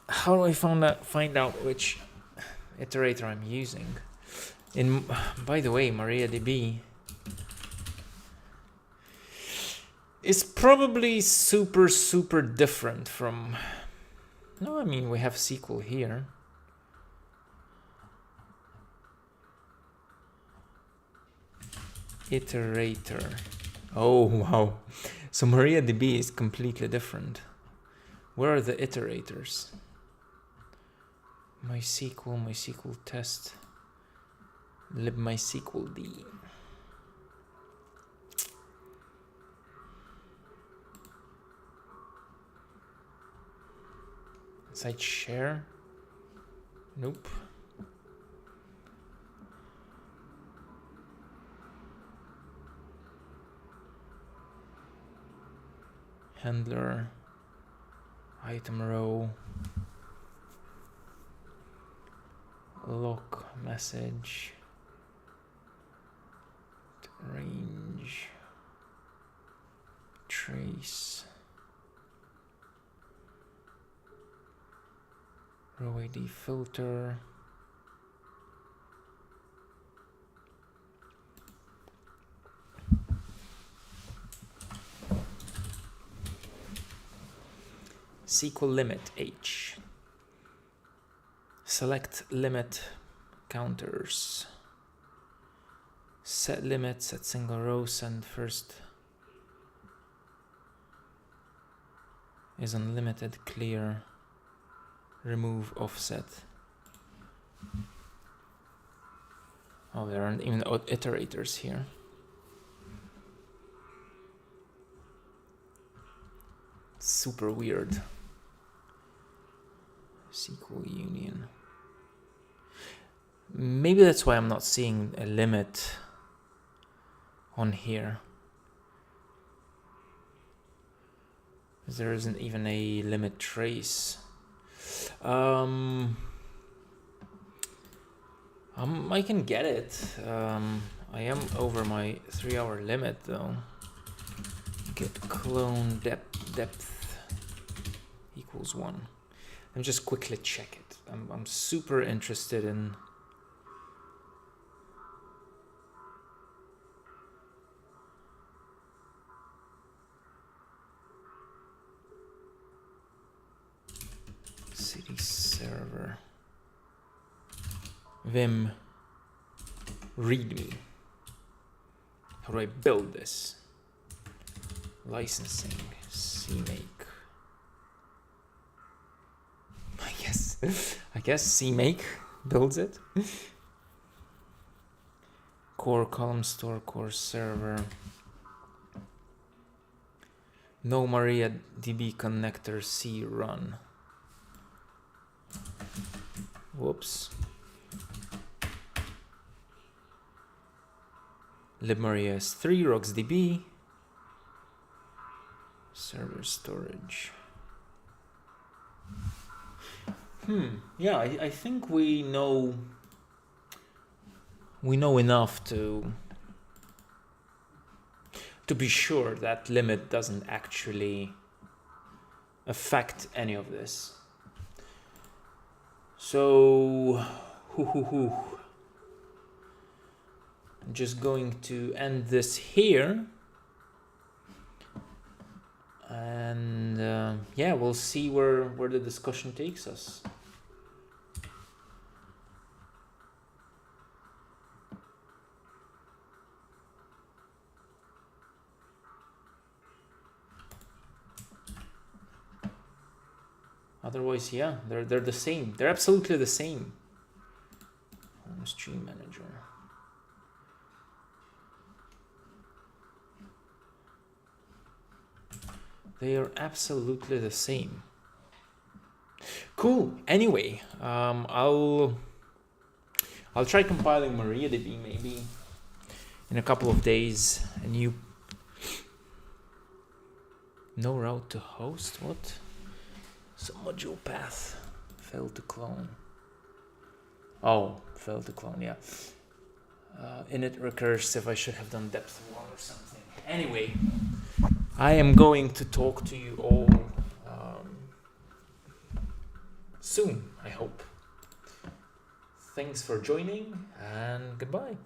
How do I find out which iterator I'm using? By the way, MariaDB is probably super different from. No, I mean we have SQL here. Iterator. Oh wow. So MariaDB is completely different. Where are the iterators? MySQL test, libmysqld. Site share? Nope. Handler, item row, lock message, range, trace, row ID filter, SQL limit H, select limit counters, set limit, set single row, send first is unlimited, clear, remove offset. Oh, there aren't even iterators here. Super weird. SQL union. Maybe that's why I'm not seeing a limit on here. There isn't even a limit trace. I can get it. I am over my 3-hour limit though. Get clone depth equals 1. Let me just quickly check it. I'm super interested in. City server. Vim readme. How do I build this? Licensing, CMake. I guess CMake builds it. Core column store, core server. No MariaDB connector C run. Whoops. libmaria is 3 rocksdb. Server storage. Yeah, I think we know enough to be sure that limit doesn't actually affect any of this. So I'm just going to end this here. And yeah, we'll see where the discussion takes us. Otherwise, yeah, they're the same. They're absolutely the same. Home stream manager. They are absolutely the same. Cool. Anyway, I'll try compiling MariaDB maybe in a couple of days. A new no route to host. What? Some module path failed to clone. Oh, failed to clone. Yeah. Init recursive. I should have done depth 1 or something. Anyway. I am going to talk to you all soon, I hope. Thanks for joining, and goodbye.